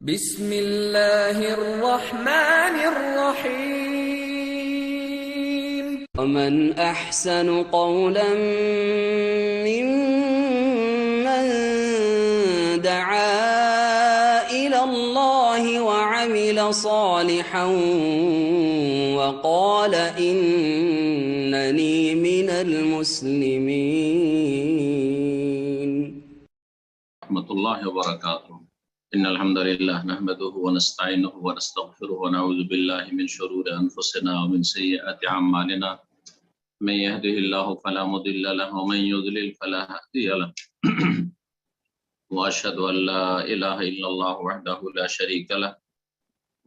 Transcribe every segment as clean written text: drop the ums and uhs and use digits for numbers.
بسم الله الرحمن الرحيم ومن أحسن قولا ممن دعا إلى الله وعمل صالحا وقال إنني من المسلمين ورحمة الله وبركاته. إن الحمد لله نحمده ونستعينه ونستغفره ونعوذ بالله من شرور أنفسنا ومن سيئات أعمالنا من يهده الله فلا مضل له ومن يضلل فلا هادي له وأشهد أن لا إله إلا الله وحده لا شريك له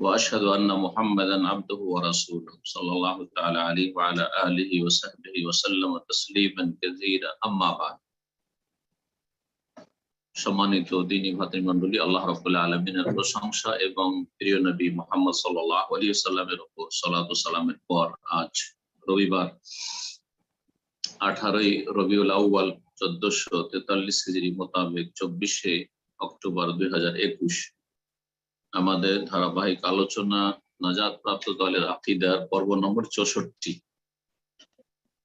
وأشهد أن محمدا عبده ورسوله صلى الله تعالى عليه وعلى آله وصحبه وسلم تسليما كثيرا أما بعد। সম্মানিত দ্বীনি ভাতৃমণ্ডলী, আল্লাহ রাব্বুল আলামিনের প্রশংসা এবং প্রিয় নবী মুহাম্মদ সাল্লাল্লাহু আলাইহি ওয়াসাল্লামের উপর সালাত ও সালামের পর আজ রবিবার 18ই রবিউল আউয়াল 1443 হিজরি মোতাবেক 24শে অক্টোবর 2021 আমাদের ধারাবাহিক আলোচনা নাজাত প্রাপ্ত দলের আকীদার পর্ব নম্বর 64।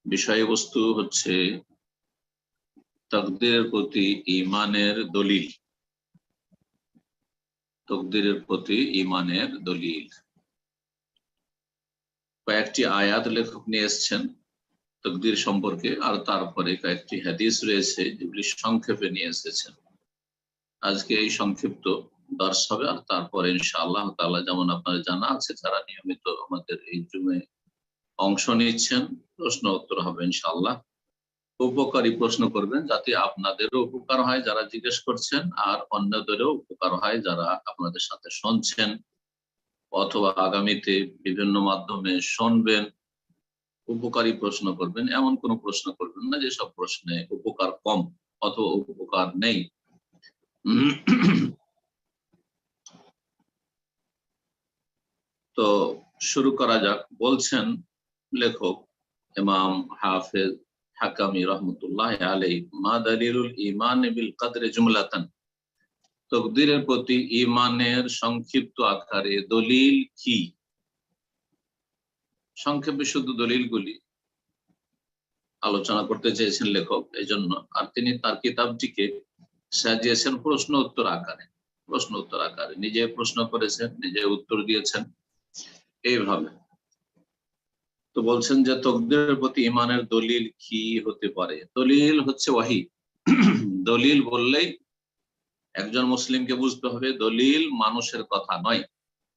বিষয়বস্তু হচ্ছে তাকদীরের প্রতি ঈমানের দলিল। তাকদীরের প্রতি ঈমানের দলিল কয়েকটি আয়াত লেখক নিয়ে এসেছেন তাকদীর সম্পর্কে, আর তারপরে কয়েকটি হাদিস রয়েছে যেগুলি সংক্ষেপে নিয়ে এসেছেন। আজকে এই সংক্ষিপ্ত দর্শ হবে, আর তারপরে ইনশাআল্লাহ তাআলা, যেমন আপনাদের জানা আছে, যারা নিয়মিত আমাদের এই জুমে অংশ নিচ্ছেন, প্রশ্ন উত্তর হবে ইনশাআল্লাহ। উপকারী প্রশ্ন করবেন যাতে আপনাদেরও উপকার হয় যারা জিজ্ঞেস করছেন, আর অন্যদেরও উপকার হয় যারা আপনাদের সাথে শুনছেন অথবা আগামীতে বিভিন্ন মাধ্যমে শুনবেন। উপকারী প্রশ্ন করবেন, এমন কোনো প্রশ্ন করবেন না যেসব প্রশ্নে উপকার কম অথবা উপকার নেই। তো শুরু করা যাক। বলছেন লেখক ইমাম হাফেজ হাকামি রহমতুল্লাহ আলাইহি, মা দালিলুল ঈমান বিল কদরি জুমলাতান, তাকদীরের প্রতি ঈমানের সংক্ষিপ্ত আকারে দলিল কি? সংক্ষেপে শুধু দলিলগুলি আলোচনা করতে চেয়েছেন লেখক, এই জন্য। আর তিনি তার কিতাবটিকে সাজিয়েছেন প্রশ্ন উত্তর আকারে। প্রশ্ন উত্তর আকারে নিজে প্রশ্ন করেছেন, নিজে উত্তর দিয়েছেন, এইভাবে। তো বলছেন যে তাকদীরের প্রতি ঈমানের দলিল কি হতে পারে? দলিল হচ্ছে ওয়াহী। দলিল বললেই একজন মুসলিমকে বুঝতে হবে দলিল মানুষের কথা নয়,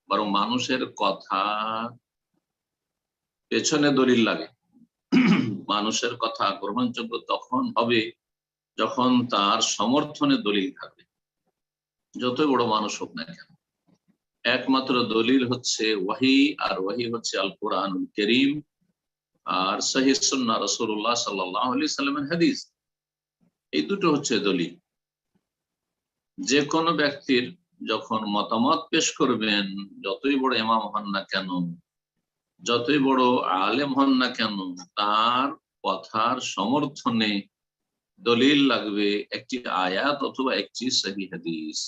বরং মানুষের কথা পেছনে দলিল লাগে। মানুষের কথা গ্রহণযোগ্য তখন হবে যখন তার সমর্থনে দলিল থাকবে, যতই বড় মানুষ হোক না কেন। একমাত্র দলিল হচ্ছে ওয়াহী, আর ওয়াহী হচ্ছে আল কোরআনুল কারীম আর সহিহ সুন্নাহ রাসূলুল্লাহ সাল্লাল্লাহু আলাইহি সাল্লামের হাদিস। এই দুটো হচ্ছে দলিল। যে কোনো ব্যক্তির যখন মতামত পেশ করবেন, যতই বড় ইমাম হন না কেন, যতই বড় আলেম হন না কেন, তার কথার সমর্থনে দলিল লাগবে একটি আয়াত অথবা একটি সহিহ হাদিস।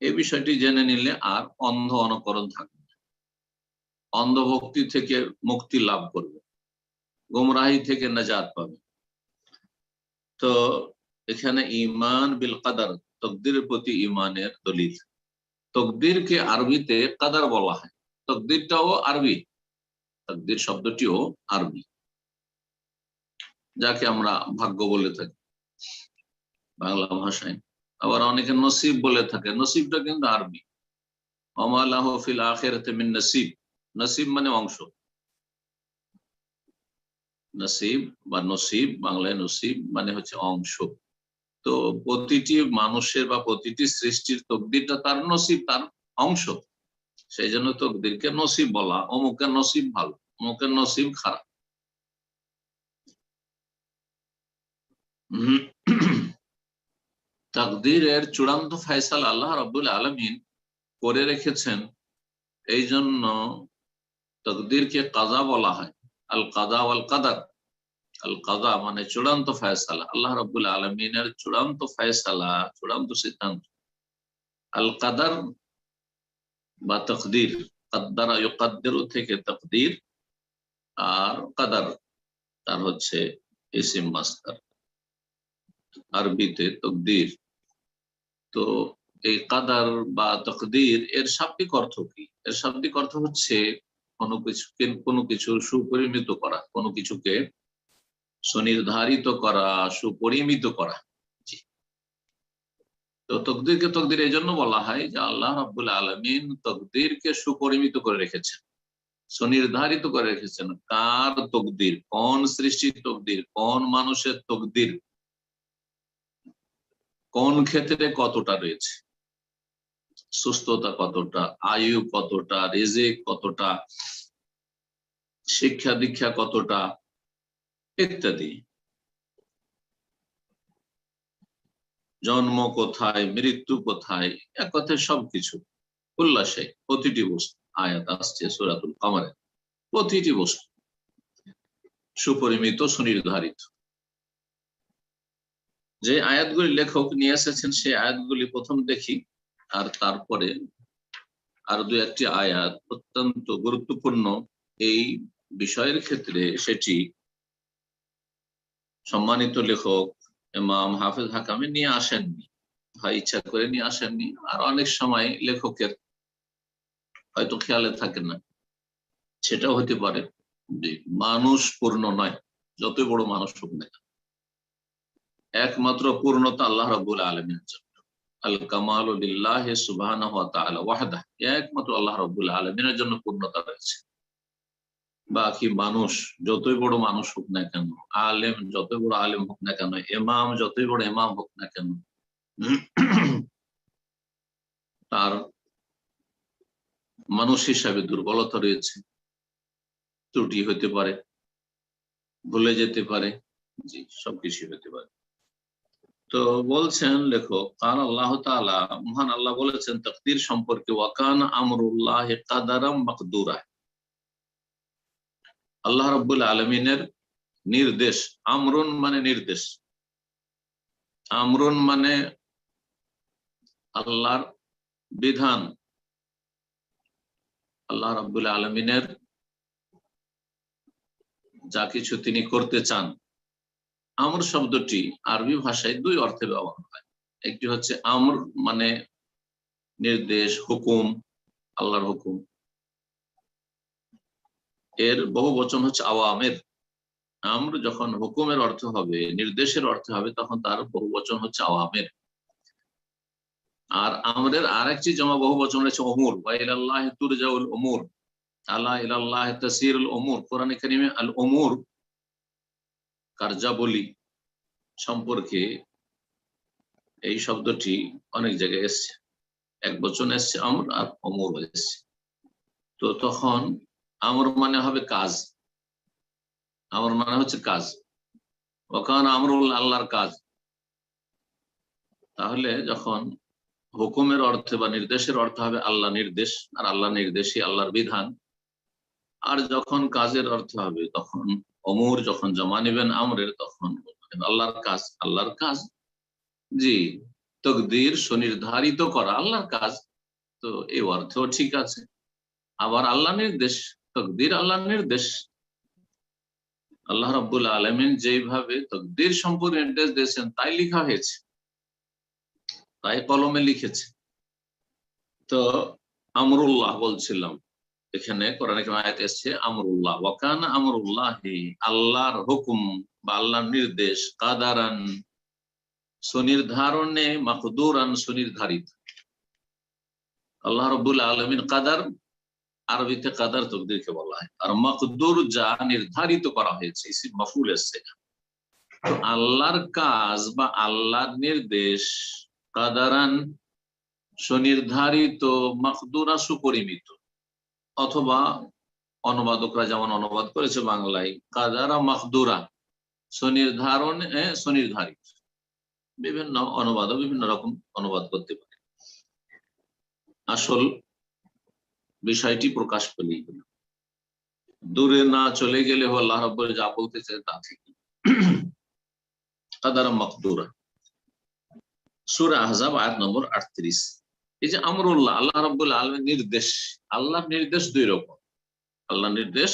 এই বিষয়টি জেনে নিলে আর অন্ধ অনুকরণ থাকবে না, অন্ধভক্তি থেকে মুক্তি লাভ করবে, গুমরাহি থেকে নাজাত পাবে। তো এখানে ঈমান বিল কদর, তাকদীরের প্রতি ঈমানের দলিল। তাকদীরকে আরবিতে কদর বলা হয়, তাকদীরটাও আরবি, তাকদীর শব্দটিও আরবি, যাকে আমরা ভাগ্য বলে থাকি বাংলা ভাষায়। আবার অনেকে নসিব বলে থাকে, নসিবটা কিন্তু আরবি। ওমা লাহু ফিল আখিরাতি মিন নসিব, নসিব মানে অংশ। নসিব বা নসিব, বাংলায় নসিব মানে হচ্ছে অংশ। তো প্রতিটি মানুষের বা প্রতিটি সৃষ্টির তাকদীরটা তার নসিব, তার অংশ। সেই জন্য তাকদীরকে নসিব বলা। অমুকের নসিব ভালো, অমুকের নসিব খারাপ। তাকদীরের চূড়ান্ত ফয়সালা আল্লাহ রাব্বুল আলামিন করে রেখেছেন, এই জন্য তাকদীরকে কাজা বলা হয়। আল কাজা ওয়াল কাদার। আল কাজা মানে চূড়ান্ত ফয়সালা, আল্লাহ রাব্বুল আলামিনের চূড়ান্ত ফয়সালা, চূড়ান্ত সিদ্ধান্ত। আল কাদার বা তাকদীর, কাদ্দারা ইউকাদ্দিরু থেকে তাকদীর, আর কাদার তার হচ্ছে ইসিম মাসদার, আরবিতে তাকদীর। তো এই কাদার বা তাকদীর এর শাব্দিক অর্থ কি? এর শাব্দিক অর্থ হচ্ছে কোনো কিছু সুপরিমিত করা, কোনো কিছুকে সুনির্ধারিত করা, সুপরিমিত করা। জি। তো তকদিরকে তকদির এই জন্য বলা হয় যে আল্লাহ রাব্বুল আলামিন তকদিরকে সুপরিমিত করে রেখেছেন, সুনির্ধারিত করে রেখেছেন। কার তকদির? কোন সৃষ্টির তকদির, কোন মানুষের তকদির, কোন ক্ষেত্রে কতটা রয়েছে, সুস্থতা কতটা, আয়ু কতটা, রিজিক কতটা, শিক্ষা দীক্ষা কতটা, ইত্যাদি। জন্ম কোথায়, মৃত্যু কোথায়, এক কথায় সবকিছু উল্লাসে প্রতিটি বস্তু। আয়াত আসছে সূরাতুল কমারে, প্রতিটি বস্তু সুপরিমিত, সুনির্ধারিত। যে আয়াতগুলি লেখক নিয়ে এসেছেন সেই আয়াতগুলি প্রথম দেখি, আর তারপরে আর দু একটি আয়াত অত্যন্ত গুরুত্বপূর্ণ এই বিষয়ের ক্ষেত্রে, সেটি সম্মানিত লেখক ইমাম হাফেজ হাকামি নিয়ে আসেননি, হয় ইচ্ছা করে নিয়ে আসেননি, আর অনেক সময় লেখকের হয়তো খেয়ালে থাকে না, সেটাও হতে পারে। যে মানুষ পূর্ণ নয়, যতই বড় মানুষ হোক না, একমাত্র পূর্ণতা আল্লাহ রাব্বুল আলামিনের জন্য। আল কামালু লিল্লাহি সুবহানাহু ওয়া তাআলা ওয়াহদাহ, একমাত্র আল্লাহ রাব্বুল আলামিনের জন্য পূর্ণতা রয়েছে। বাকি মানুষ যতই বড় মানুষ হোক না কেন, আলেম যতই বড় আলেম হোক না কেন, ইমাম যতই বড় ইমাম হোক না কেন, তার মানুষ হিসাবে দুর্বলতা রয়েছে, ত্রুটি হতে পারে, ভুলে যেতে পারে, জি, সবকিছু হতে পারে। তো বলছেন লেখক, কাল আল্লাহ তাআলা, মহান আল্লাহ বলেছেন তাকদীর সম্পর্কে, ওয়াকান আমরুল্লাহি কাদারাম মাকদুরা, আল্লাহ রাব্বুল আলামিনের নির্দেশ, আমরুন মানে নির্দেশ, আমরুন মানে আল্লাহর বিধান, আল্লাহ রাব্বুল আলামিনের যা কিছু তিনি করতে চান। আমর শব্দটি আরবি ভাষায় দুই অর্থে ব্যবহার হয়। একটি হচ্ছে আমর মানে নির্দেশ, হুকুম, আল্লাহর হুকুম। এর বহু বচন হচ্ছে আওয়ামের। আমর যখন হুকুমের অর্থ হবে, নির্দেশের অর্থ হবে, তখন তার বহু বচন হচ্ছে আওয়ামের। আর আমরের আরেকটি জমা বহু বচন রয়েছে ওমর, ওয়া ইলাল্লাহি তুরজাউল উমুর, আলা ইলাল্লাহি তাসিরুল উমুর। কোরআনে কারিমে আল উমুর, কার্যাবলী সম্পর্কে এই শব্দটি অনেক জায়গায় এসছে, এক বচন এসছে আমর, আর অমর এসছে। তো তখন আমর মানে হবে কাজ, আমর মানে হচ্ছে কাজ, ওখান আমরুল আল্লাহর কাজ। তাহলে যখন হুকুমের অর্থে বা নির্দেশের অর্থ হবে আল্লাহ নির্দেশ, আর আল্লাহ নির্দেশই আল্লাহর বিধান। আর যখন কাজের অর্থ হবে, তখন অমর যখন জমা নেবেন আমরের, তখন আল্লাহর কাজ, আল্লাহর কাজ। জি, তকদির সুনির্ধারিত করা আল্লাহর কাজ। তো এই অর্থও ঠিক আছে। আবার আল্লাহ নির্দেশ, তকদির আল্লাহ নির্দেশ। আল্লাহ রাব্বুল আলামিন যেইভাবে তকদির সম্পর্কে নির্দেশ দিয়েছেন তাই লেখা হয়েছে, তাই কলমে লিখেছে। তো আমরুল্লাহ বলছিলাম, এখানে কোরআনে আয়াত এসেছে আমরুল্লাহ, ওয়া কানা আমরুল্লাহি, আল্লাহর হুকুম বা আল্লাহর নির্দেশ, কাদারান সুনির্ধারণে, মাকদুরান সুনির্ধারিত। আল্লাহ রাব্বুল আলামিন কাদার, আরবিতে কাদার তকদিরকে বলা হয়, আর মাকদুর যা নির্ধারিত করা হয়েছে, ইসিম মাফউল এসেছে। তো আল্লাহর কাজ বা আল্লাহর নির্দেশ কাদারান সুনির্ধারিত, মাকদুরা সুপরিমিত, অথবা অনুবাদকরা যেমন অনুবাদ করেছে বাংলায় কাদারা মাকদুরা, সুনির্ধারণ সুনির্ধারিত। বিভিন্ন অনুবাদ বিভিন্ন রকম অনুবাদ করতে পারে, আসল বিষয়টি প্রকাশ পেলেই হলো। দূরে না চলে গেলে আল্লাহ রাব্বুল যা বলতে চায় তা থেকে। কাদারা মাকদুরা, সূরা আহজাব আয়াত নম্বর 38। এই যে আমরুল্লাহ, আল্লাহ রাব্বুল আলামিন নির্দেশ, আল্লাহর নির্দেশ দুই রকম। আল্লাহর নির্দেশ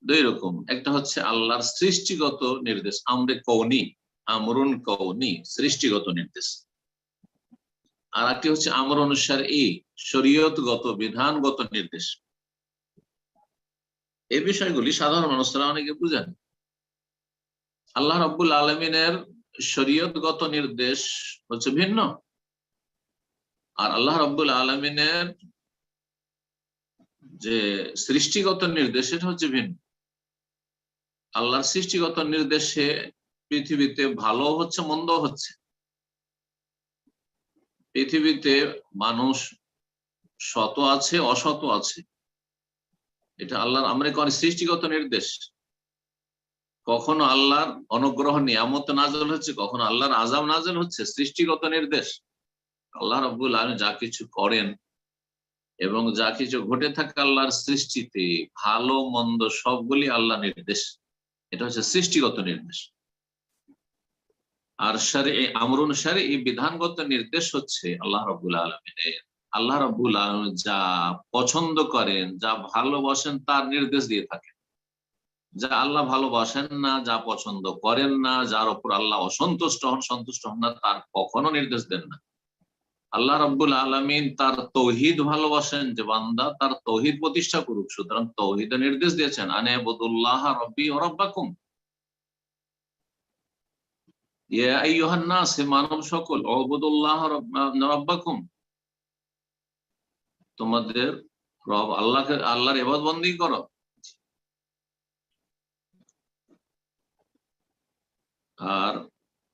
দুই রকম, একটা হচ্ছে আল্লাহর সৃষ্টিগত নির্দেশ, আমরে কওনি, আমরুন কওনি, সৃষ্টিগত নির্দেশ। আর একটি হচ্ছে আমরুন শারঈ, শরীয়তগত, বিধানগত নির্দেশ। এই বিষয়গুলি সাধারণ মানুষরা অনেকে বুঝেন। আল্লাহ রাব্বুল আলামিনের শরীয়তগত নির্দেশ হচ্ছে ভিন্ন, আর আল্লাহ রাব্বুল আলামিনের যে সৃষ্টিগত নির্দেশ সেটা হচ্ছে ভিন্ন। আল্লাহর সৃষ্টিগত নির্দেশে পৃথিবীতে ভালো হচ্ছে, মন্দ হচ্ছে। পৃথিবীতে মানুষ সৎ আছে, অসৎ আছে, এটা আল্লাহর আমরে সৃষ্টিগত নির্দেশ। কখনো আল্লাহর অনুগ্রহ নিয়ামত নাযিল হচ্ছে, কখনো আল্লাহর আযাব নাযিল হচ্ছে, সৃষ্টিগত নির্দেশ। আল্লাহ রাব্বুল আলামিন যা কিছু করেন এবং যা কিছু ঘটে থাকে আল্লাহর সৃষ্টিতে, ভালো মন্দ সবগুলি আল্লাহ নির্দেশ, এটা হচ্ছে সৃষ্টিগত নির্দেশ। আর শারঈ, আমরুন শারঈ, বিধানগত নির্দেশ হচ্ছে আল্লাহ রাব্বুল আলামিনের। আল্লাহ রাব্বুল আলামিন যা পছন্দ করেন, যা ভালোবাসেন তার নির্দেশ দিয়ে থাকেন। যা আল্লাহ ভালোবাসেন না, যা পছন্দ করেন না, যার উপর আল্লাহ অসন্তুষ্ট হন, সন্তুষ্ট হন না, তার কখনো নির্দেশ দেন না। আল্লাহ রাব্বুল আলামিন তার তৌহিদ ভালোবাসেন, যে বান্দা তার তৌহিদ প্রতিষ্ঠা করুক, সুতরাং তৌহিদের নির্দেশ দিয়েছেন, আনে আবুদুল্লাহ রাব্বি ওয়া রাব্বাকুম, ইয়া আইয়ুহান নাস, হে মানব সকল, উবুদুল্লাহ রাব্বাকুম, তোমাদের রব আল্লাহকে, আল্লাহর ইবাদত বন্দেগী করো। আর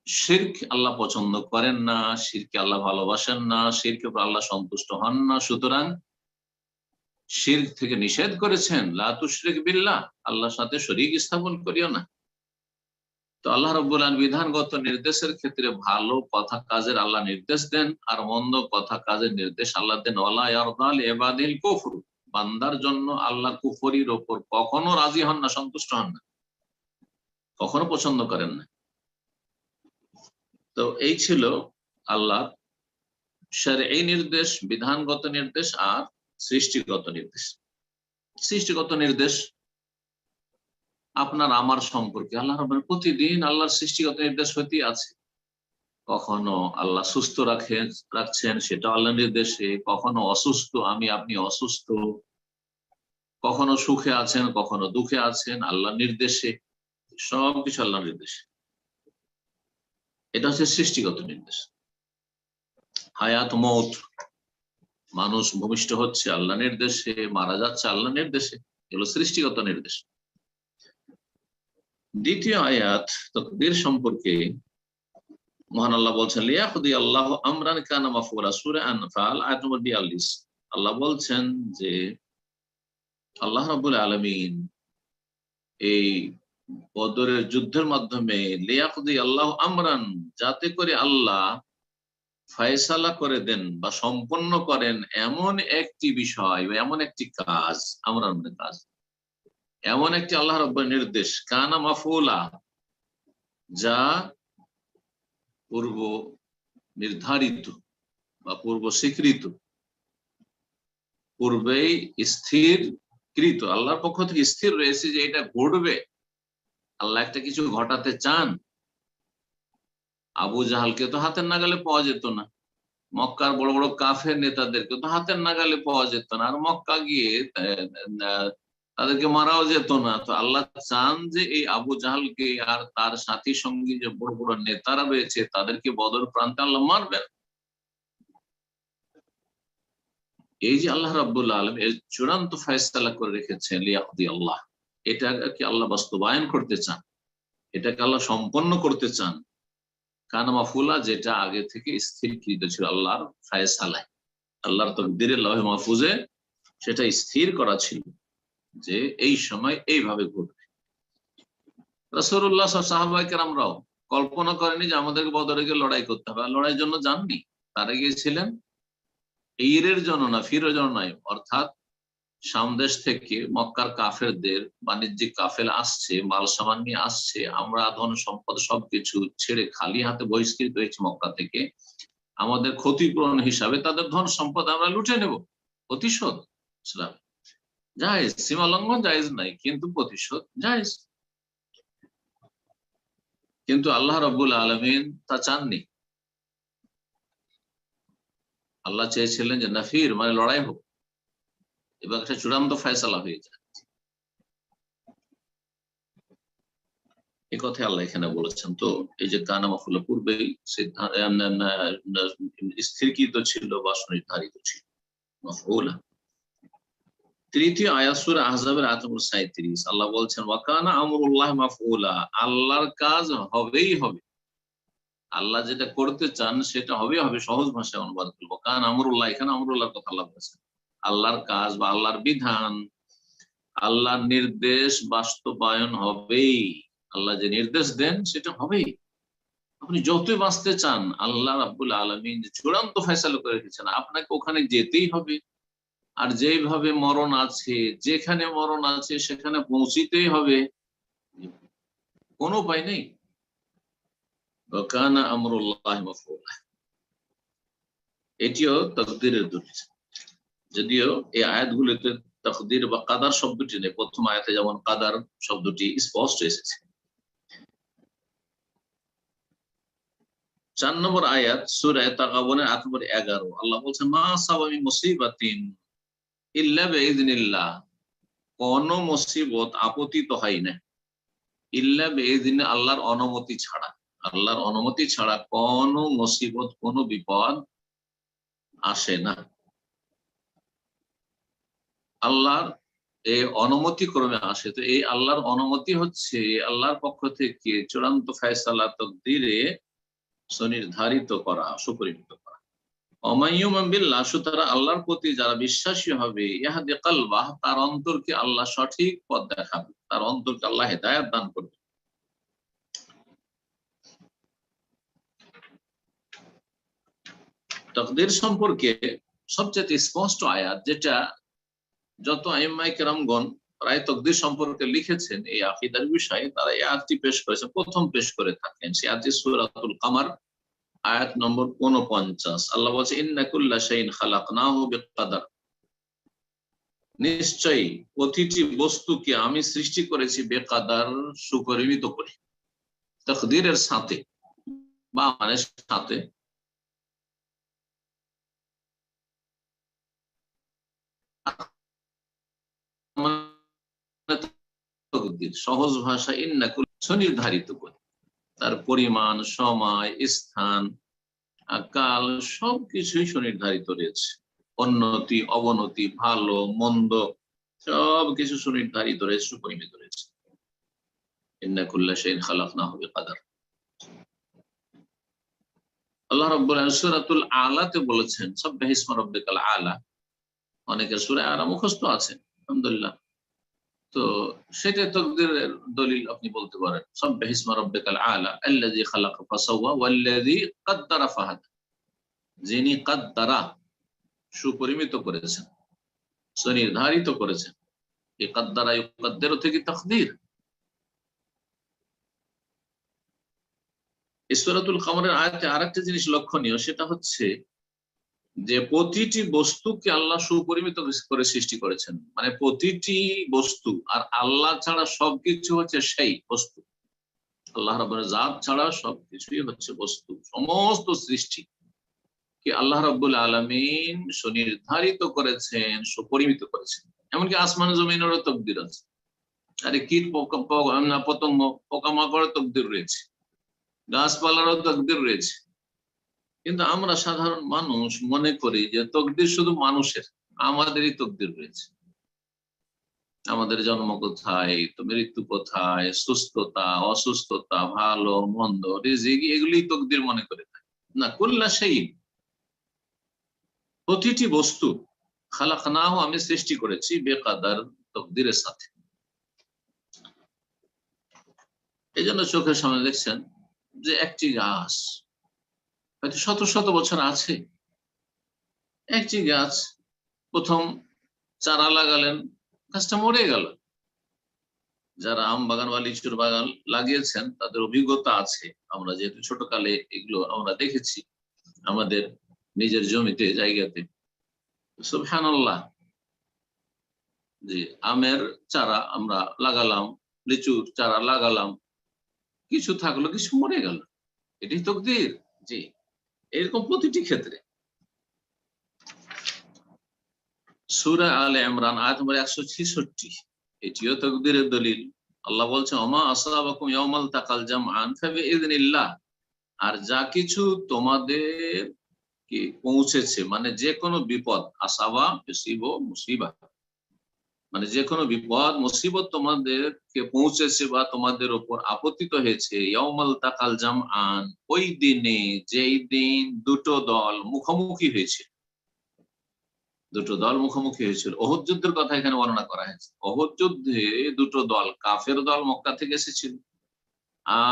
শিরক আল্লাহ পছন্দ করেন না, শিরকে আল্লাহ ভালোবাসেন না, শিরকের উপর আল্লাহ সন্তুষ্ট হন না, সুতরাং শিরক থেকে নিষেধ করেছেন, লা তুশরিক বিল্লাহ, আল্লাহর সাথে শরীক স্থাপন করিও না। তো আল্লাহ রাব্বুল আলামিন বিধানগত নির্দেশের ক্ষেত্রে ভালো কথা কাজের আল্লাহ নির্দেশ দেন, আর মন্দ কথা কাজের নির্দেশ আল্লাহ দেন। ওয়ালা ইয়ারদা লিইবাদিল কুফর, বান্দার জন্য আল্লাহ কুফরির ওপর কখনো রাজি হন না, সন্তুষ্ট হন না, কখনো পছন্দ করেন না। তো এই ছিল আল্লাহ শারঈ নির্দেশ, বিধানগত নির্দেশ আর সৃষ্টিগত নির্দেশ। সৃষ্টিগত নির্দেশ আপনার আমার সম্পর্কে আল্লাহ রাব্বুল প্রতিদিন আল্লাহর সৃষ্টিগত নির্দেশ হইতেই আছে। কখনো আল্লাহ সুস্থ রাখছেন, সেটা আল্লাহ নির্দেশে, কখনো অসুস্থ, আমি আপনি অসুস্থ, কখনো সুখে আছেন, কখনো দুঃখে আছেন, আল্লাহ নির্দেশে, সবকিছু আল্লাহ নির্দেশে। এটা হচ্ছে সৃষ্টিগত নির্দেশ। হায়াত মৌত, মানুষ ভূমিষ্ঠ হচ্ছে আল্লাহ নির্দেশে, মারা যাচ্ছে আল্লাহ নির্দেশে, এগুলো সৃষ্টিগত নির্দেশ। দ্বিতীয় আয়াত তাকদীর সম্পর্কে মহান আল্লাহ বলছেন, লিয়াকদি আল্লাহু আমরান কানা মাফউলা, সূরা আনফাল আয়াত নম্বর 42। আল্লাহ বলছেন যে আল্লাহ রাব্বুল আলামিন এই বদরের যুদ্ধের মাধ্যমে লিয়াকদি আল্লাহু আমরান, যাতে করে আল্লাহ ফয়সালা করে দেন বা সম্পন্ন করেন এমন একটি বিষয় বা এমন একটি কাজ, আমরান মানে কাজ, এমন একটি আল্লাহ রাব্বুল নির্দেশ, কানা মাফউলা, যা পূর্ব নির্ধারিত বা পূর্ব স্বীকৃত, পূর্বেই স্থিরকৃত, আল্লাহর পক্ষ থেকে স্থির রয়েছে যে এটা ঘটবে। আল্লাহ একটা কিছু ঘটাতে চান। আবু জাহালকে তো হাতের নাগালে পাওয়া যেত না, মক্কার বড় বড় কাফের নেতাদেরকে তো হাতের নাগালে পাওয়া যেত না, আর মক্কা গিয়ে তাদেরকে মারাও যেত না। তো আল্লাহ চান যে এই আবু জাহালকে আর তার সাথী সঙ্গী যে বড় বড় নেতারা রয়েছে তাদেরকে বদর প্রান্তে আল্লাহ মারবেন। এই যে আল্লাহ রাব্বুল আলামিন এর চূড়ান্ত ফয়সালা করে রেখেছেন, লিয়াকদি আল্লাহ, এটাকে আল্লাহ বাস্তবায়ন করতে চান, এটাকে আল্লাহ সম্পন্ন করতে চান। কানা মাফউলা, যেটা আগে থেকে স্থিরকৃত ছিল আল্লাহর ফয়সালায়, আল্লাহর তাকদীরে, লওহে মাহফুজে সেটা স্থির করা ছিল যে এই সময় এইভাবে ঘটবে। রাসূলুল্লাহ সাহাবায়ে কেরামরাও কল্পনা করেনি যে আমাদেরকে বদরে গিয়ে লড়াই করতে হবে, আর লড়াইয়ের জন্য যাননি। তারা গিয়েছিলেন ঈদের জন্য না, ফিরের জন্য নয়। অর্থাৎ সামদেশ থেকে মক্কার কাফেরদের বাণিজ্যিক কাফেলা আসছে, মাল সামান নিয়ে আসছে, আমরা ধন সম্পদ সবকিছু ছেড়ে খালি হাতে বহিষ্কৃত হয়েছি মক্কা থেকে, আমাদের ক্ষতিপূরণ হিসাবে তাদের ধন সম্পদ আমরা লুটে নেব, প্রতিশোধ ইসলাম জায়েজ, সীমা লঙ্ঘন জায়েজ নাই, কিন্তু প্রতিশোধ জায়েজ। কিন্তু আল্লাহ রাব্বুল আলামিন তা চাননি। আল্লাহ চেয়েছিলেন যে নাফির মানে লড়াই হোক এবং একটা চূড়ান্ত ফয়সালা হয়ে যায়। এই কথা আল্লাহ এখানে বলেছেন। তো এই যে কানা মাফুলা পূর্বেই স্থিরকৃত ছিল বা সুনির্ধারিত ছিল মাফউলা। তৃতীয় আয়াত সূরা আহজাবের আয়াত নম্বর 37 আল্লাহ বলছেন ওয়া কানা আমরুল্লাহ মাফউলা, আল্লাহর কাজ হবেই হবে। আল্লাহ যেটা করতে চান সেটা হবেই হবে। সহজ ভাষায় অনুবাদ করবো, কান আমরুল্লাহ, এখানে আমরুল্লাহর কথা আল্লাহ বলেছেন। আল্লাহর কাজ বা আল্লাহর বিধান, আল্লাহর নির্দেশ বাস্তবায়ন হবেই। আল্লাহ যে নির্দেশ দেন সেটা হবেই। আপনি যতই বাঁচতে চান, আল্লাহ রাব্বুল আলামিন যে চূড়ান্ত ফয়সালা করে রেখেছেন আপনাকে ওখানে যেতেই হবে। আর যেভাবে মরণ আছে, যেখানে মরণ আছে সেখানে পৌঁছিতেই হবে, কোনো উপায় নেই। কানা আমরুল্লাহ মাফউলা, এটিও তাকদীরের দলিল। যদিও এই আয়াতগুলোতে তাকদীর বা কাদার শব্দটি নেই, প্রথম আয়াতে যেমন কাদার শব্দটি স্পষ্ট এসেছে। 4 নম্বর আয়াত সূরা তাগাবুনের আয়াত নম্বর 11 আল্লাহ বলছেন মা আসাবা মিন মুসিবাতিন ইল্লা বিইذনিল্লাহ, কোন মুসিবত আপতিত হয় না ইল্লা বিইذনি, আল্লাহর অনুমতি ছাড়া। আল্লাহর অনুমতি ছাড়া কোন মুসিবত, কোন বিপদ আসে না। আল্লাহর এই অনুমতি ক্রমে আসে। তো এই আল্লাহর অনুমতি হচ্ছে আল্লাহর পক্ষ থেকে চূড়ান্ত ফয়সালা তাকদীরে সুনির্ধারিত করা, সুপরিমিত করা। অমাইয়ুমান বিল্লাহ, সুতরাং আল্লাহর প্রতি যারা বিশ্বাসী হবে, ইয়াহদি কালবাহ, তার অন্তরকে আল্লাহ সঠিক পথ দেখাবে, তার অন্তরকে আল্লাহ হেদায়েত দান করবে। তাকদীর সম্পর্কে সবচেয়ে স্পষ্ট আয়াত, যেটা যত আইম্মায়ে কেরামগণ প্রায় তাকদীর সম্পর্কে লিখেছেন এই আকীদার বিষয়ে, তারা এই আয়াতটি পেশ করেছেন, প্রথম পেশ করে থাকেন। সেই আয়াতটি সূরাতুল কামার আয়াত নম্বর 49। আল্লাহ বলছে ইন্না কুল্লা শাইইন খালাকনাহু বিকদার, নিশ্চয়ই প্রতিটি বস্তুকে আমি সৃষ্টি করেছি বেকাদার, সুপরিমিত করে। তাকদীরের সাথে বা মানে সাথে সহজ ভাষা ইন্না কুল্লা নির্ধারিত করে, তার পরিমাণ, সময়, স্থান, কাল সবকিছুই সুনির্ধারিত রয়েছে। উন্নতি, অবনতি, ভালো মন্দ সবকিছু সুনির্ধারিত রয়েছে, সুপরিমিত রয়েছে। ইন্না কুল্লা শাইইন খালাকনাহু বিকদার। আল্লাহ রাব্বুল আলামিন সূরাতুল আলাতে বলেছেন সাব্বিহ ইসমা রাব্বিকাল আলা। অনেকের সূরা আলা মুখস্থ আছে আলহামদুলিল্লাহ, তো সেটা তাকদীরের দলিল আপনি বলতে পারেন। সাব্বিহ ইসমা রাব্বিকাল আলা আল্লাযী খালাকা ফাসাওয়া ওয়াল্লাযী কাদ্দারা ফাহাদা, যিনি কাদ্দারা সুপরিমিত করেছেন, সুনির্ধারিত করেছেন। এই কাদ্দারা ইউকাদ্দিরু থেকে তাকদীর। সূরাতুল কামারের আয়াতে আরেকটা জিনিস লক্ষণীয়, সেটা হচ্ছে যে প্রতিটি বস্তুকে আল্লাহ সুপরিমিত করে সৃষ্টি করেছেন। মানে প্রতিটি বস্তু, আর আল্লাহ ছাড়া সবকিছু হচ্ছে সেই বস্তু। আল্লাহ রাব্বুল জাত ছাড়া সবকিছুই হচ্ছে বস্তু। সমস্ত সৃষ্টি কি আল্লাহ রাব্বুল আলামিন সুনির্ধারিত করেছেন, সুপরিমিত করেছেন। এমনকি আসমান জমিনেরও তাকদীর আছে। আরে কীট পতঙ্গ, পোকামাকড়ের তাকদীর রয়েছে, গাছপালারও তাকদীর রয়েছে। কিন্তু আমরা সাধারণ মানুষ মনে করি যে তাকদীর শুধু মানুষের, আমাদেরই তাকদীর রয়েছে। আমাদের জন্ম কোথায়, তো মৃত্যু কোথায়, সুস্থতা, অসুস্থতা, ভালো মন্দ, রিজিক, এগুলি তাকদীর মনে করে থাকি। না, কুল্লা শাইইন, প্রতিটি বস্তু খালাকনাহু, আমি সৃষ্টি করেছি বেকাদার, তাকদীরের সাথে। এই জন্য চোখের সামনে দেখছেন যে একটি গাছ হয়তো শত শত বছর আছে, একটি গাছ প্রথম চারা লাগালেন, গাছটা মরে গেল। যারা আম বাগান বা লিচুর বাগান লাগিয়েছেন তাদের অভিজ্ঞতা আছে। আমরা যেহেতু ছোটকালে এগুলো আমরা দেখেছি, আমাদের নিজের জমিতে, জায়গাতে। সুবহানাল্লাহ, যে আমের চারা আমরা লাগালাম, লিচুর চারা লাগালাম, কিছু থাকলো, কিছু মরে গেল, এটাই তাকদীর। জি, এরকম প্রতিটি ক্ষেত্রে। সূরা আলে ইমরান আয়াত নম্বর 166, এটিও তাকদীরের দলিল। আল্লাহ বলছেন, ওমা আসাবাকুম ইয়াউমাল তাকাল জামআন ফাবিইযনিল্লাহ, আর যা কিছু তোমাদের কি পৌঁছেছে, মানে যে কোনো বিপদ, আসাবা ইউসিবু মুসিবা, মানে যে কোনো বিপদ মুসিবত তোমাদেরকে পৌঁছেছে বা তোমাদের উপর আপতিত হয়েছে, ইয়াউমাল তাকাল জামআন, ওই দিনে, যেই দিন দুটো দল মুখোমুখি হয়েছে, দুটো দল মুখোমুখি হয়েছিল। ওহদ যুদ্ধের কথা এখানে বর্ণনা করা হয়েছে। ওহদ যুদ্ধে দুটো দল, কাফের দল মক্কা থেকে এসেছিল,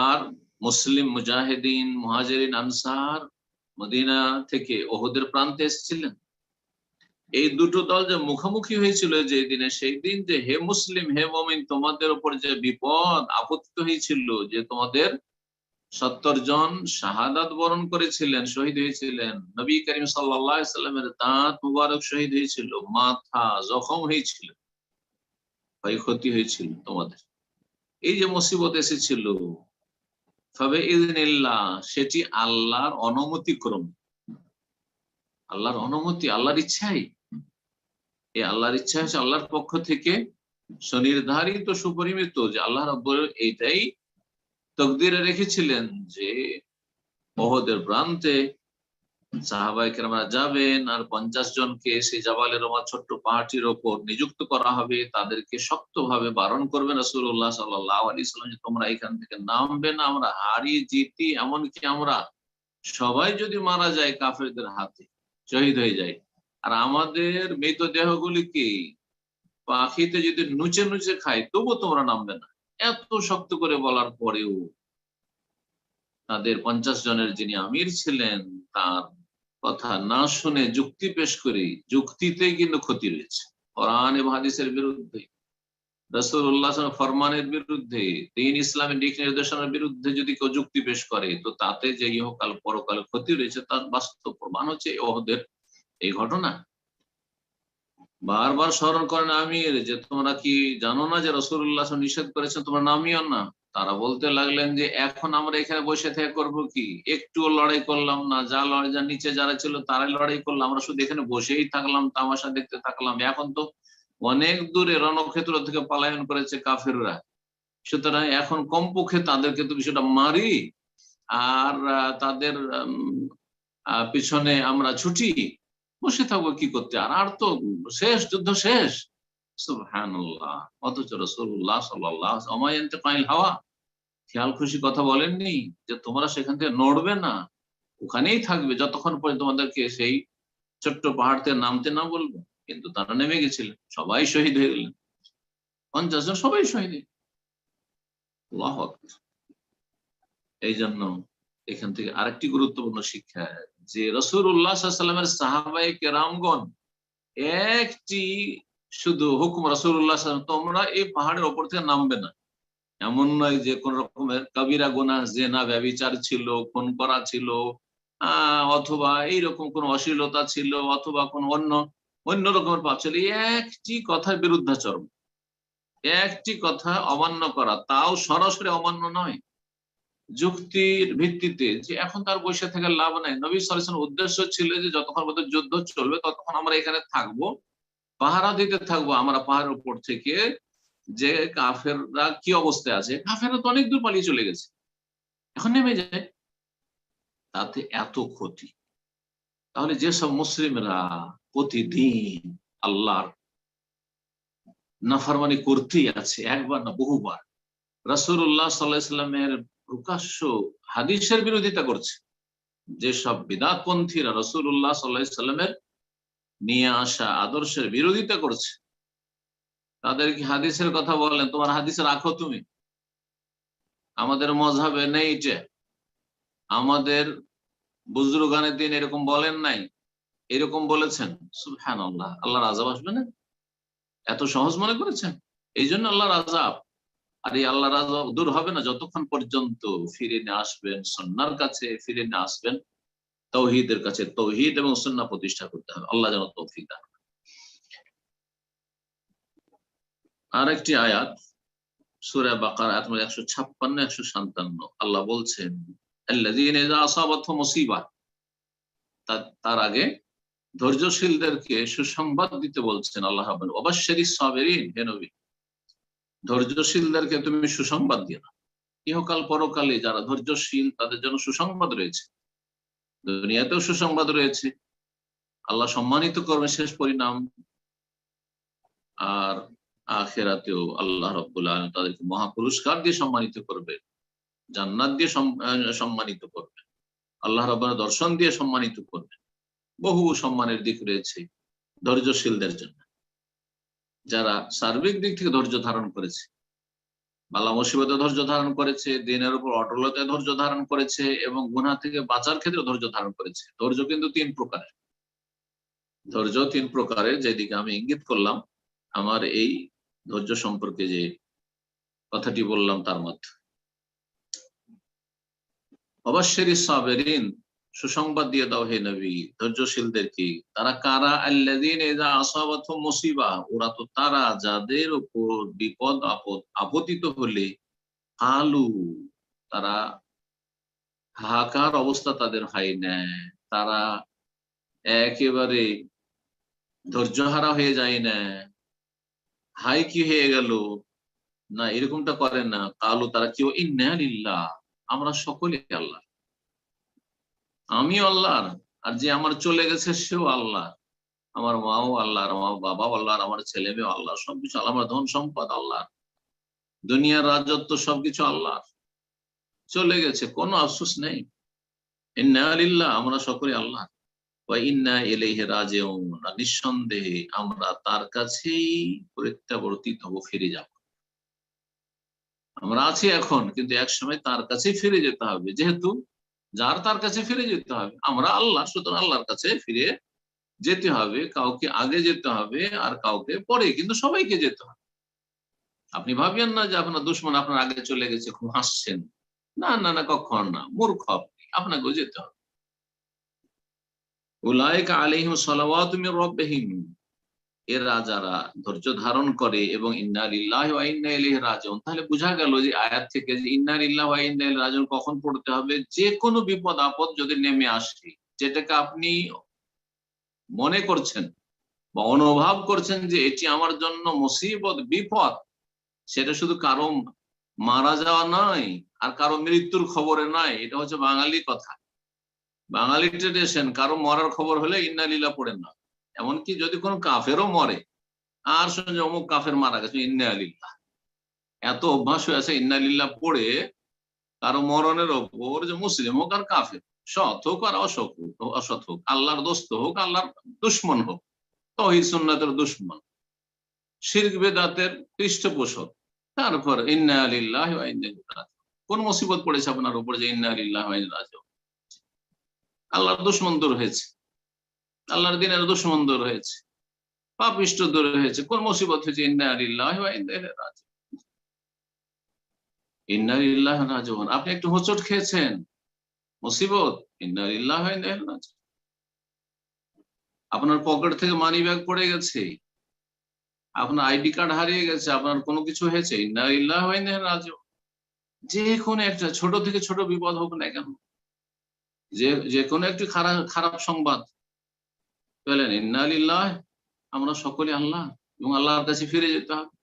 আর মুসলিম মুজাহিদিন মুহাজিরিন আনসার মদিনা থেকে ওহদের প্রান্তে এসেছিলেন। এই দুটো দল যে মুখোমুখি হয়েছিল যে দিনে, সেই দিন যে হে মুসলিম, হে মুমিন, তোমাদের উপর যে বিপদ আপতিত হয়েছিল, যে তোমাদের 70 জন শাহাদাত বরণ করেছিলেন, শহীদ হয়েছিলেন, নবী করিম সাল্লাল্লাহু আলাইহি সাল্লামের দাঁত মুবারক শহীদ হয়েছিল, মাথা জখম হয়েছিল, ক্ষয়ক্ষতি হয়েছিল তোমাদের, এই যে মুসিবত এসেছিল, ফাবিইযনিল্লাহ, সেটি আল্লাহর অনুমতি ক্রমে, আল্লাহর অনুমতি, আল্লাহর ইচ্ছাই। এই আল্লাহর ইচ্ছা হচ্ছে আল্লাহর পক্ষ থেকে সুনির্ধারিত, সুপরিমিত, যে আল্লাহ রাব্বুল এইটাই তাকদীরে রেখেছিলেন যে ওহদের প্রান্তে সাহাবায়ে কেরামরা যাবেন, আর 50 জনকে সেই জাবালে রোমা, ছোট্ট পাহাড়টির ওপর নিযুক্ত করা হবে, তাদেরকে শক্তভাবে বারণ করবেন রাসূলুল্লাহ সাল্লাল্লাহু আলাইহি সাল্লাম যে তোমরা এখান থেকে নামবে না, আমরা হারি জিতি, এমনকি আমরা সবাই যদি মারা যায় কাফেরদের হাতে, শহীদ হয়ে যায়, আর আমাদের মৃতদেহগুলিকে পাখিতে যদি নুচে নুচে খায়, তবু তোমরা নামবে না। এত শক্ত করে বলার পরেও তাদের 50 জনের যিনি আমির ছিলেন, তার কথা না শুনে যুক্তি পেশ করে, যুক্তিতেই কিন্তু ক্ষতি রয়েছে, কোরআন এবং হাদিসের বিরুদ্ধে, রাসূলুল্লাহ সাল্লাল্লাহু আলাইহি ওয়াসাল্লামের ফরমানের বিরুদ্ধে, দ্বীন ইসলামের দিক নির্দেশনার বিরুদ্ধে যদি কেউ যুক্তি পেশ করে, তো তাতে যে ইহকাল পরকাল ক্ষতি রয়েছে, তার বাস্তব প্রমাণ হচ্ছে ওহদের এই ঘটনা। বারবার স্মরণ করেন আমির যে তোমরা কি জানো না যে রাসূলুল্লাহ নিষেধ করেছেন তোমরা নামিও না। তারা বলতে লাগলেন যে এখন আমরা এখানে বসে থেকে করবো কি, একটুও লড়াই করলাম না, যা নিচে যারা ছিল তারাই লড়াই করলাম, আমরা শুধু এখানে বসেই থাকলাম, তামাশা দেখতে থাকলাম। এখন তো অনেক দূরে রণক্ষেত্র থেকে পলায়ন করেছে কাফেররা, সুতরাং এখন কমপক্ষে তাদেরকে তো বিষয়টা মারি, আর তাদের পিছনে আমরা ছুটি, বসে থাকবো কি করতে, আর তো শেষ, যুদ্ধ শেষ। সুবহানাল্লাহ, অথচ রাসূলুল্লাহ সাল্লাল্লাহু আলাইহি ওয়াসাল্লাম ইয়ান্তিকুল হাওয়া, খেয়াল খুশি কথা বলেননি যে তোমরা সেখান থেকে নড়বে না, ওখানেই থাকবে যতক্ষণ পর্যন্ত তোমাদেরকে সেই ছোট্ট পাহাড় থেকে নামতে না বলবো। কিন্তু তারা নেমে গেছিলেন, সবাই শহীদ হয়ে গেলেন, 50 জন সবাই শহীদ। আল্লাহু আকবার। এই জন্য এখান থেকে আরেকটি গুরুত্বপূর্ণ শিক্ষা, যে রাসূলুল্লাহ সাল্লাল্লাহু আলাইহি ওয়াসাল্লামের সাহাবায়ে কেরামগণ একটি শুধু হুকুম, রাসূলুল্লাহ সাল্লাল্লাহু আলাইহি ওয়াসাল্লাম তোমরা এই পাহাড়ের ওপর থেকে নামবে না, এমন নয় যে কোন রকমের কবিরা গুনাহ, জিনা, ব্যভিচার ছিল, খুন করা ছিল, অথবা এইরকম কোন অশ্লীলতা ছিল, অথবা কোন অন্য রকমের পাপ ছিল, একটি কথার বিরুদ্ধাচরণ, একটি কথা অমান্য করা, তাও সরাসরি অমান্য নয়, যুক্তির ভিত্তিতে, যে এখন তার বসে থেকে লাভ নাই। নবী সাল্লাল্লাহু আলাইহি ওয়াসাল্লামের উদ্দেশ্য ছিল যে যতক্ষণ পর্যন্ত যুদ্ধ চলবে ততক্ষণ আমরা এখানে থাকবো, পাহারা দিতে থাকবো, আমরা পাহাড়ের উপর থেকে যে কাফেররা কি অবস্থায় আছে, কাফেররা তো অনেক দূর পালিয়ে চলে গেছে, এখন নেমে যায়, তাতে এত ক্ষতি। তাহলে যেসব মুসলিমরা প্রতিদিন আল্লাহর নাফরমানি করতেই আছে, একবার না বহুবার, রাসূলুল্লাহ সাল্লাল্লাহু আলাইহি ওয়াসাল্লামের প্রকাশ্য হাদিসের বিরোধিতা করছে, যেসব বিদআতপন্থীরা রাসূলুল্লাহ সাল্লাল্লাহু আলাইহি ওয়াসাল্লামের নিয়ে আসা আদর্শের বিরোধিতা করছে, তাদেরকে হাদিসের কথা বললেন, তোমার হাদিসে রাখো তুমি, আমাদের মযহাবে নেই এটা, আমাদের বুজুর্গানের দিন এরকম বলেন নাই, এরকম বলেছেন। সুবহানাল্লাহ, আল্লাহর আযাব আসবে না? এত সহজ মনে করেছেন? এই জন্য আল্লাহর আযাব। আর এই আল্লাহর আযাব দূর হবে না যতক্ষণ পর্যন্ত ফিরে না আসবেন সুন্নাহর কাছে, ফিরে না আসবেন তাওহীদের কাছে তাওহীদ এবং সুন্নাহ প্রতিষ্ঠা করতে হবে। আল্লাহ যেন তৌফিক দান করেন। আরেকটি আয়াত সূরা বাকারা আয়াত নম্বর 156 157 আল্লাহ বলছেন আল্লাযীনা ইযা আসাবাতহুম মুসিবা, তার আগে ধৈর্যশীলদেরকে সুসংবাদ দিতে বলছেন আল্লাহ রাব্বুল ওয়াবাশশিরিস সাবিরিন। হে নবী, ধৈর্যশীলদেরকে তুমি সুসংবাদ দিও না। ইহকাল পরকালে যারা ধৈর্যশীল তাদের জন্য সুসংবাদ রয়েছে, দুনিয়াতেও সুসংবাদ রয়েছে, আল্লাহ সম্মানিত করবে শেষ পরিণাম, আর আখিরাতেও আল্লাহ রাব্বুল আলামিন তাদেরকে মহাপুরস্কার দিয়ে সম্মানিত করবে, জান্নাত দিয়ে সম্মানিত করবে, আল্লাহ রাব্বুল দর্শন দিয়ে সম্মানিত করবে। বহু সম্মানের দিক রয়েছে ধৈর্যশীলদের জন্য, যারা সার্বিক দিক থেকে ধৈর্য ধারণ করেছে, বালা মুসিবতে ধৈর্য ধারণ করেছে, দিনের উপর অটলতায় ধৈর্য ধারণ করেছে এবং গুনাহ থেকে বাঁচার ক্ষেত্রে ধৈর্য ধারণ করেছে। ধৈর্য কিন্তু তিন প্রকারের, ধৈর্য তিন প্রকারের, যেদিকে আমি ইঙ্গিত করলাম আমার এই ধৈর্য সম্পর্কে যে কথাটি বললাম তার মধ্যে। ওয়াবাশশিরিস সাবিরিন, সুসংবাদ দিয়ে দাও হে নবী ধৈর্যশীলদেরকে। তারা কারা? আল্লাযীনা ইযা আসাবাতহুম মুসিবা, ওরা তো তারা যাদের উপর বিপদ আপদ আপতিত হলে কালু, তারা হাহাকার অবস্থা তাদের হয় না, তারা একেবারে ধৈর্যহারা হয়ে যায় না, হাই কি হয়ে গেল না, এরকমটা করে না। কালু, তারা কি, ইন্না লিল্লাহ, আমরা সকলে আল্লাহ, আমিও আল্লাহর, আর যে আমার চলে গেছে সেও আল্লাহ, আমার মাও আল্লাহর, আমার বাবাও আল্লাহর, আমার ছেলে মেয়েও আল্লাহ, সবকিছু আল্লাহ, আমার ধন সম্পদ আল্লাহ, দুনিয়ার রাজত্ব সবকিছু আল্লাহ, চলে গেছে, কোনো আফসোস নেই। ইন্না লিল্লাহ, আমরা সকলে আল্লাহ, ওয়া ইন্না ইলাইহি রাজিউন, নিঃসন্দেহে আমরা তার কাছেই প্রত্যাবর্তিত হব, ফিরে যাব। আমরা আছি এখন, কিন্তু একসময় তার কাছে ফিরে যেতে হবে, যেহেতু যার তার কাছে ফিরে যেতে হবে, আমরা আল্লাহ, সুতরাং আল্লাহর কাছে ফিরে যেতে হবে। কাউকে আগে যেতে হবে আর কাউকে পরে, কিন্তু সবাইকে যেতে হবে। আপনি ভাবিয়েন না যে আপনার দুশমন আপনার আগে চলে গেছে, খুব হাসছেন, না না না, কখন না, মূর্খ আপনি, আপনাকেও যেতে হবে। উলাইকা আলাইহিম সালাওয়াতু মির রাব্বিহিম, এরা যারা ধৈর্য ধারণ করে এবং ইন্না লিল্লাহি ওয়া ইন্না ইলাইহি রাজিউন, তাহলে বোঝা গেল যে আয়াত থেকে যে ইন্না লিল্লাহি ওয়া ইন্না ইলাইহি রাজিউন কখন পড়তে হবে? যে কোনো বিপদ আপদ যদি নেমে আসে, যেটাকে আপনি মনে করছেন বা অনুভব করছেন যে এটি আমার জন্য মুসিবত বিপদ, সেটা শুধু কারো মারা যাওয়া নয় আর কারো মৃত্যুর খবরে নয়, এটা হচ্ছে বাঙালি কথা, বাঙালি ট্রেডিশন। কারো মরার খবর হলে ইন্না লিল্লাহ পড়েন না, এমনকি যদি কোনো কাফেরও মরে আর শুনে অমুক কাফের মারা গেছে, ইন্না লিল্লাহ, এত অভ্যাস হয়ে আছে ইন্না লিল্লাহ পড়ে কারো মরণের ওপর, যে মুসলিম হোক আর কাফের, সৎ হোক আর অসৎ হোক, আল্লাহর দোস্ত হোক আল্লাহর দুশমন হোক, তাওহীদ সুন্নাতের দুশমন, শিরক বিদআতের পৃষ্ঠপোষক, তারপর ইন্না লিল্লাহি ওয়া ইন্না ইলাইহি রাজিউন। কোন মুসিবত পড়েছে আপনার উপর যে ইন্না লিল্লাহি ওয়া ইন্না ইলাইহি রাজিউন? আল্লাহর দুশমন দূর হয়েছে, আল্লাহর দ্বীনের দুশমন দূর হয়েছে, পাপিষ্ঠ দূর হয়েছে, কোন মুসিবত হয়েছে? ইন্না লিল্লাহি ওয়া ইন্না ইলাইহি রাজিউন, ইন্না লিল্লাহি ওয়া ইন্না ইলাইহি রাজিউন। আপনি একটু হোঁচট খেয়েছেন, মুসিবত, ইন্না লিল্লাহি ওয়া ইন্না ইলাইহি রাজিউন। আপনার পকেট থেকে মানি ব্যাগ পড়ে গেছে, আপনার আইডি কার্ড হারিয়ে গেছে, আপনার কোনো কিছু হয়েছে, ইন্না লিল্লাহি ওয়া ইন্না ইলাইহি রাজিউন। যে কোনো একটা ছোট থেকে ছোট বিপদ হোক না কেন, যে কোনো একটি খারাপ সংবাদ পেলেন, ইন্না লিল্লাহি, আমরা সকলে আল্লাহ এবং আল্লাহর কাছে ফিরে যেতে হবে,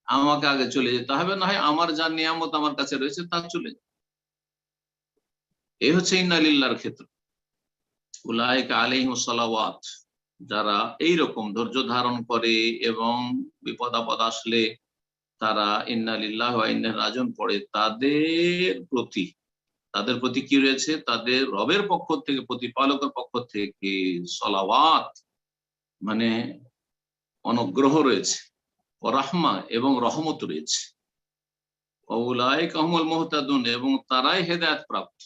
আমাকে আগে চলে যেতে হবে, না হয় আমার যা নিয়ামত আমার কাছে রয়েছে তা চলে যাবে। এই হচ্ছে ইন্না লিল্লাহর ক্ষেত্র। উলাইকা আলাইহিমুস সালাওয়াত, যারা এইরকম ধৈর্য ধারণ করে এবং বিপদ আপদ আসলে তারা ইন্না লিল্লাহি ওয়া ইন্না ইলাইহি রাজিউন পড়ে, তাদের প্রতি কি রয়েছে? তাদের রবের পক্ষ থেকে, প্রতিপালকের পক্ষ থেকে সালাওয়াত মানে অনুগ্রহ রয়েছে, রাহমা এবং রহমত রয়েছে। উলাইকা হুমুল মুহতাদুন, এবং তারাই হেদায়েত প্রাপ্ত,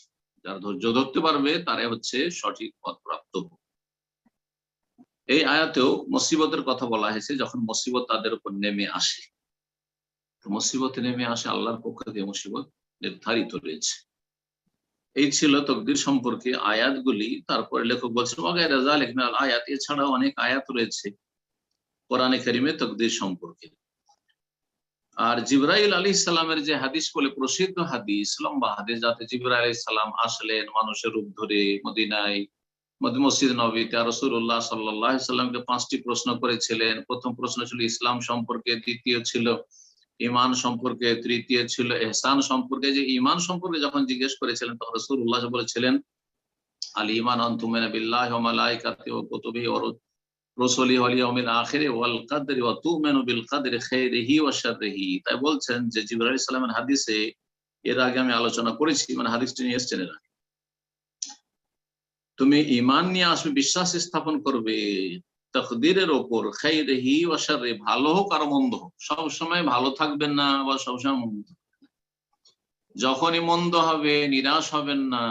যারা ধৈর্য ধরতে পারবে তারাই হচ্ছে সঠিক পথ প্রাপ্ত। এই আয়াতেও মুসিবতের কথা বলা হয়েছে, যখন মুসিবত তাদের উপর নেমে আসে, মুসিবত নেমে আসে আল্লাহর পক্ষ থেকে মুসিবত নির্ধারিত রয়েছে। এই ছিল তকদির সম্পর্কে আয়াতগুলি। তারপরে লেখক বলছেন ওয়াগায়রা যালিক মিনাল আয়াত, এছাড়াও অনেক আয়াত রয়েছে কোরআনে কারিমে তকদির সম্পর্কে। আর জিবরাইল আলাইহিস সালামের যে হাদিস বলে প্রসিদ্ধ হাদিস, লম্বা হাদিস, যাতে জিবরাইল আলাইহিস সালাম আসলেন মানুষের রূপ ধরে মদিনায়, মসজিদ নববীতে, রাসূলুল্লাহ সাল্লাল্লাহু আলাইহি সাল্লামকে 5টি প্রশ্ন করেছিলেন। প্রথম প্রশ্ন ছিল ইসলাম সম্পর্কে, দ্বিতীয় ছিল ঈমান সম্পর্কে, তৃতীয় ছিল ইহসান সম্পর্কে। যে ঈমান সম্পর্কে যখন জিজ্ঞেস করেছিলেন তখন রাসূলুল্লাহ বলেছিলেন আল ঈমান আন তুমিনা বিল্লাহি ওয়া মালাইকাতিহি ওয়া কুতুবিহি ওয়া রুসুলিহি ওয়াল ইয়াউমিল আখির ওয়াল কদরি ওয়া তুমিনু বিল কদরি খাইরিহি ওয়া শাররিহি। তাই বলছেন যে জিবরাইল আলাইহিস সালামের হাদিসে, এর আগে আমি আলোচনা করেছি, মানে হাদিসটি নিয়ে এসেছেন এরা, তুমি ঈমান নিয়ে আসবে, বিশ্বাস স্থাপন করবে তাকদীরের উপর, খাইরিহি ওয়া শাররিহি, ভালো হোক আর মন্দ হোক, সব সময় ভালো থাকবেন না বা সবসময় মন্দ। যখনই মন্দ হবে নিরাশ হবেন না।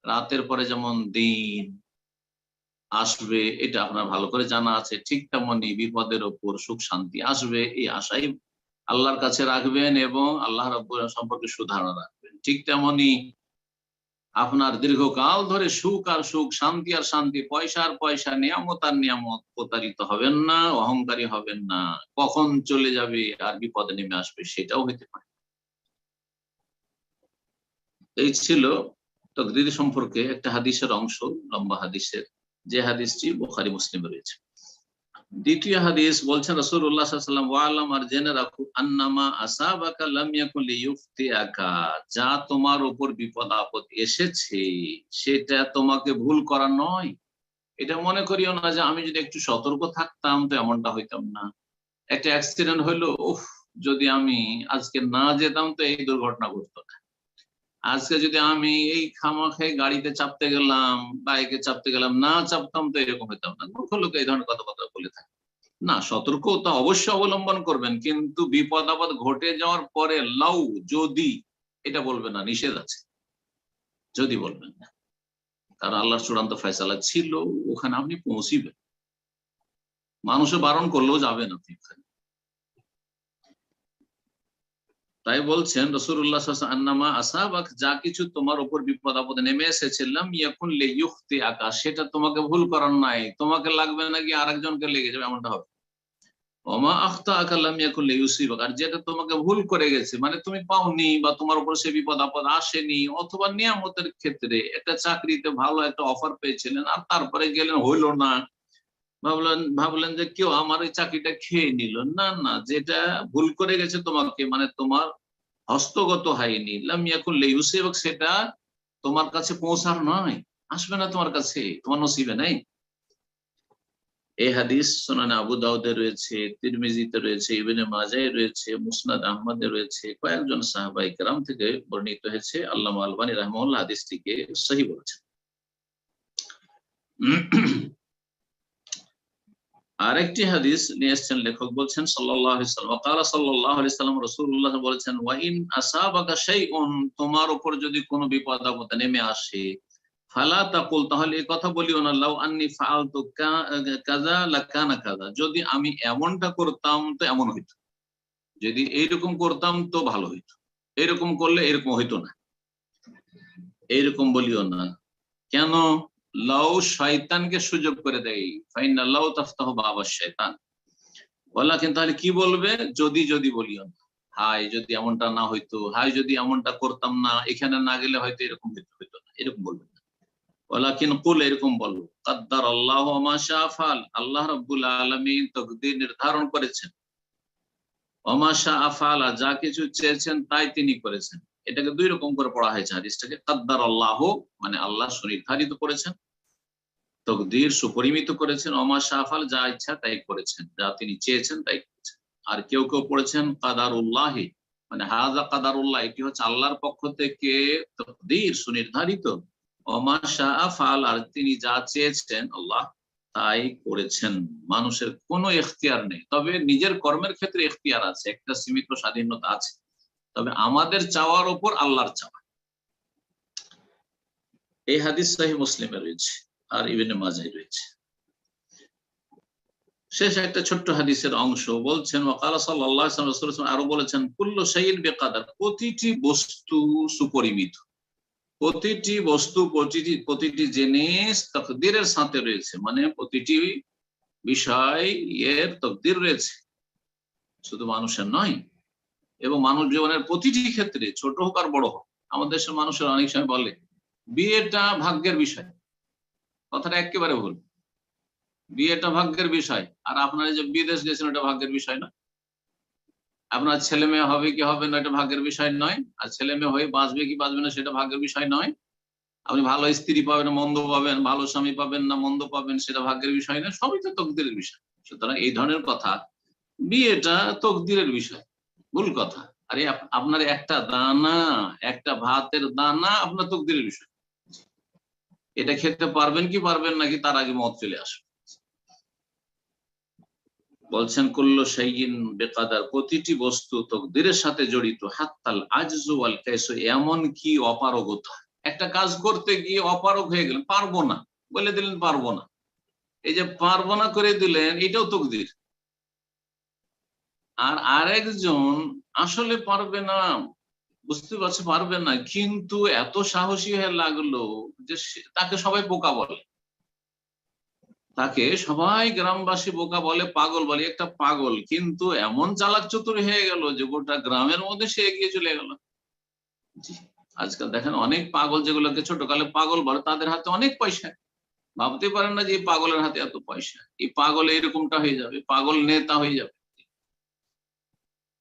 রাতের পরে যেমন দিন আসবে এটা আপনার ভালো করে জানা আছে, ঠিক তেমনি বিপদের উপর সুখ শান্তি আসবে, এই আশাই আল্লাহর কাছে রাখবেন এবং আল্লাহ রাব্বুল সম্পর্কে সুধারণা রাখবেন। ঠিক তেমনি আপনার দীর্ঘকাল ধরে সুখ আর সুখ, শান্তি আর শান্তি, পয়সা আর পয়সা, নিয়ামত আর নিয়ামত, প্রতারিত হবেন না, অহংকারী হবেন না। কখন চলে যাবে আর বিপদে নেমে আসবে সেটাও হইতে পারে। এই ছিল তাকদীর সম্পর্কে একটা হাদিসের অংশ, লম্বা হাদিসের, যে হাদিসটি বুখারী মুসলিমে রয়েছে। দ্বিতীয় হাদিস বলছেন রাসূলুল্লাহ সাল্লাল্লাহু আলাইহি ওয়াসাল্লাম, ওয়ালাম, আর জেনে রাখো, আন্নামা আসাবাকা লাম ইয়াকুন লিইউফতিয়াকা, যা তোমার উপর বিপদ আপদ এসেছে সেটা তোমাকে ভুল করা নয়। এটা মনে করিও না যে আমি যদি একটু সতর্ক থাকতাম তো এমনটা হইতাম না। একটা অ্যাক্সিডেন্ট হইলো, উফ, যদি আমি আজকে না যেতাম তো এই দুর্ঘটনা ঘটতো না। আজকে যদি আমি এই খামাখে গাড়িতে চাপতে গেলাম, বাইকে চাপতে গেলাম, না চাপতাম তো এরকম হইতাম না। মূর্খ লোক এই ধরনের কথাবার্তা বলে থাকে না। সতর্কতা অবশ্যই অবলম্বন করবেন, কিন্তু বিপদ আপদ ঘটে যাওয়ার পরে লাউ, যদি, এটা বলবেন না, নিষেধ আছে, যদি বলবেন না। কারণ আল্লাহর চূড়ান্ত ফয়সালা ছিল, ওখানে আপনি পৌঁছিবেন, মানুষে বারণ করলেও যাবেন আপনি ওখানে। তাই বলছেন রাসূলুল্লাহ সাল্লাল্লাহু আলাইহি ওয়াসাল্লাম, আন্নামা আসাবাক, যা কিছু তোমার উপর বিপদ আপদে নেমে এসেছে, লাম ইয়াকুন লিইউখতিয়াকা, সেটা তোমাকে ভুল করার নাই। তোমাকে লাগবে নাকি আরেকজনকে লেগে যাবে, এমনটা হবে। ওমা আখতাআকা লাম ইয়াকুন লিইউসিবাক, আর যেটা তোমাকে ভুল করে গেছে, মানে তুমি পাওনি বা তোমার উপর সে বিপদ আপদ আসেনি, অথবা নিয়ামতের ক্ষেত্রে একটা চাকরিতে ভালো একটা অফার পেয়েছিলেন আর তারপরে গেলেন, হইলো না, ভাবলেন যে কেউ আমার এই চাকরিটা খেয়ে নিল, না না, যেটা ভুল করে গেছে তোমাকে, মানে তোমার হস্তগত হয়নি, লাম ইয়াকুন লিইউসিবাক, সেটা তোমার কাছে পৌঁছার নয়, আসবে না তোমার কাছে, তোমার নসিবে নাই। এই হাদিস সুনানে আবু দাউদে রয়েছে, তিরমিজিতে রয়েছে, ইবনে মাজাহে রয়েছে, মুসনাদ আহমদে রয়েছে, কয়েকজন সাহাবায়ে কেরাম থেকে বর্ণিত হয়েছে। আল্লামা আলবানী রাহিমাহুল্লাহ হাদিসটিকে সহিহ বলেছেন। আরেকটি হাদিস নিয়ে এসেছেন লেখক, বলছেন সাল্লাল্লাহু আলাইহি ওয়াসাল্লাম, ওয়াকালা সাল্লাল্লাহু আলাইহি ওয়াসাল্লাম, রাসূলুল্লাহ বলেছেন, ওয়া ইন আসাবাকা শাইউন, তোমার উপর যদি কোনো বিপদ আপদ নেমে আসে, ফালা তাকুল, তাহলে এই কথা বলিও না, লাউ আন্নী ফাআলতু কাযা লাকানা কাযা, যদি আমি এমনটা করতাম তো এমন হইতো, যদি এইরকম করতাম তো ভালো হইতো, এরকম করলে এরকম হইতো না, এইরকম বলিও না। কেন? লাউ শয়তানকে সুযোগ করে দেয়, ফাইন্না লাউ তাফতাহু বাবা শয়তান, বলা, কিন্তু তাহলে কি বলবে, যদি যদি বলিও না, হাই যদি এমনটা না হইতো, হাই যদি এমনটা করতাম না, এখানে না গেলে হয়তো এরকম হইতো না, এরকম বলবে না। ওয়ালাকিন কুল, এরকম বলো, কাদ্দারাল্লাহু ওয়া মা শাআ ফাআল, আল্লাহ রাব্বুল আলামিন তাকদীর নির্ধারণ করেছেন, ওয়া মা শাআ ফাআল, যা কিছু চেয়েছেন তাই তিনি করেছেন। এটাকে দুই রকম করে পড়া হয়েছে হাদিসটাকে। কাদ্দারাল্লাহু মানে আল্লাহ সুনির্ধারিত করেছেন, তাকদীর সুপরিমিত করেছেন, ওয়া মা শাআ ফাআল, যা ইচ্ছা তাই করেছেন, যা তিনি চেয়েছেন তাই করেছেন। আর কেউ কেউ পড়েছেন কাদারুল্লাহি, মানে হাযা কাদারুল্লাহ, এটি হচ্ছে আল্লাহর পক্ষ থেকে তাকদীর সুনির্ধারিত, ওয়া মা শাআ ফাআল, আর তিনি যা চেয়েছেন আল্লাহ তাই করেছেন। মানুষের কোনো এখতিয়ার নেই, তবে নিজের কর্মের ক্ষেত্রে এখতিয়ার আছে, একটা সীমিত স্বাধীনতা আছে, তবে আমাদের চাওয়ার উপর আল্লাহর চাওয়া। এই হাদিস সহিহ মুসলিমে রয়েছে আর ইবনে মাজাহে রয়েছে। শেষ একটা ছোট্ট হাদিসের অংশ, বলছেন ওয়াকালা সাল্লাল্লাহু আলাইহি ওয়াসাল্লাম, আরো বলেছেন, কুল্লু শাইইন বিকাদার, প্রতিটি বস্তু সুপরিমিত, প্রতিটি বস্তু, প্রতিটি জিনিস তাকদীরের সাথে রয়েছে, মানে প্রতিটি বিষয় এর তাকদীর রয়েছে, শুধু মানুষের নয়। এবং মানব জীবনের প্রতিটি ক্ষেত্রে, ছোট হোক আর বড় হোক। আমাদের দেশের মানুষের অনেক সময় বলে বিয়েটা ভাগ্যের বিষয়। কথাটা একেবারে ভুল। বিয়েটা ভাগ্যের বিষয়, আর আপনারা যে বিদেশ গেছেন ওটা ভাগ্যের বিষয় না। আপনার ছেলে মেয়ে হবে কি হবে না এটা ভাগ্যের বিষয় নয়, আর ছেলে মেয়ে হয়ে বাঁচবে কি বাঁচবে না সেটা ভাগ্যের বিষয় নয়। আপনি ভালো স্ত্রী পাবেন না মন্দ পাবেন, ভালো স্বামী পাবেন না মন্দ পাবেন, সেটা ভাগ্যের বিষয় না, সবই তো তকদিরের বিষয়। সুতরাং এই ধরনের কথা, বিয়েটা তকদিরের বিষয়, ভুল কথা। আরে আপনার একটা দানা, একটা ভাতের দানা আপনার তকদিরের বিষয়। এটা খেতে পারবেন কি পারবেন নাকি তার আগে মত চলে আসবে। বলছেন কুল্লু শাইইন বিকাদার, প্রতিটি বস্তু তকদিরের সাথে জড়িত। হাত্তাল আজজু ওয়াল কায়সু, এমন কি অপারগতা, একটা কাজ করতে গিয়ে অপারগ হয়ে গেলেন, পারবো না বলে দিলেন, পারবো না, এই যে পারবো না করে দিলেন, এটাও তকদির। আর আরেকজন আসলে পারবে না, বুঝতে পারছে পারবে না, কিন্তু এত সাহসী হয়ে লাগলো যে তাকে সবাই বোকা বলে, তাকে সবাই গ্রামবাসী বোকা বলে, পাগল বলে, একটা পাগল, কিন্তু এমন চালাক চতুর হয়ে গেল যে গোটা গ্রামের মধ্যে সে এগিয়ে চলে গেল। জি, আজকাল দেখেন অনেক পাগল, যেগুলোকে ছোটকালে পাগল বলে, তাদের হাতে অনেক পয়সা। ভাবতে পারেন না যে এই পাগলের হাতে এত পয়সা, এই পাগল এরকমটা হয়ে যাবে, পাগল নেতা হয়ে যাবে।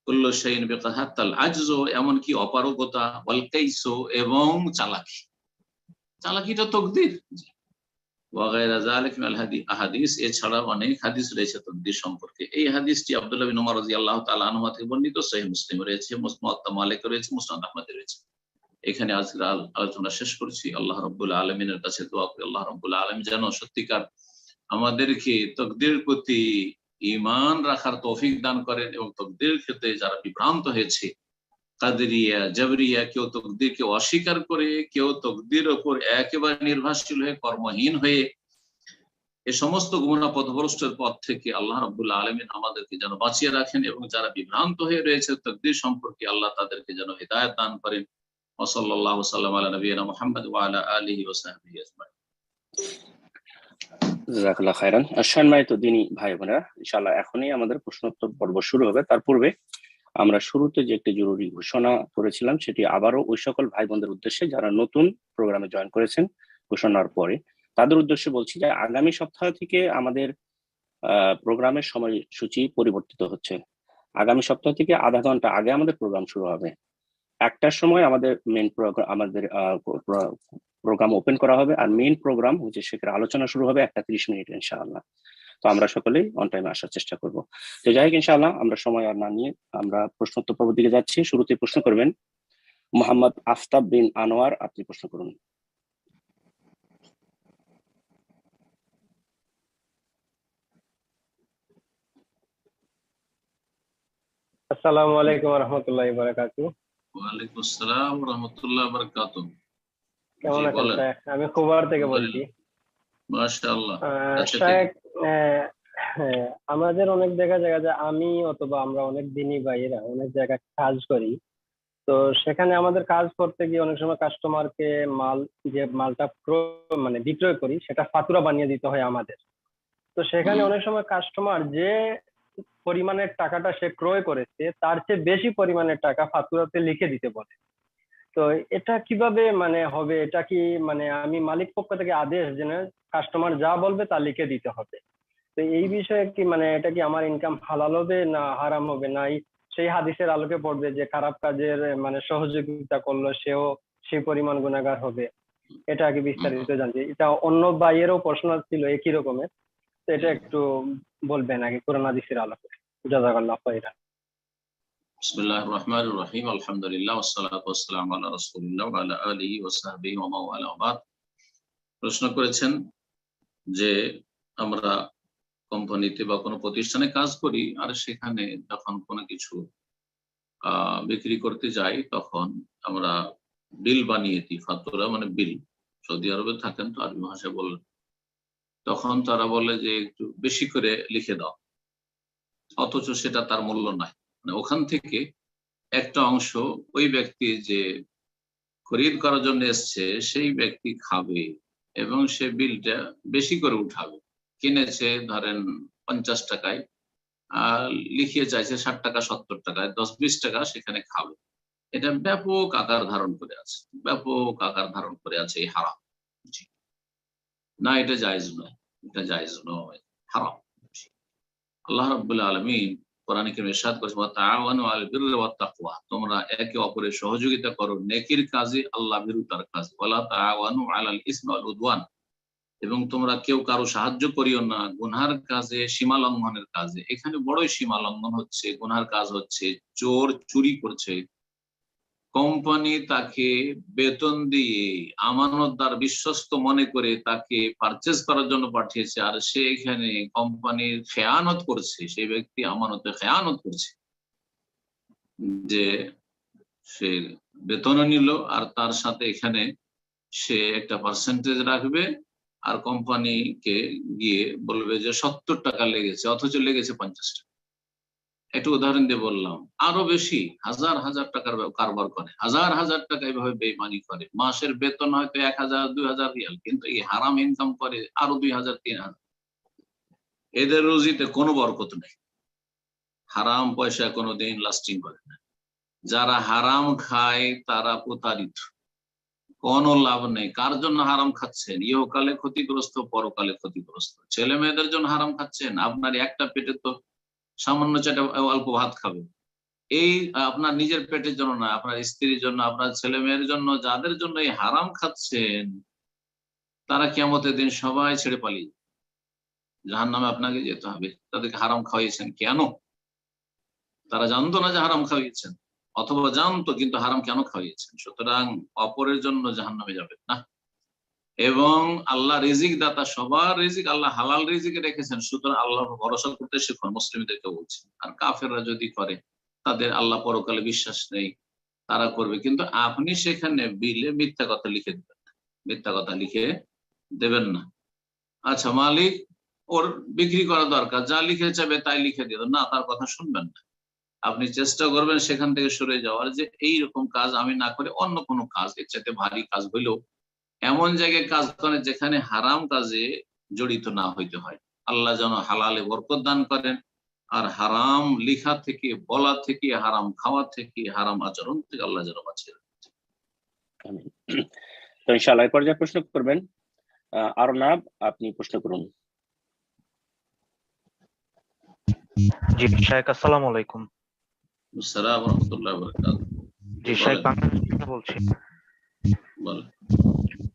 কুল্লু শাইইন বিকাদার, হাত্তাল আজজু, এমনকি অপারগতা, ওয়াল কাইসু, এবং চালাকি, চালাকিটা তকদির। হাদিস, এছাড়া অনেক হাদিস রয়েছে তকদির সম্পর্কে। এই হাদিসটি আব্দুল্লাহ বিন উমর রাদিয়াল্লাহু তাআলা আনহু থেকে বর্ণিত, সহিহ মুসলিম রয়েছে, মুওয়াত্তা মালিক রয়েছে, মুসনাদ আহমদ রয়েছে। এখানে আজকের আলোচনা শেষ করছি। আল্লাহ রাব্বুল আলামিনের কাছে দোয়া করি, আল্লাহ রাব্বুল আলামিন যেন সত্যিকার আমাদেরকে তকদিরের প্রতি ঈমান রাখার তৌফিক দান করেন, এবং তকদিরের ক্ষেত্রে যারা বিভ্রান্ত হয়েছে, কাদেরিয়া, জাবরিয়া, কেউ তকদিরকে অস্বীকার করে, কেউ তকদির ওপর একেবারে নির্ভরশীল হয়ে, কর্মহীন হয়ে, এই সমস্ত গুমরাহ পথভ্রষ্টের পথ থেকে আল্লাহ রাব্বুল আলামিন আমাদেরকে যেন বাঁচিয়ে রাখেন, এবং যারা বিভ্রান্ত হয়ে রয়েছে তাকদীর সম্পর্কে, আল্লাহ তাদেরকে যেন হিদায়াত দান করেন। ওয়া সাল্লাল্লাহু সাল্লাম আলা নবিয়িনা মুহাম্মদ ওয়া আলা আলিহি ওয়া সাহবিহি আজমাইন। জাযাকাল্লাহু খাইরান। সম্মানিত দিনী ভাই বোনেরা, ইনশাআল্লাহ এখনই আমাদের প্রশ্নোত্তর পর্ব শুরু হবে। তার পূর্বে আমরা শুরুতে যে একটি জরুরি ঘোষণা করেছিলাম, সেটি আবারও ওই সকল ভাই বোনদের উদ্দেশ্যে যারা নতুন প্রোগ্রামে জয়েন করেছেন ঘোষণার পরে, তাদের উদ্দেশ্যে বলছি যে আগামী সপ্তাহ থেকে আমাদের প্রোগ্রামের সময়সূচি পরিবর্তিত হচ্ছে। আগামী সপ্তাহ থেকে আধা ঘন্টা আগে আমাদের প্রোগ্রাম শুরু হবে। 1টার সময় আমাদের মেইন প্রোগ্রাম, আমাদের প্রোগ্রাম ওপেন করা হবে, আর মেইন প্রোগ্রাম হচ্ছে সেখানে আলোচনা শুরু হবে 1:30 ইনশাআল্লাহ। তো আমরা সকলেই অন টাইমে আসার চেষ্টা করব। তো যাই হোক, ইনশাআল্লাহ আমরা সময় আর না নিয়ে আমরা প্রশ্নোত্তর পর্বের দিকে যাচ্ছি। শুরুতে প্রশ্ন করবেন মোহাম্মদ আফতাব বিন আনোয়ার, আপনি প্রশ্ন করুন। আসসালামু আলাইকুম ওয়া রাহমাতুল্লাহি ওয়া বারাকাতুহু। ওয়া আলাইকুম আসসালাম ওয়া রাহমাতুল্লাহি ওয়া বারাকাতুহু। কেমন আছেন স্যার? আমি খুবর থেকে বলছি। মাশাআল্লাহ। স্যার, আমাদের অনেক জায়গা যে আমি অথবা আমরা অনেক দিনী ভাইয়েরা অনেক জায়গায় কাজ করি। তো সেখানে আমাদের কাজ করতে গিয়ে অনেক সময় কাস্টমারকে যে মালটা মানে বিক্রয় করি সেটা ফাতুরা বানিয়ে দিতে হয় আমাদের। তো সেখানে অনেক সময় কাস্টমার যে পরিমাণের টাকাটা সে ক্রয় করেছে তার চেয়ে বেশি পরিমাণের টাকা ফাতুরাতে লিখে দিতে বলে। তো এটা কিভাবে মানে হবে? এটা কি মানে আমি মালিক পক্ষ থেকে আদেশ যে না, কাস্টমার যা বলবে তা লিখে দিতে হবে? তো এই বিষয়ে কি মানে এটা কি আমার ইনকাম হালাল হবে না হারাম হবে, না সেই হাদিসের আলোকে পড়বে যে খারাপ কাজের মানে সহযোগিতা করলো সেও সেই পরিমাণ গুনাহগার হবে? এটা আগে বিস্তারিত জানতে, এটা অন্য ভাইয়েরও প্রশ্ন ছিল একই রকমের। তো এটা একটু বলবেন আগে কোরআন হাদিসের আলোকে। জাযাকাল্লাহু খাইরান। বিসমিল্লাহির রহমানির রহিম, আলহামদুলিল্লাহ ওয়াসসালাতু ওয়াসসালামু আলা রাসূলিল্লাহ ওয়া আলা আলিহি ওয়া সাহবিহি ওয়া মান ওয়ালা। বাদ। প্রশ্ন করেছেন যে আমরা কোম্পানিতে বা কোনো প্রতিষ্ঠানে কাজ করি, আর সেখানে যখন কোনো কিছু বিক্রি করতে যাই তখন আমরা বিল বানিয়ে দিই। ফাতুরা মানে বিল। সৌদি আরবে থাকেন তো আরবি ভাষায় বললেন, তখন তারা বলে যে একটু বেশি করে লিখে দাও, অথচ সেটা তার মূল্য নাই। মানে ওখান থেকে একটা অংশ ওই ব্যক্তি যে খরিদ করার জন্য এসছে সেই ব্যক্তি খাবে এবং সে বিলটা বেশি করে উঠাবে। কিনেছে ধরেন 50 টাকায়, আর লিখিয়ে চাইছে 60 টাকা 70 টাকায়, 10-20 টাকা সেখানে খাবে। এটা ব্যাপক আকার ধারণ করে আছে, ব্যাপক আকার ধারণ করে আছে এই হারাম। না, এটা জায়েজ নয়, এটা জায়েজ নয়, হারাম। আল্লাহ রাব্বুল আলামিন কোরআনে কারীমে ইরশাদ করেছেন, ওয়া তাআওয়ানু আলাল বিররি ওয়াত তাকওয়া, তোমরা একে অপরের সহযোগিতা করো নেকির কাজে, আল্লাহ ভীরুতার কাজে। ওয়ালা তাআওয়ানু আলাল ইসমি ওয়াল উদওয়ান, এবং তোমরা কেউ কারো সাহায্য করিও না গুনহার কাজে, সীমা লঙ্ঘনের কাজে। এখানে বড়ই সীমা লঙ্ঘন হচ্ছে, গুনহার কাজ হচ্ছে, চোর চুরি করছে, কোম্পানি তাকে বেতন দিয়ে আমানতদার বিশ্বস্ত মনে করে তাকে পারচেজ করার জন্য পাঠিয়েছে, আর সে এখানে কোম্পানির খেয়ানত করছে, সেই ব্যক্তি আমানতে খেয়ানত করছে, যে সে বেতনও নিল আর তার সাথে এখানে সে একটা পার্সেন্টেজ রাখবে, আর কোম্পানিকে গিয়ে বলবে যে 70 টাকা লেগেছে, অথচ লেগেছে 50 টাকা। একটু উদাহরণ দিয়ে বললাম, আরো বেশি হাজার হাজার টাকার কারবার করে, হাজার হাজার টাকা এইভাবে বেইমানি করে। মাসের বেতন হয়তো 1000-2000 রিয়াল, কিন্তু এই হারাম ইনকাম করে আরো 2000-3000। এদের রুজিতে কোনো বরকত নেই, হারাম পয়সা কোনোদিন লাস্টিং করে না। যারা হারাম খায় তারা প্রতারিত, কোনো লাভ নেই। কার জন্য হারাম খাচ্ছেন? ইহকালে ক্ষতিগ্রস্ত, পরকালে ক্ষতিগ্রস্ত। ছেলে মেয়েদের জন্য হারাম খাচ্ছেন, আপনার একটা পেটে তো সামান্য চাটা অল্প ভাত খাবে, এই আপনার নিজের পেটের জন্য না, আপনার স্ত্রীর জন্য, আপনার ছেলে মেয়ের জন্য, যাদের জন্য এই হারাম খাচ্ছেন তারা কিয়ামতের দিন সবাই ছেড়ে পালিয়ে জাহান্নামে আপনাকে যেতে হবে। তাদেরকে হারাম খাওয়াইছেন কেন? তারা জানতো না যে হারাম খাওয়াইছেন, অথবা জানতো কিন্তু হারাম কেন খাওয়াইছেন। সুতরাং অপরের জন্য জাহান্নামে যাবেন না। এবং আল্লাহ রিজিক দাতা, সবার রিজিক আল্লাহ হালাল রিজিকে রেখেছেন, সুতরাং আল্লাহ ভরসা করতে শিখুন, মুসলিমদেরকে বলছেন। আর কাফেররা যদি করে, তাদের আল্লাহ পরকালে বিশ্বাস নেই, তারা করবে। কিন্তু আপনি সেখানে বিলে মিথ্যা কথা লিখে দেবেন না, মিথ্যা কথা লিখে দেবেন না। আচ্ছা, মালিক ওর বিক্রি করা দরকার, যা লিখে যাবে তাই লিখে দেবেন না, তার কথা শুনবেন না। আপনি চেষ্টা করবেন সেখান থেকে সরে যাওয়ার, যে এইরকম কাজ আমি না করে অন্য কোনো কাজ, এর চাইতে ভারী কাজ হইলেও এমন জায়গায় কাজ করে যেখানে হারাম কাজে জড়িত না হইতে হয়। আল্লাহ যেন হালালে বরকত দান করেন, আর হারাম লিখা থেকে, বলা থেকে, হারাম খাওয়া থেকে, হারাম আচরণ থেকে আল্লাহ যেন বাঁচিয়ে রাখেন। তো ইনশাআল্লাহ এই পর্যায়ে প্রশ্ন করবেন আরনাব, আপনি প্রশ্ন করুন। জি শেখ, আসসালামু আলাইকুম। আসসালামু আলাইকুম ওয়া রাহমাতুল্লাহি ওয়া বারাকাতুহু। জি শেখ, বাংলাদেশ থেকে বলছি। বলেন।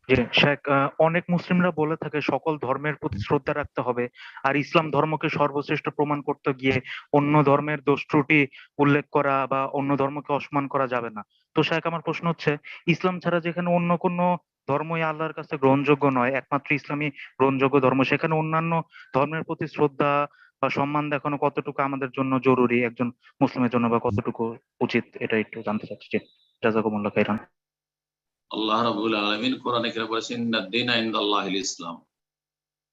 জি শেখ, অনেক মুসলিমরা বলে থাকে সকল ধর্মের প্রতি শ্রদ্ধা রাখতে হবে, আর ইসলাম ধর্মকে সর্বশ্রেষ্ঠ প্রমাণ করতে গিয়ে অন্য ধর্মের দোষ ত্রুটি উল্লেখ করা বা অন্য ধর্মকে অসম্মান করা যাবে না। তো শেখ, আমার প্রশ্ন হচ্ছে, ইসলাম ছাড়া যেখানে অন্য কোনো ধর্মই আল্লাহর কাছে গ্রহণযোগ্য নয়, একমাত্র ইসলামই গ্রহণযোগ্য ধর্ম, সেখানে অন্যান্য ধর্মের প্রতি শ্রদ্ধা বা সম্মান দেখানো কতটুকু আমাদের জন্য জরুরি, একজন মুসলিমের জন্য, বা কতটুকু উচিত, এটা একটু জানতে চাচ্ছি। জাযাকুমুল্লাহ খাইরান। আল্লাহ রাব্বুল আলামিন কোরআনে কারিমে বলেছেন, ইন্নাদ-দীনা ইনদাল্লাহিল ইসলাম,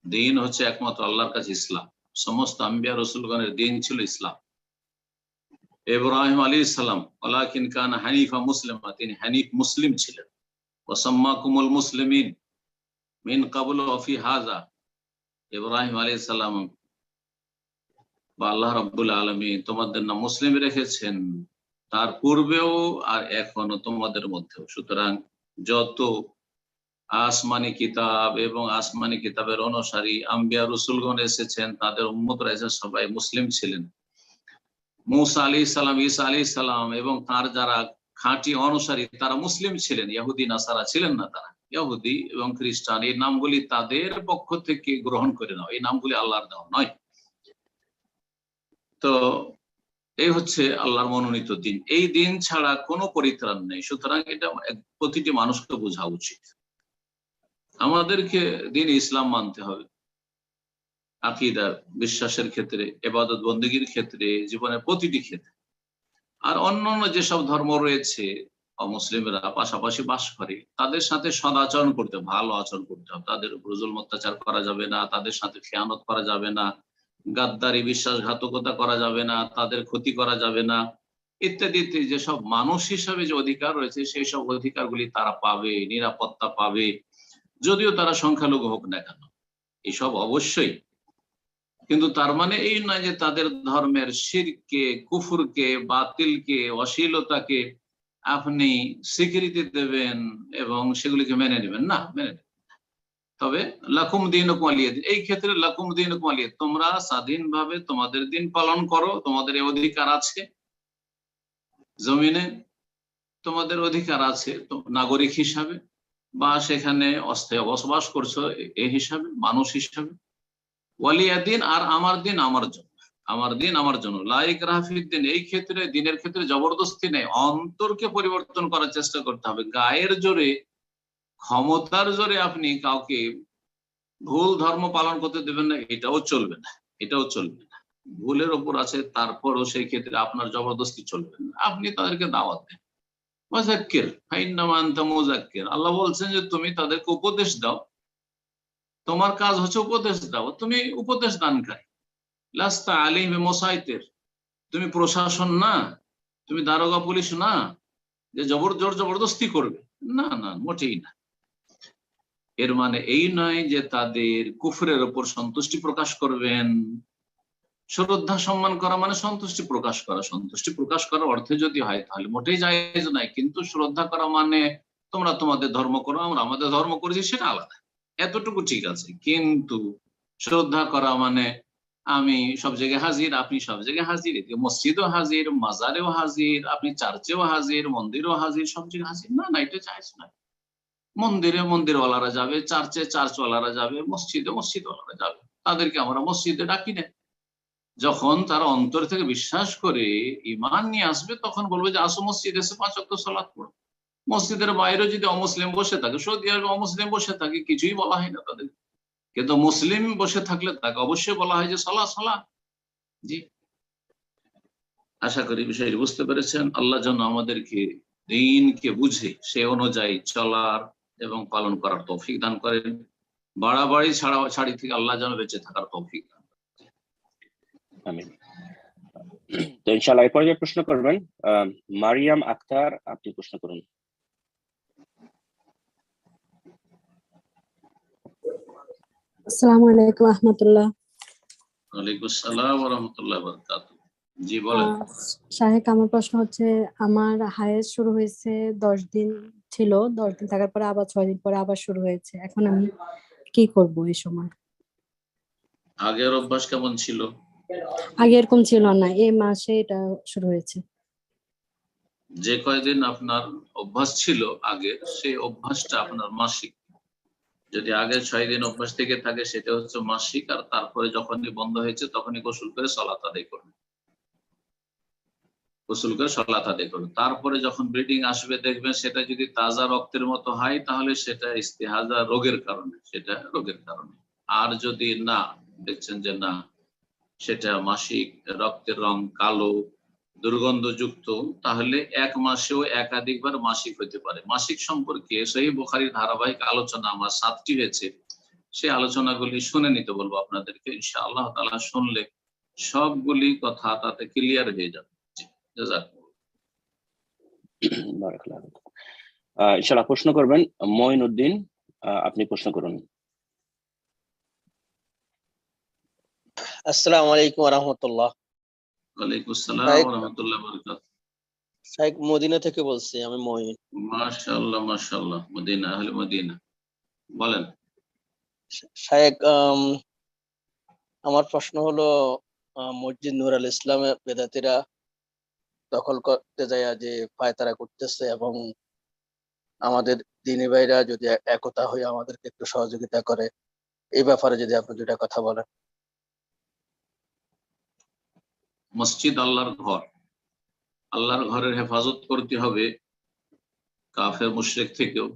দিন হচ্ছে একমাত্র আল্লাহর কাছে ইসলাম। সমস্ত আম্বিয়া রাসূলগণের দিন ছিল ইসলাম। ইব্রাহিম আলাইহিস সালাম ওয়ালাকিন কানা হানিফা মুসলিমা, তিনি হানিফ মুসলিম ছিলেন। ওয়া সাম্মাকুমুল মুসলিমিন মিন ক্বাবলু ওয়া ফি হাযা, ইব্রাহিম আলাইহিস সালাম বা আল্লাহ রাব্বুল আলামিন তোমাদের নাম মুসলিম রেখেছেন, তার পূর্বেও আর এখনো তোমাদের মধ্যেও। সুতরাং যত আসমানি কিতাব এবং আসমানি কিতাবের অনুসারী আম্বিয়া রাসূলগণ এসেছেন, তাদের উম্মতরা এসে সবাই মুসলিম ছিলেন। মূসা আলাইহিস সালাম, ঈসা আলাইহিস সালাম এবং তার যারা খাঁটি অনুসারী তারা মুসলিম ছিলেন, ইহুদি নাসারা ছিলেন না। তারা ইহুদি এবং খ্রিস্টান, এই নামগুলি তাদের পক্ষ থেকে গ্রহণ করে নাও, এই নামগুলি আল্লাহর দেওয়া নয়। তো এই হচ্ছে আল্লাহর মনোনীত দিন, এই দিন ছাড়া কোনো পরিত্রাণ নেই। সুতরাং এটা প্রতিটি মানুষকে বোঝা উচিত। আমাদেরকে দিন ইসলাম মানতে হবে, আকীদা বিশ্বাসের ক্ষেত্রে, ইবাদত বন্দেগীর ক্ষেত্রে, জীবনের প্রতিটি ক্ষেত্রে। আর অন্যান্য যেসব ধর্ম রয়েছে, অমুসলিমরা পাশাপাশি বাস করে, তাদের সাথে সদাচরণ করতে, ভালো আচরণ করতে হবে। তাদের উপর জুলম অত্যাচার করা যাবে না, তাদের সাথে খেয়ানত করা যাবে না, গাদ্দারি বিশ্বাসঘাতকতা করা যাবে না, তাদের ক্ষতি করা যাবে না। ইত্যাদিতে যেসব মানুষ হিসাবে যে অধিকার রয়েছে সেই সব অধিকারগুলি তারা পাবে, নিরাপত্তা পাবে, যদিও তারা সংখ্যালঘু হোক না কেন। এসব অবশ্যই, কিন্তু তার মানে এই নয় যে তাদের ধর্মের শিরকে, কুফুরকে, বাতিলকে, অশ্লীলতাকে আপনি স্বীকৃতি দেবেন এবং সেগুলিকে মেনে নেবেন না, মেনে নেবেন। তবে লাকুম দীনুকুম ওয়ালিয়া দিন, এই ক্ষেত্রে লাকুম দীনুকুম ওয়ালিয়া দিন, তোমরা স্বাধীনভাবে তোমাদের দিন পালন করো, তোমাদের এই অধিকার আছে, জমিনে তোমাদের অধিকার আছে নাগরিক হিসাবে, বা সেখানে অস্থায়ী বসবাস করছো এই হিসাবে, মানুষ হিসাবে। ওয়ালিয়া দিন, আর আমার দিন আমার জন্য, আমার দিন আমার জন্য। লা ইকরাহা ফিদ্দিন, এই ক্ষেত্রে দিনের ক্ষেত্রে জবরদস্তি নেই, অন্তরকে পরিবর্তন করার চেষ্টা করতে হবে। গায়ের জোরে, ক্ষমতার জোরে আপনি কাউকে ভুল ধর্ম পালন করতে দেবেন না, এটাও চলবে না, এটাও চলবে না। ভুলের ওপর আছে তারপরও সেই ক্ষেত্রে আপনার জবরদস্তি চলবে না, আপনি তাদেরকে দাওয়াত দেন। মুযাক্কির ফাইন্নামা আনতা মুযাক্কির, আল্লাহ বলছেন যে তুমি তাদেরকে উপদেশ দাও, তোমার কাজ হচ্ছে উপদেশ দাও, তুমি উপদেশ দানকারী। লাস্তা আলাইহিম বিমুসাইতির, তুমি প্রশাসন না, তুমি দারোগা পুলিশ না যে জবরদস্তি করবে, না না, মোটেই না। এর মানে এই নয় যে তাদের কুফরের উপর সন্তুষ্টি প্রকাশ করবেন। শ্রদ্ধা সম্মান করা মানে সন্তুষ্টি প্রকাশ করা, সন্তুষ্টি প্রকাশ করার অর্থে যদি হয় তাহলে মোটেই জায়েজ নাই। কিন্তু শ্রদ্ধা করা মানে তোমরা তোমাদের ধর্ম করো, আমরা আমাদের ধর্ম করেছি, সেটা আলাদা, এতটুকু ঠিক আছে। কিন্তু শ্রদ্ধা করা মানে আমি সব জায়গায় হাজির, আপনি সব জায়গায় হাজির, মসজিদও হাজির, মাজারেও হাজির, আপনি চার্চেও হাজির, মন্দিরেও হাজির, সব জায়গায় হাজির, না না, এটা জায়েজ না। মন্দিরে মন্দিরওয়ালারা যাবে, চার্চে চার্চওয়ালারা যাবে, মসজিদে মসজিদওয়ালারা যাবে, তাদেরকে আমরা মসজিদে ডাকি না। যখন তারা অন্তর থেকে বিশ্বাস করে ঈমান নিয়ে আসবে তখন বলবে যে আসো মসজিদে এসে 5 ওয়াক্ত সালাত পড়ো। মসজিদের বাইরে যদি অমুসলিম বসে থাকে, সৌদি আরবে অমুসলিম বসে থাকে, কিছুই বলা হয় না তাদের, কিন্তু মুসলিম বসে থাকলে তাকে অবশ্যই বলা হয় যে সালা সালা। জি, আশা করি বিষয়টি বুঝতে পেরেছেন। আল্লাহ যেন আমাদেরকে দ্বীনকে বুঝে সে অনুযায়ী চলার এবং পালন করার তৌফিক দান করেন। বাড়াবাড়ি ছাড়ি থেকে আল্লাহ যেন বেঁচে থাকার তৌফিক দান করেন। আমিন। তো ইনশাআল্লাহ এই পর্যায়ে প্রশ্ন করবেন মারিয়াম আক্তার, আপনি প্রশ্ন করুন। আসসালামু আলাইকুম রাহমাতুল্লাহ। ওয়ালাইকুম আসসালাম ওয়া রাহমাতুল্লাহি ওয়া বারাকাতুহু। জি বলেন। শাহেক, আমার প্রশ্ন হচ্ছে, আমার হায়েজ শুরু হয়েছে 10 দিন ছিল, 10 দিন থাকার পরে আবার 6 দিন পরে আবার শুরু হয়েছে। এখন আমি কি করব এই সময়? আগের অভ্যাস কেমন ছিল? আগে এরকম ছিল না, এই মাসে এটা শুরু হয়েছে। যে কয়দিন আপনার অভ্যাস ছিল আগে, সেই অভ্যাসটা আপনার মাসিক। যদি আগে 6 দিন অভ্যাস থেকে থাকে সেটা হচ্ছে মাসিক, আর তারপরে যখনই বন্ধ হয়েছে তখনই গোসল করে সালাত আদায় করবেন, গোসল করে সালাত আদায় করবেন। তারপরে যখন ব্লিডিং আসবে দেখবেন সেটা যদি তাজা রক্তের মতো হয় তাহলে সেটা ইস্তিহাজা রোগের কারণে, সেটা রোগের কারণে। আর যদি না দেখছেন যে না সেটা মাসিক, রক্তের রং কালো, দুর্গন্ধযুক্ত, তাহলে এক মাসেও একাধিকবার মাসিক হতে পারে। মাসিক সম্পর্কে সহিহ বুখারীর ধারাবাহিক আলোচনা আমার 7টি হয়েছে, সেই আলোচনাগুলি শুনে নিতে বলবো আপনাদেরকে। ইনশাআল্লাহ তাআলা শুনলে সবগুলি কথা তাতে ক্লিয়ার হয়ে যাবে। বারাকাল্লাহু। ইনশাআল্লাহ প্রশ্ন করবেন মঈনুদ্দিন, আপনি প্রশ্ন করুন। আসসালামু আলাইকুম ওয়া রাহমাতুল্লাহ। ওয়ালাইকুম আসসালাম ওয়া রাহমাতুল্লাহি ওয়া বারাকাতুহু। শাইখ মদিনা থেকে বলছি আমি, মঈন। মাশাআল্লাহ মাশাআল্লাহ, মদিনা, আহলে মদিনা, বলেন। শাইখ আমার প্রশ্ন হলো, মসজিদ নূর আল ইসলামে বেদাতীরা দখল করতে যায় যে পায়তারা করতেছে, এবং আমাদের দ্বীনী ভাইরা যদি একতা হয়ে আমাদেরকে একটু সহযোগিতা করে, এই ব্যাপারে যদি আপনি দুটা কথা বলেন। মসজিদ আল্লাহর ঘর, আল্লাহর ঘরের হেফাজত করতে হবে কাফের মুশরিক থেকেও,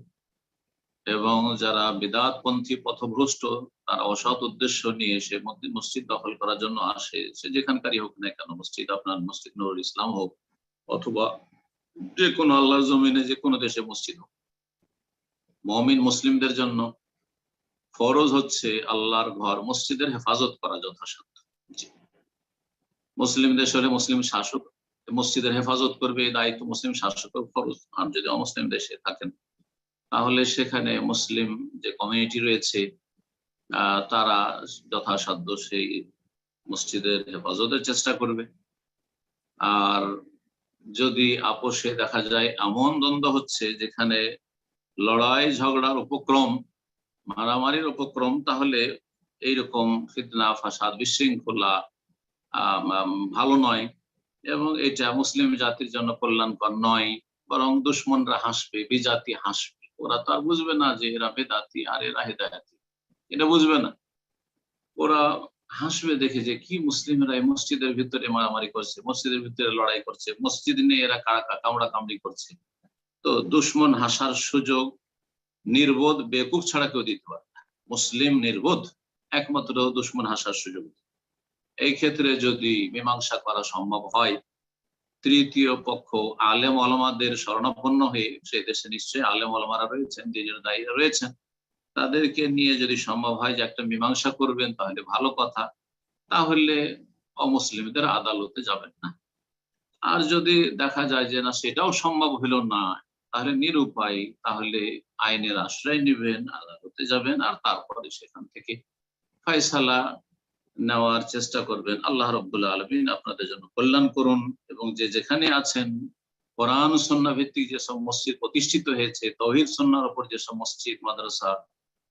এবং যারা বিদআতপন্থী পথভ্রষ্ট তারা অসৎ উদ্দেশ্য নিয়ে সে মসজিদ দখল করার জন্য আসে, সে যেখানকারই হোক না কেন, মসজিদ আপনার মসজিদ নূরুল ইসলাম হোক অথবা যে কোনো আল্লাহর জমিনে যে কোনো দেশে মসজিদ হোক, মুমিন মুসলিমদের জন্য ফরজ হচ্ছে আল্লাহর ঘর মসজিদের হেফাজত করা যথাসাধ্য। মুসলিম দেশ হলে মুসলিম শাসক মসজিদের হেফাজত করবে, এই দায়িত্ব মুসলিম শাসকের ফরজ। আর যদি অমুসলিম দেশে থাকেন তাহলে সেখানে মুসলিম যে কমিউনিটি রয়েছে তারা যথাসাধ্য সেই মসজিদের হেফাজতের চেষ্টা করবে। আর যদি আপোষে দেখা যায় এমন দ্বন্দ্ব হচ্ছে যেখানে লড়াই ঝগড়ার উপক্রম, মারামারির উপক্রম, তাহলে এইরকম ফিতনা ফাসাদ বিশৃঙ্খলা ভালো নয় এবং এটা মুসলিম জাতির জন্য কল্যাণকর নয়। বরং দুশ্মনরা হাসবে, বিজাতি হাসবে। ওরা তো আর বুঝবে না যে এরা বেদাতি আর এরা হেদায়াতি, এটা বুঝবে না। ওরা হাসবে দেখে যে কি মুসলিমরা এই মসজিদের ভিতরে মারামারি করছে, মসজিদের ভিতরে লড়াই করছে, মসজিদ নিয়ে এরা কামড়া কামড়ি করছে। তো দুশ্মন হাসার সুযোগ নির্বোধ বেকুব ছাড়া কেউ দিতে পারে না। মুসলিম নির্বোধ একমাত্র দুশ্মন হাসার সুযোগ। এই ক্ষেত্রে যদি মীমাংসা করা সম্ভব হয়, তৃতীয় পক্ষ আলেম ওলামাদের শরণাপন্ন হয়ে, সেই দেশে নিশ্চয়ই আলেম ওলামারা রয়েছেন, দিনের দায়ীরা রয়েছেন, তাদেরকে নিয়ে যদি সম্ভব হয় যে একটা মীমাংসা করবেন তাহলে ভালো কথা, তাহলে অমুসলিমদের আদালতে যাবেন না। আর যদি দেখা যায় যে না সেটাও সম্ভব হলো না, তাহলে নিরুপায়, তাহলে আইনের আশ্রয় নেবেন, আদালতে যাবেন, আর তারপরে সেখান থেকে ফয়সালা নেওয়ার চেষ্টা করবেন। আল্লাহ রাব্বুল আলামিন আপনাদের জন্য কল্যাণ করুন। এবং যে যেখানে আছেন কোরআন সুন্নাহ ভিত্তিক যেসব মসজিদ প্রতিষ্ঠিত হয়েছে, তাওহীদ সুন্নাহর উপর যেসব মসজিদ মাদ্রাসা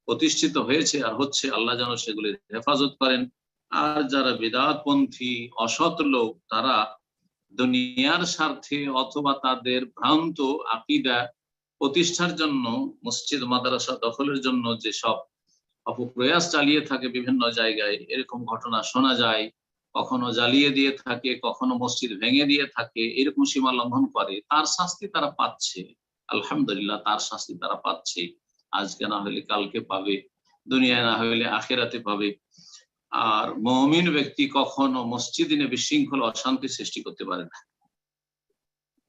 প্রতিষ্ঠিত হয়েছে আর হচ্ছে, আল্লাহ যেন সেগুলির হেফাজত করেন। আর যারা বিদআতপন্থী অসৎ লোক, তারা দুনিয়ার স্বার্থে অথবা তাদের ভ্রান্ত আকীদা প্রতিষ্ঠার জন্য, মসজিদ মাদ্রাসা দখলের জন্য যেসব অপপ্রয়াস চালিয়ে থাকে বিভিন্ন জায়গায়, এরকম ঘটনা শোনা যায়। কখনো জ্বালিয়ে দিয়ে থাকে, কখনো মসজিদ ভেঙে দিয়ে থাকে, এরকম সীমা লঙ্ঘন করে, তার শাস্তি তারা পাচ্ছে। আলহামদুলিল্লাহ, তার শাস্তি তারা পাচ্ছে। আজকে না হলে কালকে পাবে, দুনিয়ায় না হলে আখিরাতে পাবে। আর মুমিন ব্যক্তি কখনো মসজিদ নিয়ে বিশৃঙ্খলা অশান্তি সৃষ্টি করতে পারে না।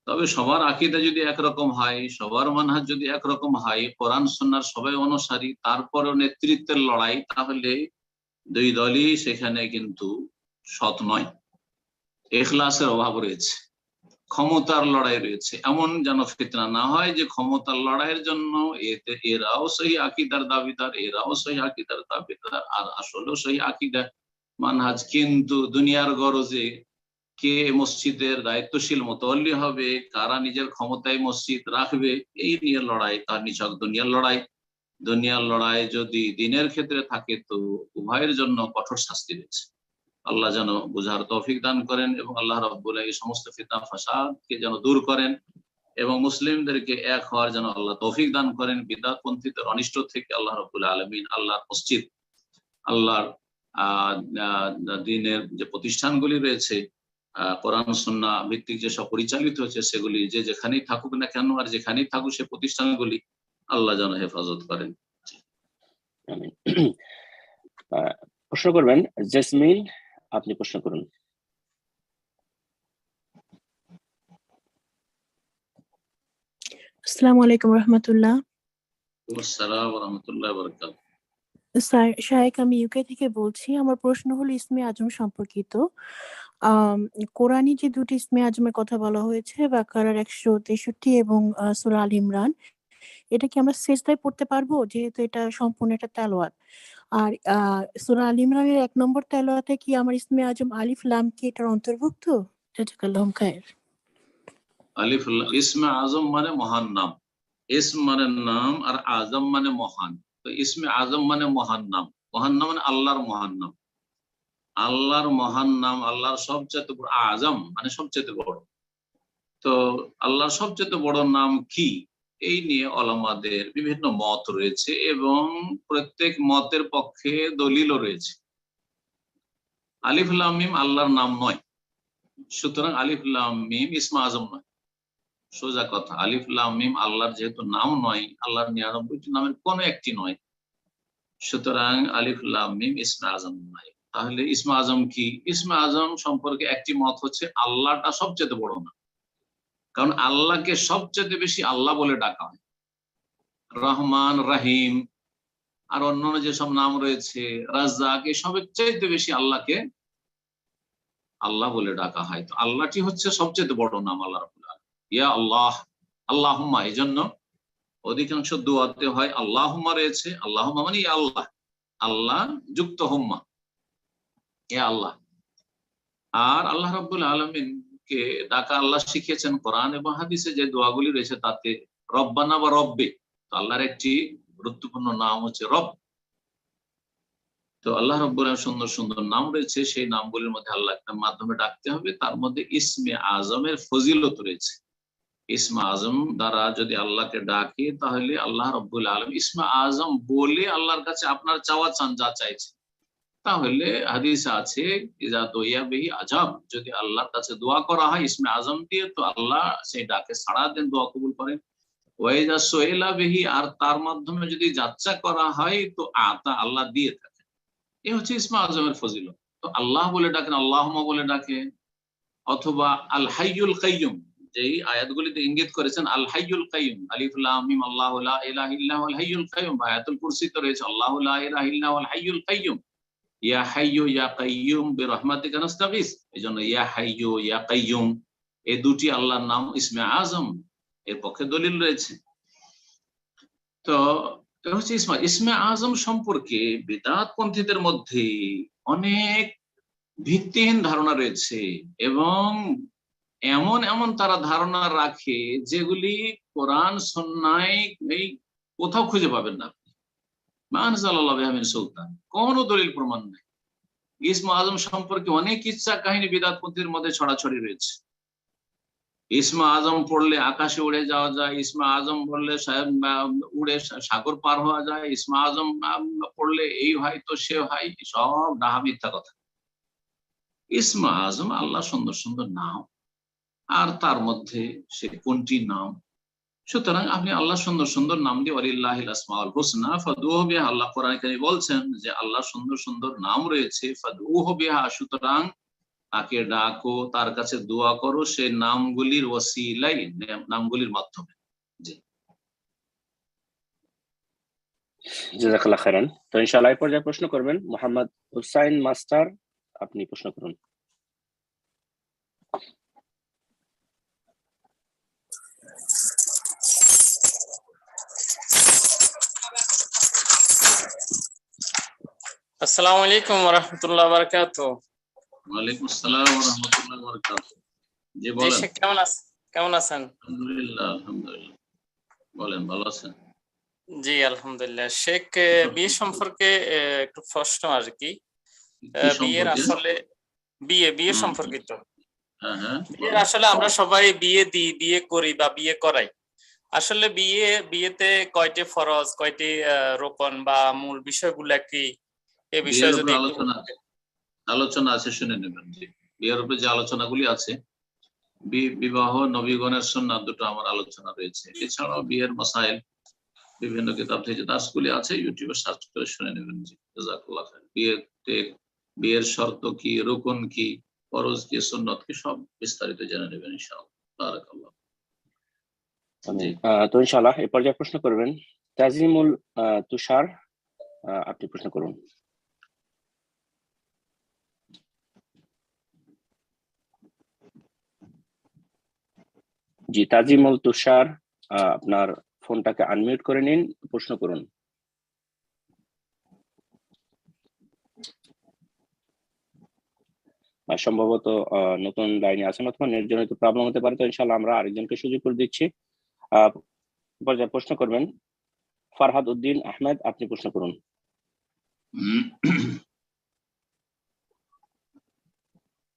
তবে সবার আকীদা যদি একরকম হয়, সবার মানহাজ যদি একরকম হয়, কোরআন সুন্নাহর সবাই অনুসারী, তারপরেও নেতৃত্বের লড়াই, তাহলে দুই দলই সেখানে কিন্তু সৎ নয়। ইখলাসের অভাব রয়েছে, ক্ষমতার লড়াই রয়েছে। এমন যেন ফিতনা না হয় যে ক্ষমতার লড়াইয়ের জন্য এরাও সহি আকীদার দাবিদার, এরাও সহি আকীদার দাবিদার, আর আসলেও সহি আকীদা মানহাজ, কিন্তু দুনিয়ার গরজে কে মসজিদের দায়িত্বশীল মুতাওয়াল্লি হবে, কারা নিজের ক্ষমতায় মসজিদ রাখবে, এই নিয়ে লড়াই, তার নিছক দুনিয়ার লড়াই। দুনিয়ার লড়াই যদি দিনের ক্ষেত্রে থাকে তো উভয়ের জন্য কঠোর শাস্তি রয়েছে। আল্লাহ যেন বুঝার তৌফিক দান করেন এবং আল্লাহ রাব্বুল এই সমস্ত ফিতনা ফাসাদকে যেন দূর করেন এবং মুসলিমদেরকে এক হওয়ার যেন আল্লাহ তৌফিক দান করেন। বিদআতপন্থীদের অনিষ্ট থেকে আল্লাহ রাব্বুল আলামিন আল্লাহর মসজিদ, আল্লাহর দ্বীনের যে প্রতিষ্ঠানগুলি রয়েছে, কোরআন সুন্নাহ ভিত্তিক যেসব পরিচালিত হচ্ছে, সেগুলি যে যেখানেই থাকুক না কেন, আর যেখানেই থাকুক সে প্রতিষ্ঠানগুলি আল্লাহ যেন হেফাজত করেন। প্রশ্ন করবেন জেসমিন, আপনি প্রশ্ন করুন। আসসালামু আলাইকুম রহমতুল্লাহ। আসসালাম ওয়া রাহমাতুল্লাহি ওয়া বারাকাতুহু। স্যার, শায়েক, আমি ইউকে থেকে বলছি। আমার প্রশ্ন হলো ইসমে আজম সম্পর্কিত। কোরআনে যে দুটি ইসমে আজমের কথা বলা হয়েছে, বাকারার 163 এবং সূরা আল ইমরান, এটা কি আমরা সিজদায় পড়তে পারবো, যেহেতু এটা সম্পূর্ণ একটা তেলাওয়াত? আর সূরা আল ইমরানের 1 নম্বর তেলাওয়াতে কি আমার ইসমে আজম আলিফ লাম কি এটার অন্তর্ভুক্ত? জাযাকাল্লাহু খায়র। আলিফ ইসমে আজম মানে মহান নাম, ইসম মানে নাম, আর আজম মানে মহান। তো ইসমে আজম মানে মহান নাম, মহান নাম মানে আল্লাহর মহান নাম, আল্লাহর মহান নাম, আল্লাহর সবচেয়ে বড়, আজম মানে সবচেয়ে বড়। তো আল্লাহর সবচেয়ে বড় নাম কি, এই নিয়ে ওলামাদের বিভিন্ন মত রয়েছে এবং প্রত্যেক মতের পক্ষে দলিলও রয়েছে। আলিফ লাম মিম আল্লাহর নাম নয়, সুতরাং আলিফ লাম মিম ইসমে আজম নয়। সোজা কথা, আলিফ লাম মিম আল্লাহর যেহেতু নাম নয়, আল্লাহর 99টি নামের কোনো একটি নয়, সুতরাং আলিফ লাম মিম ইসমে আজম নয়। তাহলে ইসমে আজম কি? ইসমে আজম সম্পর্কে একটি মত হচ্ছে আল্লাহটা সবচেয়ে বড় না, কারণ আল্লাহকে সবচেয়ে বেশি আল্লাহ বলে ডাকা হয়। রহমান, রাহিম আর অন্যান্য যেসব নাম রয়েছে, রাজ্জাক, এসবের চাইতে বেশি আল্লাহকে আল্লাহ বলে ডাকা হয়। তো আল্লাহটি হচ্ছে সবচেয়ে বড় নাম আল্লাহ রাব্বুল আলামিন। ইয়া আল্লাহ, আল্লাহুম্মা, এই জন্য অধিকাংশ দোয়াতে হয় আল্লাহুম্মা রয়েছে। আল্লাহুম্মা মানে ইয়া আল্লাহ, আল্লাহ যুক্ত হুম্মা, ইয়া আল্লাহ। আর আল্লাহ রাব্বুল আলামিন কে ডাকা আল্লাহ শিখিয়েছেন কোরআন এবং হাদিসে যে দোয়াগুলি রয়েছে তাতে রব্বানা বা রব্বে। তো আল্লাহর একটি গুরুত্বপূর্ণ নাম হচ্ছে রব। তো আল্লাহ রাব্বুল আলামিন সুন্দর সুন্দর নাম রয়েছে, সেই নামগুলির মধ্যে আল্লাহকে মাধ্যমে ডাকতে হবে। তার মধ্যে ইসমে আজমের ফজিলত রয়েছে। ইসমে আজম দ্বারা যদি আল্লাহকে ডাকে তাহলে আল্লাহ রাব্বুল আলামিন ইসমে আজম বলে আল্লাহর কাছে আপনার চাওয়া চান, যা চাইছে। তাহলে হাদিসে আছে ইজা দুইয়া বিহি আজাব, যদি আল্লাহর কাছে দোয়া করা হয় ইসমে আজম দিয়ে তো আল্লাহ সেই ডাকে সাড়া দেন, দোয়া কবুল করেন। ওয়াইজা সুইলা বিহি, আর তার মাধ্যমে যদি যাচ্ছা করা হয় তো আতা, আল্লাহ দিয়ে থাকেন। এই হচ্ছে ইসমে আজমের ফজিলত। তো আল্লাহ বলে ডাকেন, আল্লাহুম্মা বলে ডাকেন, অথবা আল হাইয়ুল কাইয়ুম, যেই আয়াতগুলিতে ইঙ্গিত করেছেন আল হাইয়ুল কাইয়ুম, আলিফ লাম মিম, আল্লাহু লা ইলাহা ইল্লা হুয়াল হাইয়ুল কাইয়ুম। আয়াতুল কুরসিতে রয়েছে আল্লাহু লা ইলাহা ইল্লা হুয়াল হাইয়ুল কাইয়ুম, ইয়া হাইয়ু ইয়া কাইয়ুম বিরহমাতিকা নাস্তাগীস। এজন্য ইয়া হাইয়ু ইয়া কাইয়ুম এই দুটি আল্লাহর নাম ইসমে আজম, এর পক্ষে দলিল রয়েছে। তো এটা হচ্ছে ইসমে আজম সম্পর্কে বিদআত পন্থীদের মধ্যে অনেক ভিত্তিহীন ধারণা রয়েছে এবং এমন এমন তারা ধারণা রাখে যেগুলি কোরআন সুন্নায় এই কোথাও খুঁজে পাবেন না। মা আনজালাল্লাহু বিহা মিন সুলতান, কোনো দলিল প্রমাণ নেই। ইসমে আজম সম্পর্কে অনেক ইচ্ছা কাহিনী বিদআতপন্থীদের মধ্যে ছড়াছড়ি রয়েছে। ইসমে আজম পড়লে আকাশে উড়ে যাওয়া যায়, ইসমে আজম পড়লে উড়ে সাগর পার হওয়া যায়, ইসমে আজম পড়লে এই হয় তো সে হয়, সব ডাহা মিথ্যা কথা। ইসমে আজম আল্লাহ সুন্দর সুন্দর নাম, আর তার মধ্যে সে কোনটি নাম। সুতরাং আপনি আল্লাহ সুন্দর সুন্দর নাম দিয়ে ওয়ালিল্লাহিল আসমাউল হুসনা ফাদউহু বিহা, আল্লাহ কোরআনে কারীমে বলছেন যে আল্লাহ সুন্দর সুন্দর নাম রয়েছে, ফাদউহু বিহা, সুতরাং তাকে ডাকো, তার কাছে দোয়া করো সে নামগুলির ওসিলাই, নামগুলির মাধ্যমে। জি, জাযাকাল্লাহ খাইরান। তো ইনশাআল্লাহ এই পর্যায়ে প্রশ্ন করবেন মোহাম্মদ হুসাইন মাস্টার, আপনি প্রশ্ন করুন। আসসালামু আলাইকুম ওয়া রাহমাতুল্লাহি ওয়া বারাকাতুহু। ওয়ালাইকুম আসসালাম ওয়া রাহমাতুল্লাহি ওয়া বারাকাতুহু। জি জি বলেন। শেখ, কেমন আছেন? আলহামদুলিল্লাহ, আলহামদুলিল্লাহ। বলেন, ভালো আছেন? জি আলহামদুলিল্লাহ। শেখ, বিয়ে সম্পর্কে একটু প্রশ্ন আর কি। বিয়ের আসলে বিয়ে সম্পর্কিত। বিয়ের আসলে আমরা সবাই বিয়ে দিই, বিয়ে করি বা বিয়ে করাই। আসলে বিয়েতে কয়টি ফরজ, কয়টি রোকন বা মূল বিষয়গুলো কি, এই বিষয়ে যদি আলোচনা আছে শুনে নেবেন। জি, বিয়ের উপরে যে আলোচনাগুলি আছে, বিবাহ নবীগণের সুন্নাত, দুটো আমার আলোচনা রয়েছে। এছাড়াও বিয়ের মাসাইল বিভিন্ন কিতাব থেকে দাসগুলি আছে, ইউটিউবে সার্চ করে শুনে নেবেন। জি, জাযাকাল্লাহ খাইর। বিয়ের শর্ত কি, রুকন কি, ফরজ কি, সুন্নাত কি, সব বিস্তারিত জেনে নেবেন ইনশাআল্লাহ। বারাকাল্লাহ। তো ইনশাআল্লাহ এই পর্যায়ে প্রশ্ন করবেন তাজিমুল তুষার, আপনি প্রশ্ন করুন। জি, তাজিমুল তুষার, আপনার ফোনটাকে আনমিউট করে নিন, প্রশ্ন করুন। সম্ভবত নতুন লাইনে আছেন অথবা নেটজনিত প্রবলেম হতে পারে। তো ইনশাআল্লাহ আমরা আরেকজনকে সুযোগ করে দিচ্ছি। পর্যায়ে প্রশ্ন করবেন ফারহাদ উদ্দিন আহমেদ, আপনি প্রশ্ন করুন।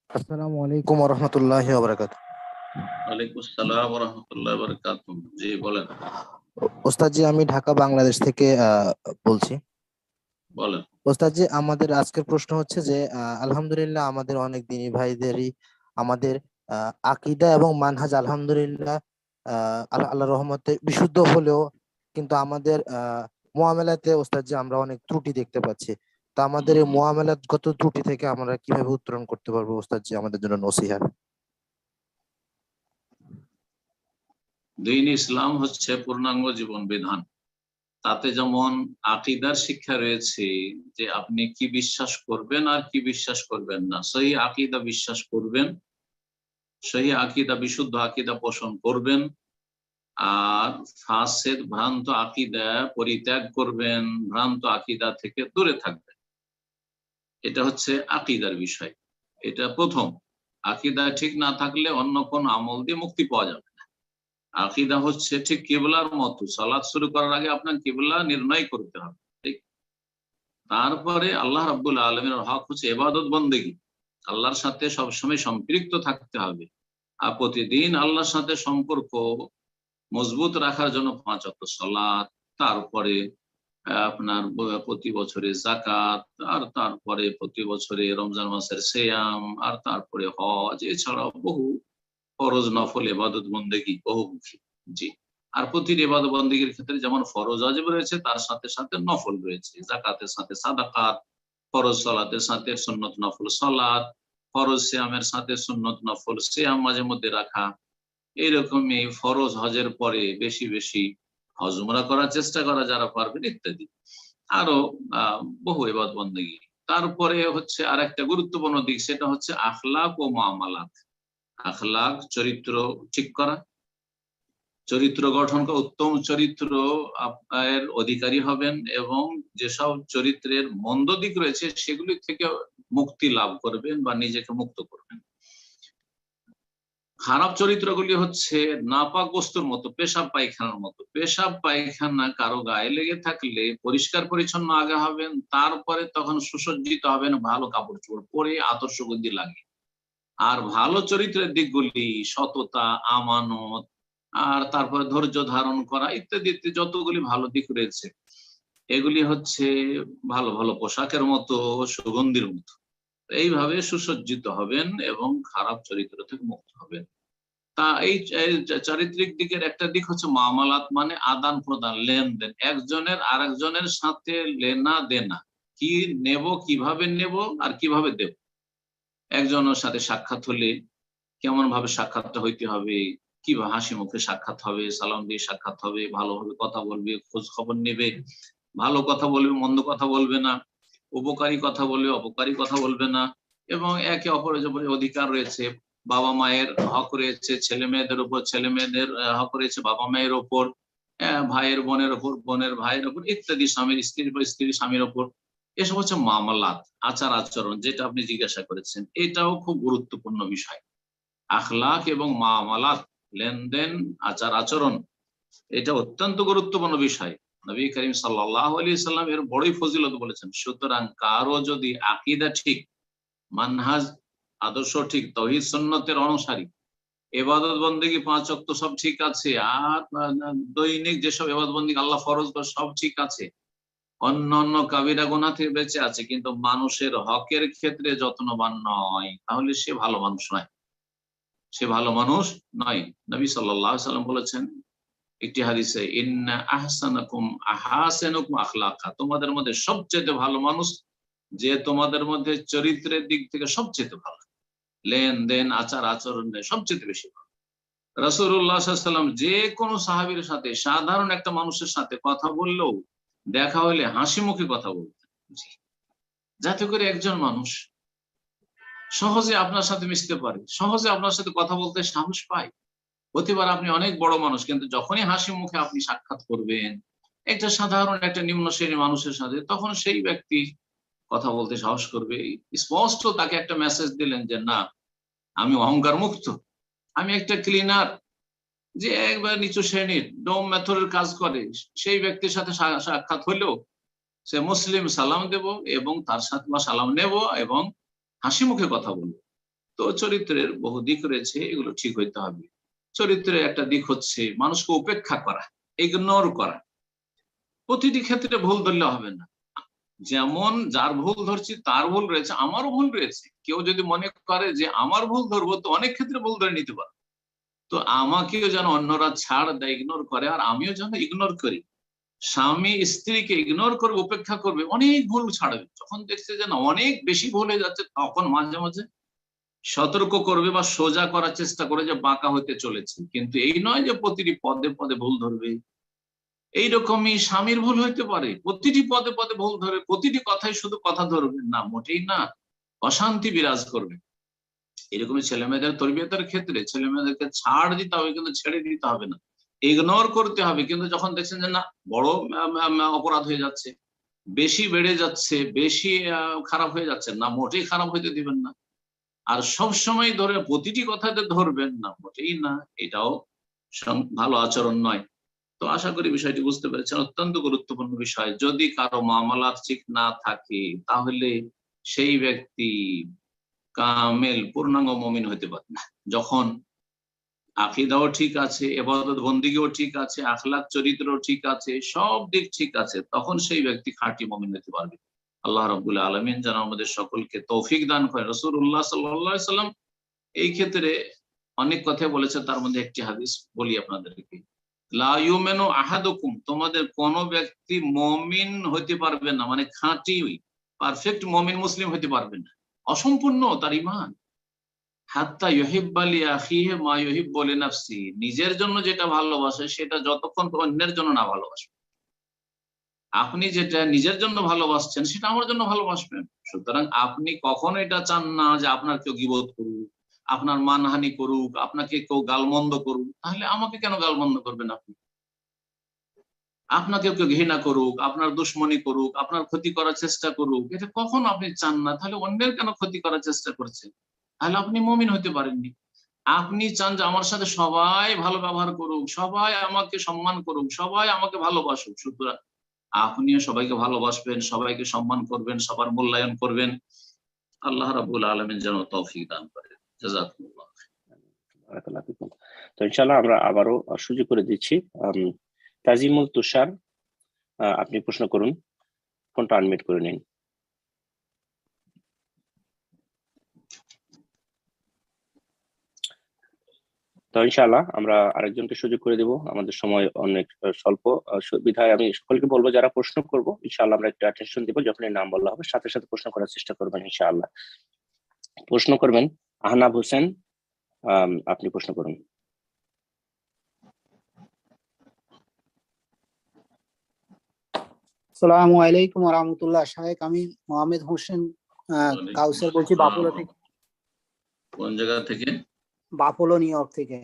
আসসালামু আলাইকুম ওয়া রাহমাতুল্লাহি ওয়া বারাকাতুহু। ওয়ালাইকুম আসসালাম ওয়া রাহমাতুল্লাহি ওয়া বারাকাতুহু। জি বলেন। ওস্তাদ জি, আমি ঢাকা বাংলাদেশ থেকে বলছি। বলেন। ওস্তাদ জি, আমাদের আজকের প্রশ্ন হচ্ছে যে আলহামদুলিল্লাহ আমাদের অনেক দিনী ভাইদেরই আমাদের আকীদা এবং মানহাজ আলহামদুলিল্লাহ আল্লাহর রহমতে বিশুদ্ধ হলেও কিন্তু আমাদের মুআমালাতে ওস্তাদ জি আমরা অনেক ত্রুটি দেখতে পাচ্ছি। তো আমাদের এই মুআমালাতগত ত্রুটি থেকে আমরা কিভাবে উত্তরণ করতে পারবো ওস্তাদ জি, আমাদের জন্য নসিহত। দ্বীন ইসলাম হচ্ছে পূর্ণাঙ্গ জীবন বিধান। তাতে যেমন আকীদার শিক্ষা রয়েছে যে আপনি কি বিশ্বাস করবেন আর কি বিশ্বাস করবেন না, সহি আকীদা বিশ্বাস করবেন, সহি আকীদা বিশুদ্ধ আকীদা পোষণ করবেন, আর ফাসেদ ভ্রান্ত আকীদা পরিত্যাগ করবেন, ভ্রান্ত আকীদা থেকে দূরে থাকবেন। এটা হচ্ছে আকীদার বিষয়। এটা প্রথম। আকীদা ঠিক না থাকলে অন্য কোন আমল দিয়ে মুক্তি পাওয়া যাবে না। আকীদা হচ্ছে ঠিক কিবলার মতো, সালাত শুরু করার আগে আপনার কিবলা নির্ণয় করতে হবে, ঠিক। তারপরে আল্লাহ রাব্বুল আলামিনের হক হচ্ছে ইবাদত বন্দেগী, আল্লাহর সাথে সবসময় সম্পৃক্ত থাকতে হবে। আর প্রতিদিন আল্লাহর সাথে সম্পর্ক মজবুত রাখার জন্য 5 ওয়াক্ত সালাত, তারপরে আপনার প্রতি বছরে যাকাত, আর তারপরে প্রতি বছরে রমজান মাসের সিয়াম, আর তারপরে হজ, এছাড়াও বহু ফরজ নফল ইবাদত বন্দেগী বহুমুখী। জি। আর প্রতিটি ইবাদত বন্দেগীর ক্ষেত্রে যেমন ফরজ ওয়াজিব রয়েছে, তার সাথে সাথে নফল রয়েছে। যাকাতের সাথে সাদাকাত, ফরজ সালাতের সাথে সুন্নত নফল সালাত, ফরজ সিয়ামের সাথে সুন্নত নফল সিয়াম মাঝে মধ্যে রাখা। এইরকমই ফরজ হজের পরে বেশি বেশি হজ উমরা করার চেষ্টা করা যারা পারবেন, ইত্যাদি আরো বহু ইবাদত বন্দেগী। তারপরে হচ্ছে আর একটা গুরুত্বপূর্ণ দিক, সেটা হচ্ছে আখলাক ও মুআমালাত। আখলাক চরিত্র ঠিক করা, চরিত্র গঠন করা, উত্তম চরিত্র এর অধিকারী হবেন, এবং যেসব চরিত্রের মন্দ দিক রয়েছে সেগুলি থেকে মুক্তি লাভ করবেন বা নিজেকে মুক্ত করবেন। খারাপ চরিত্রগুলি হচ্ছে নাপাক বস্তুর মতো, পেশাব পায়খানার মতো। পেশাব পায়খানা কারো গায়ে লেগে থাকলে পরিষ্কার পরিচ্ছন্ন আগে হবেন, তারপরে তখন সুসজ্জিত হবেন, ভালো কাপড় চোপড় পরে আতর সুগন্ধি লাগে। আর ভালো চরিত্রের দিকগুলি সততা, আমানত, আর তারপরে ধৈর্য ধারণ করা, ইত্যাদি ইত্যাদি যতগুলি ভালো দিক রয়েছে, এগুলি হচ্ছে ভালো ভালো পোশাকের মতো, সুগন্ধির মতো। এইভাবে সুসজ্জিত হবেন এবং খারাপ চরিত্র থেকে মুক্ত হবেন। তা এই চারিত্রিক দিকের একটা দিক হচ্ছে মুআমালাত, মানে আদান প্রদান, লেনদেন, একজনের আরেকজনের সাথে লেনা দেনা, কি নেব, কিভাবে নেব আর কিভাবে দেব। একজনের সাথে সাক্ষাৎ হলে কেমন ভাবে সাক্ষাৎটা হইতে হবে, কিভাবে হাসি মুখে সাক্ষাৎ হবে, সালাম দিয়ে সাক্ষাৎ হবে, ভালোভাবে কথা বলবে, খোঁজ খবর নেবে, ভালো কথা বলবে, মন্দ কথা বলবে না, উপকারী কথা বলবে, অপকারী কথা বলবে না, এবং একে অপরের উপরে অধিকার রয়েছে। বাবা মায়ের হক রয়েছে ছেলে মেয়েদের উপর, ছেলে মেয়েদের হক রয়েছে বাবা মায়ের ওপর, ভাইয়ের বোনের ওপর, বোনের ভাইয়ের ওপর, ইত্যাদি, স্বামীর স্ত্রীর উপর, স্ত্রীর স্বামীর ওপর। এসব হচ্ছে মুআমালাত, আচার আচরণ, যেটা আপনি জিজ্ঞাসা করেছেন। এটাও খুব গুরুত্বপূর্ণ বিষয়। আখলাক এবং মুআমালাত, লেনদেন, আচার আচরণ, এটা অত্যন্ত গুরুত্বপূর্ণ বিষয়। নবী করিম সাল্লাল্লাহু আলাইহি সাল্লাম এর বড়ই ফজিলত বলেছেন। সুতরাং কারো যদি আকীদা ঠিক, মানহাজ আদর্শ ঠিক, তাওহীদ সুন্নতের অনুসারী, ইবাদত বন্দেগী 5 ওয়াক্ত সব ঠিক আছে, আর দৈনিক যেসব ইবাদত বন্দেগী আল্লাহ ফরজ করে সব ঠিক আছে, অন্যান্য কাবিরা গুনাহ থেকে বেঁচে আছে, কিন্তু মানুষের হকের ক্ষেত্রে যত্নবান নয়, তাহলে সে ভালো মানুষ নয়, সে ভালো মানুষ নয়। নবী সাল্লাল্লাহু আলাইহি সাল্লাম বলেছেন একটি হাদিসে, ইন্না আহসানাকুম আহসানুকুম আখলাকা, তোমাদের মধ্যে সবচেয়ে ভালো মানুষ যে তোমাদের মধ্যে চরিত্রের দিক থেকে সবচেয়ে ভালো, লেনদেন, আচার আচরণে সবচেয়ে বেশি ভালো। রাসূলুল্লাহ সাল্লাল্লাহু আলাইহি সাল্লাম যে কোনো সাহাবীর সাথে, সাধারণ একটা মানুষের সাথে কথা বললেও, দেখা হলে হাসি মুখে কথা বলতেন, যাতে করে একজন মানুষ সহজে আপনার সাথে মিশতে পারে, সহজে আপনার সাথে কথা বলতে সাহস পায়। হতে পারে আপনি অনেক বড় মানুষ, কিন্তু যখনই হাসি মুখে আপনি সাক্ষাৎ করবেন একটা সাধারণ একটা নিম্ন শ্রেণীর মানুষের সাথে, তখন সেই ব্যক্তি কথা বলতে সাহস করবে। স্পষ্ট তাকে একটা মেসেজ দিলেন যে না, আমি অহংকার মুক্ত, আমি একটা ক্লিনার, যে একবার নিচু শ্রেণীর ডোম মেথরের কাজ করে, সেই ব্যক্তির সাথে সাক্ষাৎ হলেও সে মুসলিম, সালাম দেব এবং তার সাথে সালাম নেব এবং হাসি মুখে কথা বলবো। তো চরিত্রের বহু দিক রয়েছে, এগুলো ঠিক হইতে হবে। চরিত্রের একটা দিক হচ্ছে মানুষকে উপেক্ষা করা, ইগনোর করা। প্রতিটি ক্ষেত্রে ভুল ধরলে হবে না, যেমন যার ভুল ধরছি তার ভুল রয়েছে, আমারও ভুল রয়েছে। কেউ যদি মনে করে যে আমার ভুল ধরবো, তো অনেক ক্ষেত্রে ভুল ধরে নিতে পারে। তো আমাকেও যেন অন্যরা ছাড় দেয়, ইগনোর করে, আর আমিও যেন ইগনোর করি। স্বামী স্ত্রীকে ইগনোর করবে, উপেক্ষা করবে, অনেক ভুল ছাড়বে। যখন দেখছে যে না অনেক বেশি ভুল হয়ে যাচ্ছে, তখন মাঝে মাঝে সতর্ক করবে বা সোজা করার চেষ্টা করে যে বাঁকা হতে চলেছে। কিন্তু এই নয় যে প্রতিটি পদে পদে ভুল ধরবে। এইরকমই স্বামীর ভুল হইতে পারে, প্রতিটি পদে পদে ভুল ধরে, প্রতিটি কথাই শুধু কথা ধরবেন না, মোটেই না, অশান্তি বিরাজ করবে। এরকমই ছেলে মেয়েদের তরবিয়তের ক্ষেত্রে ছেলে মেয়েদেরকে ছাড় দিতে হবে, কিন্তু ছেড়ে দিতে হবে না, ইগনোর করতে হবে। কিন্তু যখন দেখছেন যে না বড় অপরাধ হয়ে যাচ্ছে, বেশি বেড়ে যাচ্ছে, বেশি খারাপ হয়ে যাচ্ছে, না মোটেই খারাপ হইতে দিবেন না। আর সব সময় ধরে প্রতিটি কথাতে ধরবেন না, মোটেই না, এটাও ভালো আচরণ নয়। তো আশা করি বিষয়টি বুঝতে পেরেছেন, অত্যন্ত গুরুত্বপূর্ণ বিষয়। যদি কারো মামলাত ঠিক না থাকে তাহলে সেই ব্যক্তি কামেল পূর্ণাঙ্গ মুমিন হতে পারে না। যখন আকীদাও ঠিক আছে, ইবাদত বন্দেগীও ঠিক আছে, আখলাক চরিত্রও ঠিক আছে, সব দিক ঠিক আছে, তখন সেই ব্যক্তি খাঁটি মুমিন হতে পারবে। আল্লাহ রাব্বুল আলামিন যেন আমাদের সকলকে তৌফিক দান করেন। রাসূলুল্লাহ সাল্লাল্লাহু আলাইহি সাল্লাম এই ক্ষেত্রে অনেক কথা বলেছে, তার মধ্যে একটি হাদিস বলি আপনাদেরকে। লা ইউমিনু আহাদুকুম, তোমাদের কোন ব্যক্তি মুমিন হতে পারবে না, মানে খাঁটি পারফেক্ট মুমিন মুসলিম হতে পারবে না, অসম্পূর্ণ তার ঈমান। হাত্তা ইউহিব্বা লিআখিহি মা ইউহিব্বু লিনাফসি, নিজের জন্য যেটা ভালোবাসে সেটা যতক্ষণ অন্যের জন্য না ভালোবাসবে। আপনি যেটা নিজের জন্য ভালোবাসছেন সেটা আমার জন্য ভালোবাসবেন। সুতরাং আপনি কখনো এটা চান না যে আপনার কেউ গীবত করুক, আপনার মানহানি করুক, আপনাকে কেউ গালমন্দ করুক, তাহলে আমাকে কেন গালমন্দ করবেন আপনি? আপনাকে কেউ ঘৃণা করুক, আপনার দুশ্মনী করুক, আপনার ক্ষতি করার চেষ্টা করুক, এটা কখনো আপনি চান না, তাহলে অন্যের কেন ক্ষতি করার চেষ্টা করছেন? তাহলে আপনি মুমিন হতে পারেননি। আপনি চান যে আমার সাথে সবাই ভালো ব্যবহার করুক, সবাই আমাকে সম্মান করুক, সবাই আমাকে ভালোবাসুক। সুতরাং আপনিও সবাইকে ভালোবাসবেন, সবাইকে সম্মান করবেন, সবার মূল্যায়ন করবেন। আল্লাহ রাব্বুল আলামিন যেন তৌফিক দান করেন। জাযাকুমুল্লাহ। তো ইনশাআল্লাহ আমরা আবারও সুযোগ করে দিচ্ছি তাজিমুল তুষার, আপনি প্রশ্ন করুন, ফোনটা আনমিউট করে নিন। তো ইনশাআল্লাহ আমরা আরেকজনকে সুযোগ করে দেব, আমাদের সময় অনেক স্বল্প, বিধায় আমি সকলকে বলবো যারা প্রশ্ন করব ইনশাআল্লাহ আমরা একটু অ্যাটেনশন দিব, যখনই নাম বলা হবে সাথে সাথে প্রশ্ন করার চেষ্টা করবেন ইনশাআল্লাহ। প্রশ্ন করবেন আহনাব হোসেন, আপনি প্রশ্ন করুন। আসসালামু আলাইকুম ওয়া রাহমাতুল্লাহ। শায়েখ আমি মোহাম্মদ হোসেন কাউসার বলছি বাফলো থেকে। কোন জায়গা থেকে? বাফলো, নিউ ইয়র্ক থেকে।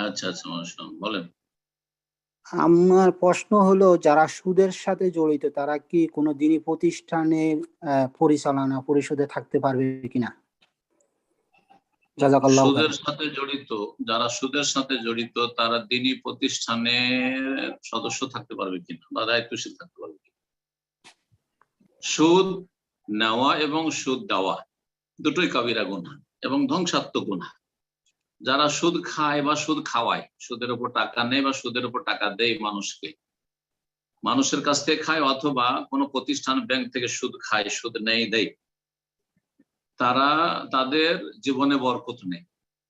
আচ্ছা আচ্ছা, মাশাআল্লাহ, বলেন। আমার প্রশ্ন হলো, যারা সুদের সাথে জড়িত তারা কি কোনো দিনী প্রতিষ্ঠানের পরিচালনা পরিষদে থাকতে পারবে কিনা? জাযাকাল্লাহু খাইর। সুদের সাথে জড়িত, যারা সুদের সাথে জড়িত তারা দিনী প্রতিষ্ঠানের সদস্য থাকতে পারবে কিনা বা দায়িত্বশীল থাকতে পারবে কিনা? সুদ নেওয়া এবং সুদ দেওয়া দুটোই কাবিরা গুনাহ এবং ধ্বংসাত্মক গুনাহ। যারা সুদ খায় বা সুদ খাওয়ায়, সুদের উপর টাকা নেয় বা সুদের উপর টাকা দেয় মানুষকে, মানুষের কাছ থেকে খায় অথবা কোনো প্রতিষ্ঠান ব্যাংক থেকে সুদ খায়, সুদ নেই দেয়, তারা তাদের জীবনে বরকত নেই,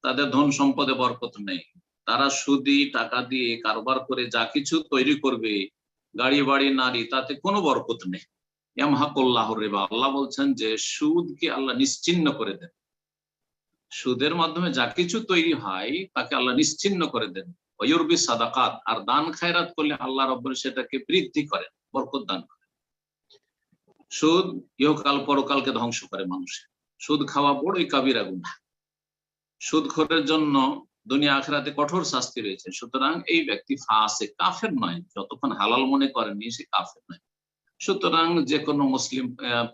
তাদের ধন সম্পদে বরকত নেই। তারা সুদি টাকা দিয়ে কারবার করে যা কিছু তৈরি করবে, গাড়ি বাড়ি নারী, তাতে কোনো বরকত নেই। ইয়ামহাকুল্লাহুর রিবা, আল্লাহ বলছেন যে সুদকে আল্লাহ নিশ্চিহ্ন করে দেন। সুদের মাধ্যমে যা কিছু তৈরি হয় তাকে আল্লাহ নিশ্চিহ্ন করে দেন। ওয়ুরবি সাদাকাত, আর দান খায়রাত করলে আল্লাহ রাব্বুল সেটাকে বৃদ্ধি করেন, বরকত দান করেন। সুদ ইহকাল পরকালকে ধ্বংস করে মানুষের। সুদ খাওয়া বড়ই কাবিরা গুনাহ। সুদখোরের জন্য দুনিয়া আখিরাতে কঠোর শাস্তি রয়েছে। সুতরাং এই ব্যক্তি ফাসিক, কাফের নয়, যতক্ষণ হালাল মনে করেননি সে কাফের নয়। সুতরাং যে কোনো মুসলিম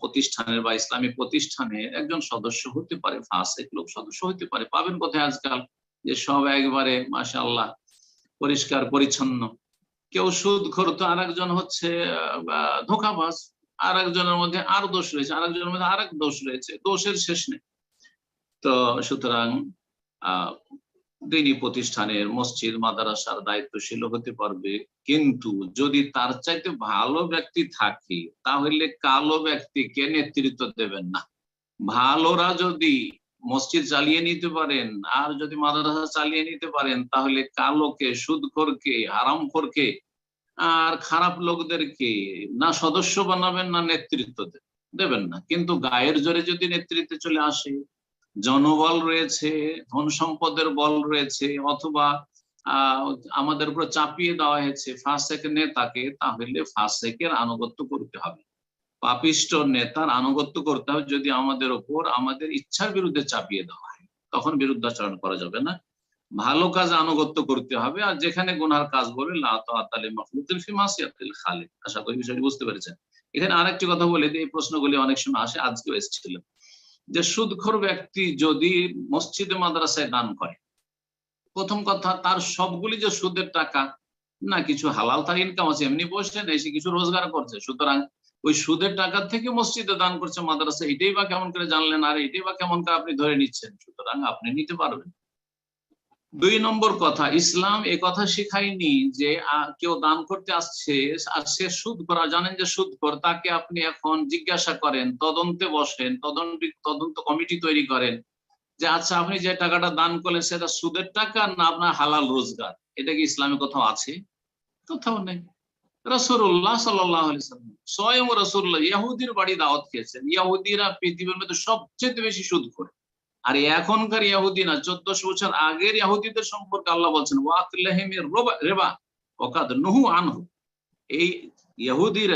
প্রতিষ্ঠানের বা ইসলামী প্রতিষ্ঠানের একজন সদস্য হতে পারে, ফাসিক লোক সদস্য হতে পারে। পাবেন কোথায় আজকাল যে সব একবারে মাশাআল্লাহ পরিষ্কার পরিচ্ছন্ন। কেউ সুদখোর তো আরেকজন হচ্ছে ধোঁকাবাজ, আর একজনের মধ্যে আর দোষ রয়েছে, আরেকজনের মধ্যে আরেক দোষ রয়েছে, দোষের শেষ নেই। তো সুতরাং দিনী প্রতিষ্ঠানের মসজিদ মাদ্রাসার দায়িত্বশীল হতে পারবে, কিন্তু যদি তার চাইতে ভালো ব্যক্তি থাকে তাহলে কালো ব্যক্তিকে নেতৃত্ব দেবেন না। ভালোরা যদি মসজিদ চালিয়ে নিতে পারেন আর যদি মাদ্রাসা চালিয়ে নিতে পারেন, তাহলে কালোকে, সুদখোরকে, হারামখোরকে আর খারাপ লোকদেরকে না সদস্য বানাবেন না নেতৃত্ব দেবেন না। কিন্তু গায়ের জোরে যদি নেতৃত্বে চলে আসে, জনবল রয়েছে, ধন সম্পদের বল রয়েছে, অথবা আমাদের উপর চাপিয়ে দেওয়া হয়েছে ফাসেক নেতাকে, তাহলে ফাসেকের আনুগত্য করতে হবে, পাপিষ্ট নেতার আনুগত্য করতে হবে। যদি আমাদের উপর আমাদের ইচ্ছার বিরুদ্ধে চাপিয়ে দেওয়া হয় তখন বিরুদ্ধাচরণ করা যাবে না, ভালো কাজ আনুগত্য করতে হবে। আর যেখানে গুনার কাজ বলে লা তাআতা লি মাখলুকিন ফি মাসিয়াতিল খালিক। আশা করি বিষয়টি বুঝতে পেরেছেন। এখানে আরেকটি কথা বলে দিই, এই প্রশ্নগুলি অনেক সময় আসে, আজকেও এসেছিল, যে সুদখোর ব্যক্তি যদি মসজিদে মাদ্রাসায় দান করে, প্রথম কথা তার সবগুলি যে সুদের টাকা না, কিছু হালাল তার ইনকাম আছে, এমনি বসে নেই, সে কিছু রোজগার করছে, সুতরাং ওই সুদের টাকা থেকে মসজিদে দান করছে মাদ্রাসা, এটাই বা কেমন করে জানলেন, আর এটাই বা কেমন করে আপনি ধরে নিচ্ছেন? সুতরাং আপনি নিতে পারবেন। 2 নম্বর কথা, ইসলাম এ কথা শেখায়নি যে কেউ দান করতে আসছে আর সে সুদ করা, জানেন যে সুদ কর, তাকে আপনি এখন জিজ্ঞাসা করেন, তদন্তে বসেন, তদন্ত কমিটি তৈরি করেন যে আচ্ছা আপনি যে টাকাটা দান করলেন সেটা সুদের টাকা না আপনার হালাল রোজগার, এটা কি ইসলামে কোথাও আছে? কোথাও নেই। রাসূলুল্লাহ সাল্লাল্লাহু আলাইহি ওয়াসাল্লাম স্বয়ং রাসূলুল্লাহ ইহুদির বাড়ি দাওয়াত খেয়েছেন। ইহুদিরা পৃথিবীর মধ্যে সবচেয়ে বেশি সুদ করে, আর এখনকার ইহুদি না, 1400 বছর আগের ইহুদিদের সম্পর্কে আল্লাহ বলছেন ওয়াকলাহিমির রিবা ওয়াকাদ নুহু আনহু। এই ইহুদির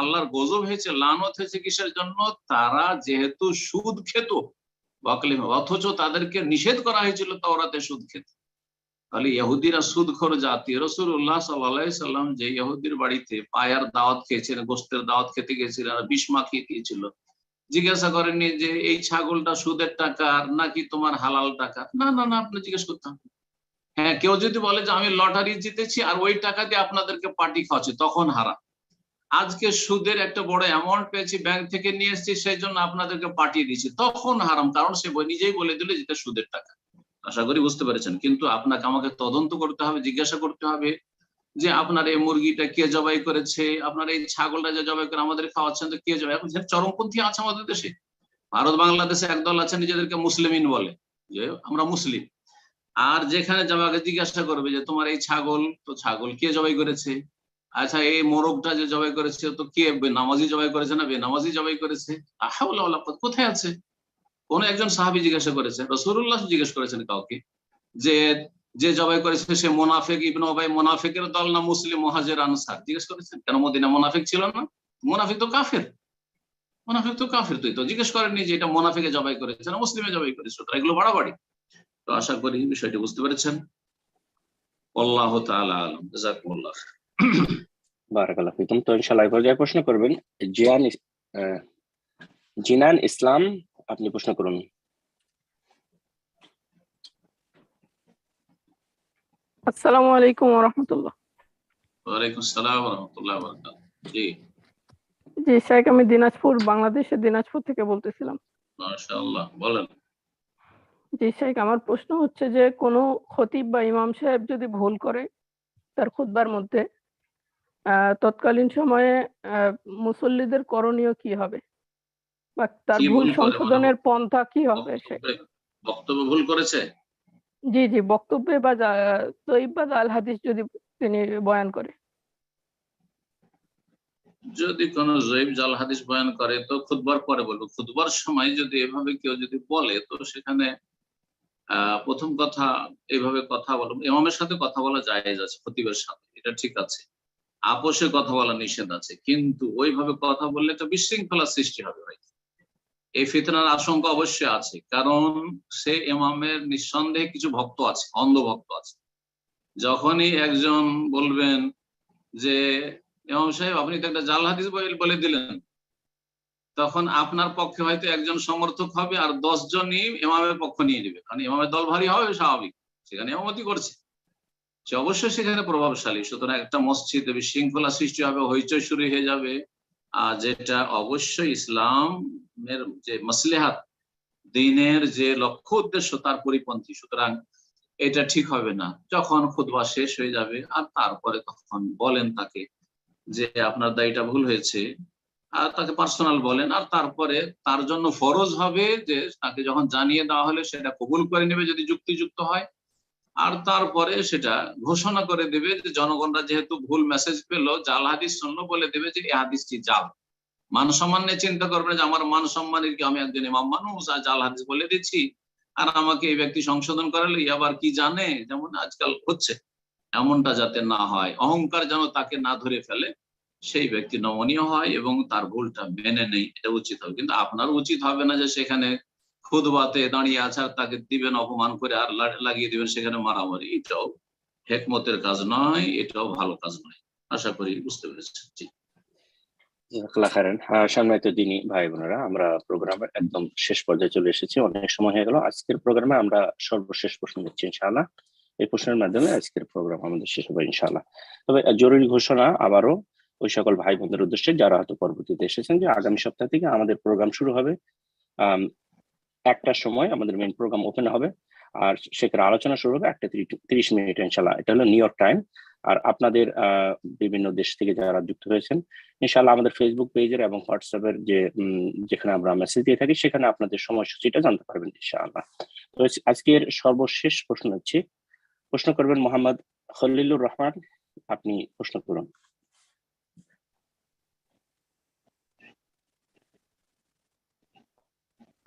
আল্লাহর গজব হয়েছে, লানত হয়েছে কিসের জন্য? তারা যেহেতু সুদ খেত, অথচ তাদেরকে নিষেধ করা হয়েছিল তাওরাতে সুদ খেতে। তাহলে ইহুদিরা সুদখোর জাতি। রাসূলুল্লাহ সাল্লাল্লাহু আলাইহি সাল্লাম যে ইহুদির বাড়িতে পায়ার দাওয়াত খেয়েছিলেন, গোশতের দাওয়াত খেতে গেছিলেন, আর বিষ মাখিয়ে দিয়েছিল, জিজ্ঞাসা করেননি যে এই ছাগলটা সুদের টাকা নাকি তোমার হালাল টাকা? না না না, আপনি জিজ্ঞেস করতাম। হ্যাঁ, কেউ যদি বলে যে আমি লটারি জিতেছি আর ওই টাকা দিয়ে আপনাদেরকে পার্টি খাওয়াচ্ছি, তখন হারাম। আজকে সুদের একটা বড় অ্যামাউন্ট পেয়েছি, ব্যাংক থেকে নিয়ে এসেছি, সেই জন্য আপনাদেরকে পাঠিয়ে দিচ্ছি, তখন হারাম, কারণ সে নিজেই বলে দিল যেটা সুদের টাকা। আশা করি বুঝতে পেরেছেন। কিন্তু আপনাকে আমাকে তদন্ত করতে হবে, জিজ্ঞাসা করতে হবে যে আপনার এই মুরগিটা কে জবাই করেছে, আপনার এই ছাগলটা যে জবাই করে আমাদের খাওয়াচ্ছেন তো কে জবাই। এখন চরমপন্থী আছে আমাদের দেশে, ভারত বাংলাদেশে একদল আছে নিজেদেরকে মুসলিমিন বলে, যে আমরা মুসলিম, আর যেখানে যাবে জিজ্ঞাসা করবে যে তোমার এই ছাগল, তো ছাগল কে জবাই করেছে? আচ্ছা এই মোরগটা যে জবাই করেছে তো কে, নামাজি জবাই করেছে না বেনামাজি জবাই করেছে? কোথায় আছে? কোন একজন সাহাবী জিজ্ঞাসা করেছে, রাসূলুল্লাহ জিজ্ঞেস করেছেন কাউকে যে যে জবাই করেছে সে মুনাফিক, ইবনে উবাই মুনাফিকের দল না মুসলিম মুহাজির আনসার? জিজ্ঞেস করেছেন। কেন মদিনা মুনাফিক ছিল না? মুনাফিক তো কাফের, মুনাফিক তো কাফের। তুই তো জিজ্ঞেস করেননি যে এটা মুনাফিকে জবাই করেছে না মুসলিমে জবাই করেছে? সুতরাং এগুলো বাড়াবাড়ি। তো আশা করি বিষয়টি বুঝতে পেরেছেন। আল্লাহ তাআলা আলাম। জাযাকুমুল্লাহ। বারাকাল্লাহু ফিকুম। তো ইনশাআল্লাহ এই পর্যায়ে প্রশ্ন করবেন জিনান ইসলাম, আপনি প্রশ্ন করুন। আসসালামু আলাইকুম ওয়া রাহমাতুল্লাহ। ওয়া আলাইকুম আসসালাম ওয়া রাহমাতুল্লাহি ওয়া বারাকাতুহু। জি জি শেখ, আমি দিনাজপুর, বাংলাদেশের দিনাজপুর থেকে বলতেছিলাম। মাশাআল্লাহ, বলেন। জি শেখ, আমার প্রশ্ন হচ্ছে যে কোনো খতিব বা ইমাম সাহেব যদি ভুল করে তার খুতবার মধ্যে, তৎকালীন সময়ে মুসল্লিদের করণীয় কি হবে বা তার ভুল সংশোধনের পন্থা কি হবে? বক্তব্য ভুল করেছে? জি জি, বক্তব্যে বা তৈব বা আল হাদিস যদি তিনি বয়ান করে। যদি কোনো জয়ীব জাল হাদিস বয়ান করে তো খুতবার পরে বলবো। খুতবার সময় যদি এভাবে কেউ যদি বলে তো সেখানে প্রথম কথা এইভাবে কথা বলো, ইমামের সাথে কথা বলা জায়েজ আছে, খতিবের সাথে, এটা ঠিক আছে, আপোষে কথা বলা নিষেধ আছে, কিন্তু ওইভাবে কথা বললে একটা বিশৃঙ্খলা সৃষ্টি হবে ভাই। এই ফিতনার আশঙ্কা অবশ্যই আছে, কারণ সে ইমামের নিঃসন্দেহে কিছু ভক্ত আছে, অন্ধ ভক্ত আছে। যখনই একজন বলবেন যে ইমাম সাহেব আপনি তো একটা জাল হাদিস বলে দিলেন, তখন আপনার পক্ষে হয়তো একজন সমর্থক হবে আর 10 জনই ইমামের পক্ষ নিয়ে নেবে, কারণ ইমামের দল ভারী হবে, স্বাভাবিক, সেখানে ইমামতি করছে, সে অবশ্যই সেখানে প্রভাবশালী। সুতরাং একটা মসজিদে বিশৃঙ্খলা সৃষ্টি হবে, হইচই শুরু হয়ে যাবে, আর যেটা অবশ্যই ইসলামের যে মাসলিহাত, দ্বীনের যে লক্ষ্য উদ্দেশ্য তার পরিপন্থী। সুতরাং এটা ঠিক হবে না। যখন খুতবা শেষ হয়ে যাবে আর তারপরে তখন বলেন তাকে যে আপনার দায়ীটা ভুল হয়েছে, আর তাকে পার্সোনাল বলেন, আর তারপরে তার জন্য ফরজ হবে যে তাকে যখন জানিয়ে দেওয়া হলে সেটা কবুল করে নেবে যদি যুক্তিযুক্ত হয়, আর তারপরে সেটা ঘোষণা করে দেবে যে জনগণরা যেহেতু ভুল মেসেজ পেলো, জাল হাদিস শুনলো, বলে দেবে যে এই হাদিসটি জাল। মান সম্মান নিয়ে চিন্তা করবে যে আমার মান সম্মানের কি, আমি একজন ইমাম মানুষ আর জাল হাদিস বলে দিচ্ছি, আর আমাকে এই ব্যক্তি সংশোধন করালে আবার কি জানে, যেমন আজকাল হচ্ছে, এমনটা যাতে না হয়, অহংকার যেন তাকে না ধরে ফেলে, সেই ব্যক্তি নমনীয় হয় এবং তার ভুলটা মেনে নেই, এটা উচিত হবে। কিন্তু আপনার উচিত হবে না যে সেখানে খুদবাতে দাঁড়িয়ে আছে আর তাকে দিবেন অপমান করে আর লাগিয়ে দিবেন সেখানে মারামারি। এটাও হেকমতের কাজ নয়, এটাও ভালো কাজ নয়। আশা করি বুঝতে পেরেছেন। জি, সম্মানিত দিনী ভাই বোনেরা, আমরা প্রোগ্রামের একদম শেষ পর্যায়ে চলে এসেছি, অনেক সময় হয়ে গেল। আজকের প্রোগ্রামে আমরা সর্বশেষ প্রশ্ন নিচ্ছি ইনশাআল্লাহ। এই প্রশ্নের মাধ্যমে আজকের প্রোগ্রাম আমাদের শেষ হবে ইনশাআল্লাহ। তবে জরুরি ঘোষণা আবারও ওই সকল ভাই বোনদের উদ্দেশ্যে যারা হয়তো পরবর্তীতে এসেছেন, যে আগামী সপ্তাহ থেকে আমাদের প্রোগ্রাম শুরু হবে 1টার সময়। আমাদের মেইন প্রোগ্রাম ওপেন হবে আর সেখানে আলোচনা শুরু হবে 1:30 ইনশাআল্লাহ। এটা হলো নিউ ইয়র্ক টাইম। আর আপনাদের বিভিন্ন দেশ থেকে যারা যুক্ত হয়েছেন, ইনশাআল্লাহ আমাদের ফেসবুক পেজের এবং হোয়াটসঅ্যাপের যেখানে আমরা মেসেজ দিয়ে থাকি সেখানে আপনাদের সময়সূচিটা জানতে পারবেন ইনশাআল্লাহ। তো আজকের সর্বশেষ প্রশ্ন হচ্ছে, প্রশ্ন করবেন মোহাম্মদ খলিলুর রহমান। আপনি প্রশ্ন করুন।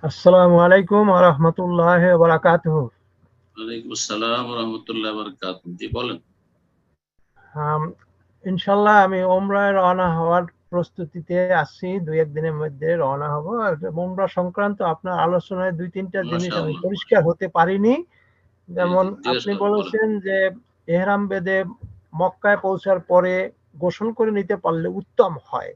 আসসালামু আলাইকুম ওয়া রাহমাতুল্লাহি ওয়া বারাকাতুহু। ওয়ালাইকুম আসসালাম ওয়া রাহমাতুল্লাহি ওয়া বারাকাতুহু। জি বলেন। ইনশাআল্লাহ আমি ওমরায় রওনা হওয়ার প্রস্তুতিতে আছি, 2-1 দিনের মধ্যে রওনা হব। আর ওমরা সংক্রান্ত আপনার আলোচনায় 2-3টা জিনিস আমি পরিষ্কার হতে পারিনি। যেমন আপনি বলেছেন যে ইহরাম বেঁধে মক্কায় পৌঁছার পরে গোসল করে নিতে পারলে উত্তম হয়।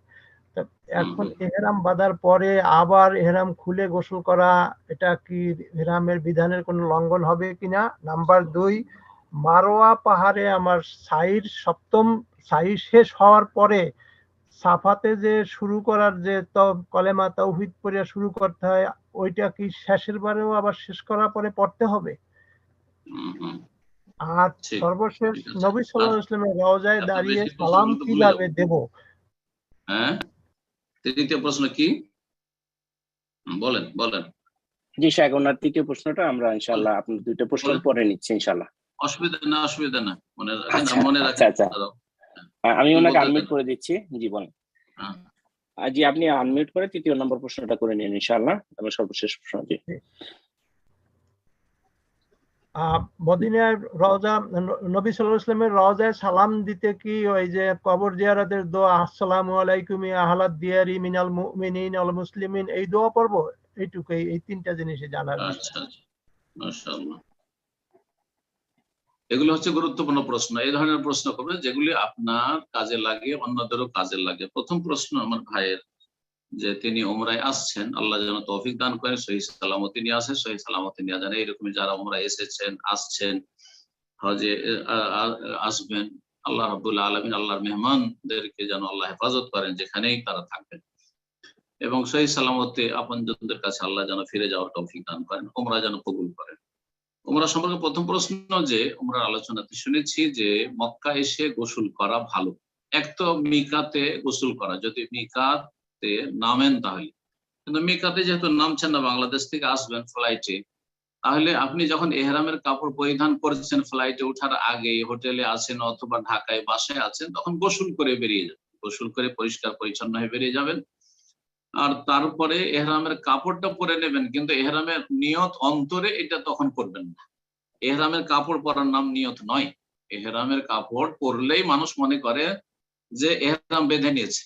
এখন ইহরাম বাঁধার পরে আবার ইহরাম খুলে গোসল করা, এটা কি ইহরামের বিধানের কোনো লঙ্ঘন হবে কিনা? নাম্বার 2, মারোয়া পাহাড়ে আমার সপ্তম সাই শেষ হওয়ার পরে সাফাতে যে শুরু করার যে কলেমা তাওহীদ পড়ে শুরু করতে হয়, ওইটা কি শেষের বারেও আবার শেষ করার পরে পড়তে হবে? আর সর্বশেষ নবী সাল্লাল্লাহু আলাইহি ওয়াসাল্লামের রওজায় দাঁড়িয়ে সালাম কিভাবে দেব? হ্যাঁ, তৃতীয় প্রশ্ন কি বলেন? জি শাহ, ওনার তৃতীয় প্রশ্নটা আমরা ইনশাআল্লাহ আপনার 2টা প্রশ্ন পরে নিচ্ছি ইনশাআল্লাহ। অসুবিধা না, মনে রাখেন। আচ্ছা, আমি ওনাকে আনমিউট করে দিচ্ছি। জি বলেন। জি আপনি আনমিউট করে তৃতীয় নম্বর প্রশ্নটা করে নিন ইনশাআল্লাহ। আমার সর্বশেষ প্রশ্ন। জি, মদিনার রওজা, নবী সাল্লাল্লাহু আলাইহি ওয়াসাল্লামের রওজায় সালাম দিতে কি ওই যে কবর জিয়ারতের দোয়া আসসালামু আলাইকুম ইয়া আহলাদ দিয়ারি মিনাল মুমিনিন ওয়াল মুসলিমিন, এই দোয়া পড়বো? এইটুকুই, এই 3টা জিনিসই জানার। আচ্ছা, মাশাআল্লাহ। এগুলো হচ্ছে গুরুত্বপূর্ণ প্রশ্ন। এই ধরনের প্রশ্ন করবেন যেগুলি আপনার কাজে লাগে, অন্যদেরও কাজে লাগে। প্রথম প্রশ্ন আমার ভাইয়ের, যে তিনি উমরায় আসছেন, আল্লাহ যেন তৌফিক দান করেন, সহি সালামতি নিয়ে আসেন, সহি সালামতি নিয়ে যান। এইরকমই যারা উমরায় এসেছেন, আসছেন, হজে আসবেন, আল্লাহ রাব্বুল আলামিন আল্লাহর মেহমানদেরকে যেন আল্লাহ হেফাজত করেন যেখানেই তারা থাকবেন, এবং সহি সালামতে আপনজনদের কাছে আল্লাহ যেন ফিরে যাওয়ার তৌফিক দান করেন, উমরা যেন কবুল করেন। উমরা সম্পর্কে প্রথম প্রশ্ন, যে উমরার আলোচনাতে শুনেছি যে মক্কা এসে গোসল করা ভালো। এক তো মিকাতে গোসল করা, যদি মিকাতে নামেন তাহলে, কিন্তু মিকাতে যেহেতু নামছেন না, বাংলাদেশ থেকে আসবেন ফ্লাইটে, তাহলে আপনি যখন এহরামের কাপড় পরিধান করেছেন, ফ্লাইটে ওঠার আগে হোটেলে আছেন অথবা ঢাকায় বাসায় আছেন, তখন গোসল করে বেরিয়ে যাবেন, গোসল করে পরিষ্কার পরিচ্ছন্ন হয়ে বেরিয়ে যাবেন। আর তারপরে এহরামের কাপড়টা পরে নেবেন, কিন্তু এহরামের নিয়ত অন্তরে এটা তখন করবেন না। এহরামের কাপড় পরার নাম নিয়ত নয়। এহরামের কাপড় পরলেই মানুষ মনে করে যে এহরাম বেঁধে নিয়েছে,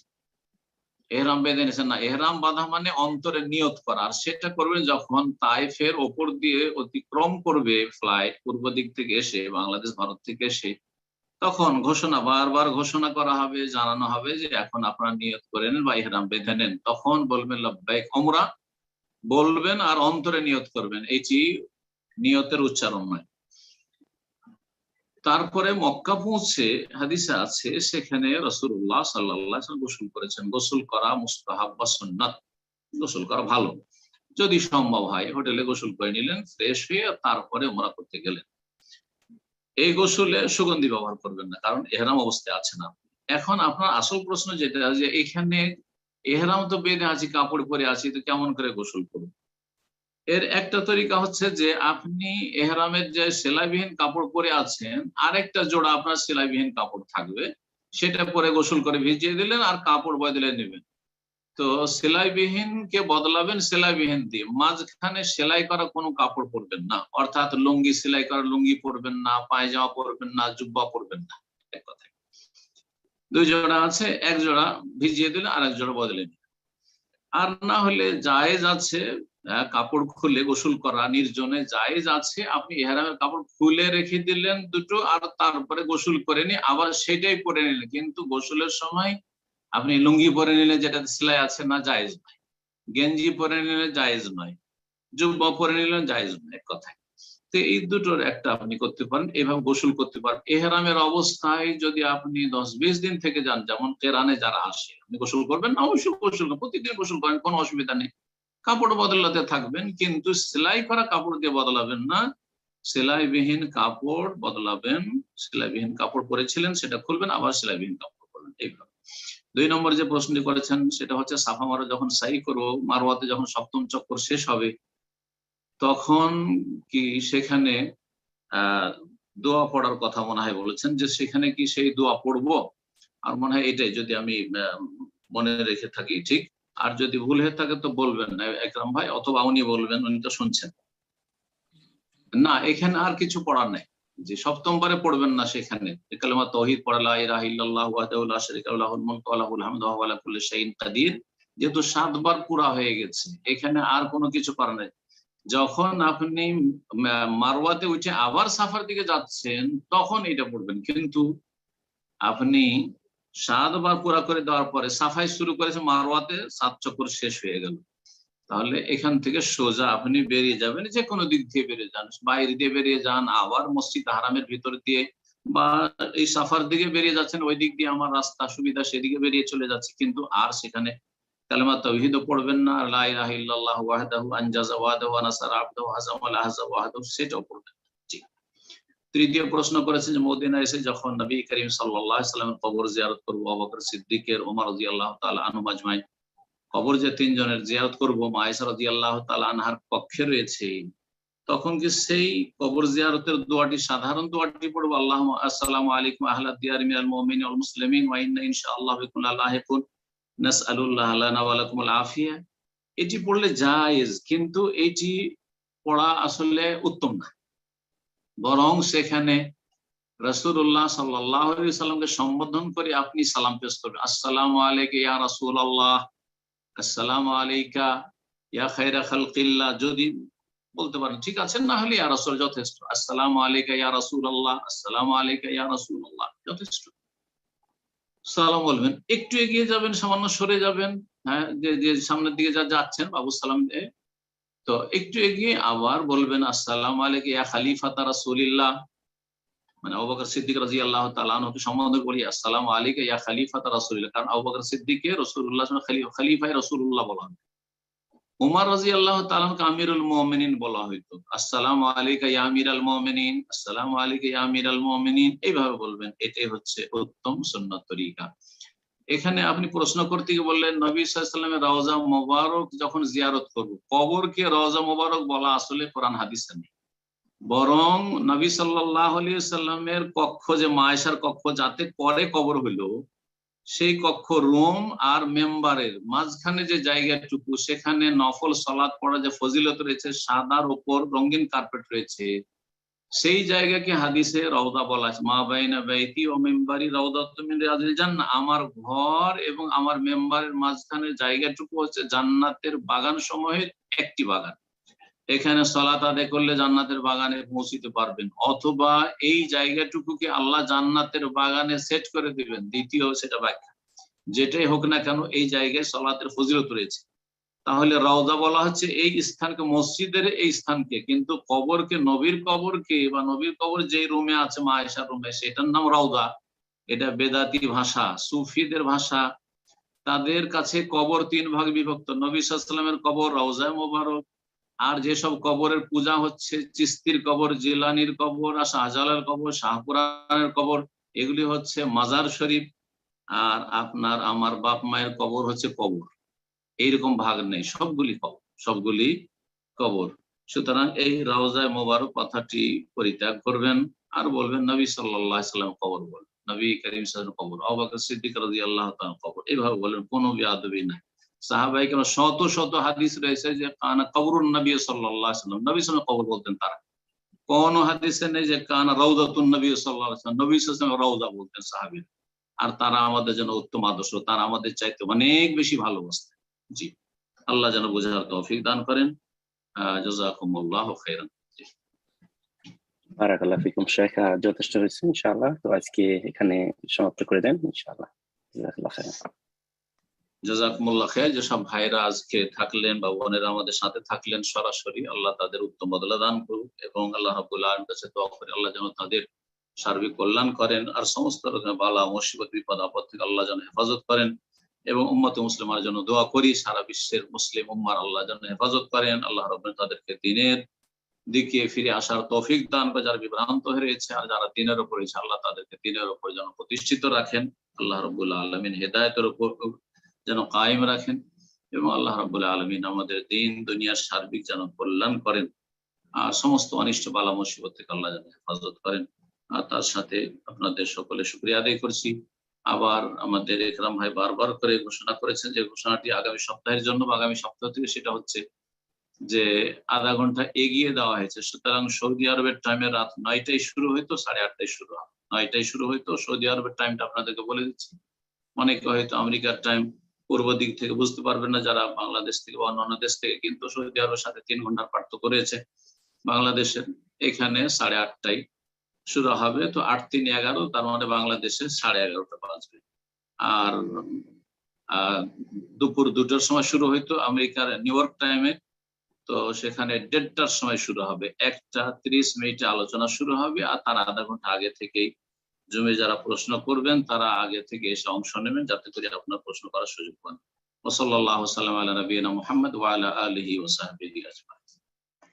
এহরাম বেঁধে নিয়েছে না। এহরাম বাঁধা মানে অন্তরে নিয়ত করা, আর সেটা করবেন যখন তায়েফের ওপর দিয়ে অতিক্রম করবে ফ্লাইট, পূর্ব দিক থেকে এসে, বাংলাদেশ ভারত থেকে এসে, তখন বারবার ঘোষণা করা হবে, জানানো হবে যে এখন আপনারা নিয়ত করে নেন বা ইহরাম বেঁধে নেন। তখন বলবেন লাব্বাইক উমরা বলবেন আর অন্তরে নিয়ত করবেন, এটি নিয়তের উচ্চারণ নয়। তারপরে মক্কা পৌঁছে হাদিসে আছে সেখানে রাসূলুল্লাহ সাল্লাল্লাহু আলাইহি ওয়াসাল্লাম গোসল করেছেন। গোসল করা মুস্তাহাব বা সুন্নাত, গোসল করা ভালো। যদি সম্ভব হয় হোটেলে গোসল করে নিলেন, ফ্রেশ হয়ে তারপরে উমরা করতে গেলেন। এই গোসলে সুগন্ধি ব্যবহার করবেন না, কারণ এহরাম অবস্থায় আছে না। এখন আপনার আসল প্রশ্ন যেটা, যে এখানে এহরাম তো বেঁধে আছি, কাপড় পরে আছি, তো কেমন করে গোসল করব? এর একটা তরিকা হচ্ছে যে আপনি এহরামের যে সেলাইবিহীন কাপড় পরে আছেন, আরেকটা জোড়া আপনার সেলাইবিহীন কাপড় থাকবে, সেটা পরে গোসল করে ভিজিয়ে দিলেন আর কাপড় বদলে নেবেন। তো সেলাইবিহীন কে বদলাবেন সেলাইবিহীন দিয়ে, মাঝখানে সেলাই করা কোনো কাপড় পরবেন না, অর্থাৎ লুঙ্গি সেলাই করা লুঙ্গি পরবেন না, পায়জামা পরবেন না, জুব্বা পরবেন না। এক কথায় দুই জোড়া আছে, এক জোড়া ভিজিয়ে দিলে আর এক জোড়া বদলে নিন। আর না হলে জায়েজ আছে কাপড় খুলে গোসল করা, নির্জনে জায়েজ আছে, আপনি ইহরামের কাপড় খুলে রেখে দিলেন দুটো, আর তারপরে গোসল করে নিয়ে আবার সেটাই পরে নিলেন, কিন্তু গোসলের সময় আপনি লুঙ্গি পরে নিলে যেটা সেলাই আছে না, জায়েজ নয়। গেঞ্জি পরে নিলে জায়েজ নয়, জুব্বা পরে নিলেন জায়েজ নয়, এক কথায়। তো এই দুটোর একটা আপনি করতে পারেন, এভাবে গোসল করতে পারেন। এহরামের অবস্থায় যদি আপনি 10-20 দিন থেকে যান, যেমন কেরানে যারা আসে, আপনি গোসল করবেন না, অবশ্যই গোসল করবেন, প্রতিদিন গোসল করেন, কোনো অসুবিধা নেই, কাপড় বদলাতে থাকবেন, কিন্তু সেলাই করা কাপড় দিয়ে বদলাবেন না, সেলাইবিহীন কাপড় বদলাবেন। সেলাইবিহীন কাপড় পরেছিলেন সেটা খুলবেন, আবার সেলাইবিহীন কাপড় পরবেন, এইভাবে। 2 নম্বর যে প্রশ্নটি করেছেন সেটা হচ্ছে সাফা মারোয়া যখন সাই করবো, মারোয়াতে যখন সপ্তম চক্কর শেষ হবে, তখন কি সেখানে দোয়া পড়ার কথা মনে হয় বলেছেন, যে সেখানে কি সেই দোয়া পড়বো? আর মনে হয় এটাই, যদি আমি মনে রেখে থাকি ঠিক, আর যদি ভুল হয়ে থাকে তো বলবেন একরাম ভাই, অথবা উনি বলবেন, উনি তো শুনছেন। না, এখানে আর কিছু পড়ার নাই, যে সপ্তমবারে পড়বেন না, সেখানে কালেমা তাওহীদ পড়া, লা ইলাহা ইল্লাল্লাহু ওয়াহদাহু লা শারীকা লাহু লাহুল মুলকু ওয়া লাহুল হামদু ওয়া হুয়া আলা কুল্লি শাইইন কাদির, যেহেতু 7 বার পুরা হয়ে গেছে, এখানে আর কোনো কিছু করার নেই। যখন আপনি মারওয়াতে উঠে আবার সাফার দিকে যাচ্ছেন, তখন এটা পড়বেন, কিন্তু আপনি 7 বার পুরা করে দেওয়ার পরে সাফাই শুরু করেছে, মারওয়াতে 7 চক্কর শেষ হয়ে গেল, তাহলে এখান থেকে সোজা আপনি বেরিয়ে যাবেন, যে কোনো দিক দিয়ে বেরিয়ে যান, বাইরে দিয়ে বেরিয়ে যান, আবার মসজিদ হারামের ভিতর দিয়ে, বা এই সাফার দিকে বেরিয়ে যাচ্ছেন, ওই দিক দিয়ে আমার রাস্তা সুবিধা, সেদিকে বেরিয়ে চলে যাচ্ছে, কিন্তু আর সেখানে কালেমা তাওহীদও পড়বেন না, লা ইলাহা ইল্লাল্লাহু ওয়াহদাহু আনজাযা ওয়াহদাহু ওয়া নাসারা আবদাহু ওয়া হাযামাল আহজাব ওয়াহদাহু, সেটাও পড়বেন। জি। তৃতীয় প্রশ্ন করেছেন যে মদিনা এসে যখন নবী করিম সাল্লাল্লাহু আলাইহি সাল্লামের কবর জিয়ারত করব, আবু বকর সিদ্দিকের, ওমর রাদিয়াল্লাহু তাআলা আনহুম আজমাইন কবর যে 3 জনের জিয়ারত করব, মা আয়েশা রাদিয়াল্লাহু তাআলা আনহার কক্ষে রয়েছে, তখন কি সেই কবর জিয়ারতের দোয়াটি সাধারণ দোয়াটি পড়ব, আল্লাহুম্মা আসসালামু আলাইকুম আহলাদ দিয়ারি মিনাল মুমিনিন ওয়াল মুসলিমিন ওয়া ইন্না ইনশাআল্লাহ বিকুম লাহিকুন নাসআলুল্লাহ লানা ওয়া লাকুমুল আফিয়া, এটি পড়লে জায়েজ, কিন্তু এটি পড়া আসলে উত্তম না, বরং সেখানে রাসূলুল্লাহ সাল্লাল্লাহু আলাইহি ওয়াসাল্লামকে সম্বোধন করে আপনি সালাম পেশ করবেন, আসসালামু আলাইকা ইয়া রাসূলুল্লাহ, আসসালামু আলাইকা ইয়া খায়রা খালকিল্লাহ, যদি বলতে পারেন ঠিক আছে, না হলে ইয়া রাসূল যথেষ্ট, আসসালামু আলাইকা ইয়া রাসূলুল্লাহ, আসসালামু আলাইকা ইয়া রাসূলুল্লাহ যথেষ্ট। সালাম বলবেন, একটু এগিয়ে যাবেন, সামান্য সরে যাবেন, হ্যাঁ, যে সামনের দিকে যা যাচ্ছেন বাবু সালাম দিয়ে, তো একটু এগিয়ে আবার বলবেন আসসালামু আলাইকা ইয়া খলিফাতা রাসূলিল্লাহ, মানে আবু বকর সিদ্দিক রাদিয়াল্লাহু তাআলা আনহুকে সম্বোধন করি আসসালামু আলাইকা ইয়া খলিফাতা রাসূলিল্লাহ, কারণ আবু বকর সিদ্দিককে রাসূলুল্লাহ খলিফায়ে রাসূলুল্লাহ বলা হয়। উমর রাদিয়াল্লাহু তাআলা আনহুকে আমিরুল মুমিনিন বলা হইতো, আসসালামু আলাইকা ইয়া আমিরাল মুমিনিন, আসসালামু আলাইকা ইয়া আমিরাল মুমিনিন, এইভাবে বলবেন, এটাই হচ্ছে উত্তম সুন্নাত তরিকা। এখানে আপনি প্রশ্ন করতে গিয়ে বললেন নবী সাল্লাল্লাহু আলাইহি ওয়াসাল্লামের রওজা মোবারক যখন জিয়ারত করব, কবরকে রওজা মোবারক বলা আসলে কোরআন হাদিসে নেই, বরং নবী সাল্লাল্লাহু আলাইহি ওয়াসাল্লামের কক্ষ, যে মা আয়েশার কক্ষ যাতে পরে কবর হইল, সেই কক্ষ রুম আর মেম্বারের মাঝখানে যে জায়গাটুকু, সেখানে নফল সালাত পড়া যে ফজিলত রয়েছে, সাদার উপর রঙিন কার্পেট রয়েছে, সেই জায়গাকে হাদিসে রওজা বলা আছে, মা বাইনা বাইতি ও মেম্বারি রাউদাতুম মিন রিয়াদিল জান্নাহ, আমার ঘর এবং আমার মেম্বারের মাঝখানে জায়গাটুকু হচ্ছে জান্নাতের বাগান সমূহের একটি বাগান, এখানে সালাত আদায় করলে জান্নাতের বাগানে পৌঁছিতে পারবেন, অথবা এই জায়গাটুকুকে আল্লাহ জান্নাতের বাগানে সেট করে দিবেন। দ্বিতীয় সেটা ব্যাখ্যা, যেটাই হোক না কেন এই জায়গায় সালাতের ফজিলত রয়েছে, তাহলে রওজা বলা হচ্ছে এই স্থানকে, মসজিদের এই স্থানকে, কিন্তু কবরকে, নবীর কবরকে বা নবীর কবর যে রুমে আছে মা আয়েশার রুমে, সেটার নাম রওজা। এটা বেদাতি ভাষা, সুফিদের ভাষা, তাদের কাছে কবর 3 ভাগে বিভক্ত, নবী সাল্লাল্লাহু আলাইহি ওয়াসাল্লামের কবর রওজা মোবারক, আর যেসব কবরের পূজা হচ্ছে, চিস্তির কবর, জিলানির কবর, আর শাহজালালের কবর, শাহপুরানের কবর, এগুলি হচ্ছে মাজার শরীফ, আর আপনার আমার বাপ মায়ের কবর হচ্ছে কবর, এইরকম ভাগ নেই, সবগুলি কবর, সবগুলি কবর। সুতরাং এই রওজায়ে মোবারক কথাটি পরিত্যাগ করবেন, আর বলবেন নবী সাল্লাল্লাহু আলাইহি ওয়াসাল্লাম কবর, বলেন নবী করিম সাল্লাল্লাহু আলাইহি ওয়াসাল্লাম কবর, আবু বকর সিদ্দিক রাদিয়াল্লাহু তাআলা কবর, এইভাবে বলেন, কোনো বেয়াদবি নাই। সাহাবাই কেন শত শত হাদিস রয়েছে যে কানা কবরুন নবী সাল্লাল্লাহু আলাইহি ওয়াসাল্লাম, নবী সাল্লাল্লাহু আলাইহি ওয়াসাল্লাম কবর বলতেন তারা। কোন হাদিসে নেই যে কানা রাউদাতুন নবী সাল্লাল্লাহু আলাইহি ওয়াসাল্লাম, নবী সাল্লাল্লাহু আলাইহি ওয়াসাল্লাম রাউদা বলতেন সাহাবীরা। আর তারা আমাদের জন্য উত্তম আদর্শ, তারা আমাদের চাইতে অনেক বেশি ভালোবাসতেন। জি, আল্লাহ যেন বোঝার তৌফিক দান করেন। জাযাকুমুল্লাহু খাইরান। বারাকাল্লাহু ফিকুম শেখ, যথেষ্ট হয়েছে ইনশাআল্লাহ। তো আজকে এখানে সমাপ্ত করে দেন ইনশাআল্লাহ। জাযাকাল্লাহু খাইরান। জাযাকুমুল্লাহ খাইর। যেসব ভাইরা আজকে থাকলেন বা বোনেরা আমাদের সাথে থাকলেন সরাসরি, আল্লাহ তাদের উত্তম বদলা দান করুক এবং আল্লাহ রাব্বুল আলামিনের কাছে দোয়া করি আল্লাহ যেন তাদের সার্বিক কল্যাণ করেন আর সমস্ত রকমের বালা মুসিবত বিপদ আপদ থেকে আল্লাহ যেন হেফাজত করেন এবং উম্মতে মুসলিমার জন্য দোয়া করি সারা বিশ্বের মুসলিম উম্মার আল্লাহ যেন হেফাজত করেন। আল্লাহ রাব্বুল তাদেরকে দ্বীনের দিকে ফিরে আসার তৌফিক দান করে, যারা বিভ্রান্ত হয়ে রয়েছে আর যারা দ্বীনের উপর রয়েছে আল্লাহ তাদেরকে দ্বীনের উপর যেন প্রতিষ্ঠিত রাখেন। আল্লাহ রাব্বুল আলামিন হেদায়েতের উপর যেন কায়েম রাখেন এবং আল্লাহ রাব্বুল আলামিন আমাদের দিন দুনিয়ার সার্বিক যেন কল্যাণ করেন আর সমস্ত অনিষ্ট বালা মুসিবত থেকে আল্লাহ যেন হেফাজত করেন। আর তার সাথে আপনাদের সকলে শুকরিয়া আদায় করছি। আবার আমাদের একরাম ভাই বারবার করে ঘোষণা করেছেন যে ঘোষণাটি আগামী সপ্তাহের জন্য বা আগামী সপ্তাহ থেকে, সেটা হচ্ছে যে আধা ঘন্টা এগিয়ে দেওয়া হয়েছে। সুতরাং সৌদি আরবের টাইমে রাত 9টায় শুরু হইতো, 8:30টায় শুরু হয়। 9টায় শুরু হইতো, সৌদি আরবের টাইমটা আপনাদেরকে বলে দিচ্ছি। অনেকে হয়তো আমেরিকার টাইম পূর্ব দিক থেকে বুঝতে পারবেন না, যারা বাংলাদেশ থেকে বা অন্যান্য দেশ থেকে, কিন্তু সৌদি আরবের সাথে 3 ঘন্টার পার্থক্য রয়েছে বাংলাদেশের। এখানে 8:30টায় শুরু হবে, তো 8 3 11, তার মানে বাংলাদেশে 11:30টা বাজবে। আর দুপুর 2টার সময় শুরু হইতো আমেরিকার নিউ ইয়র্ক টাইমে, তো সেখানে 1:30টার সময় শুরু হবে। 1:30 আলোচনা শুরু হবে আর তার আধা ঘন্টা আগে থেকেই জমে যারা প্রশ্ন করবেন তারা আগে থেকে এসে অংশ নেবেন, যাতে করে আপনার প্রশ্ন করার সুযোগ পান। ওয়া সাল্লাল্লাহু আলা নবিয়িনা মুহাম্মদ ওয়া আলা আলিহি ওয়া সাহবিহি আজমাইন।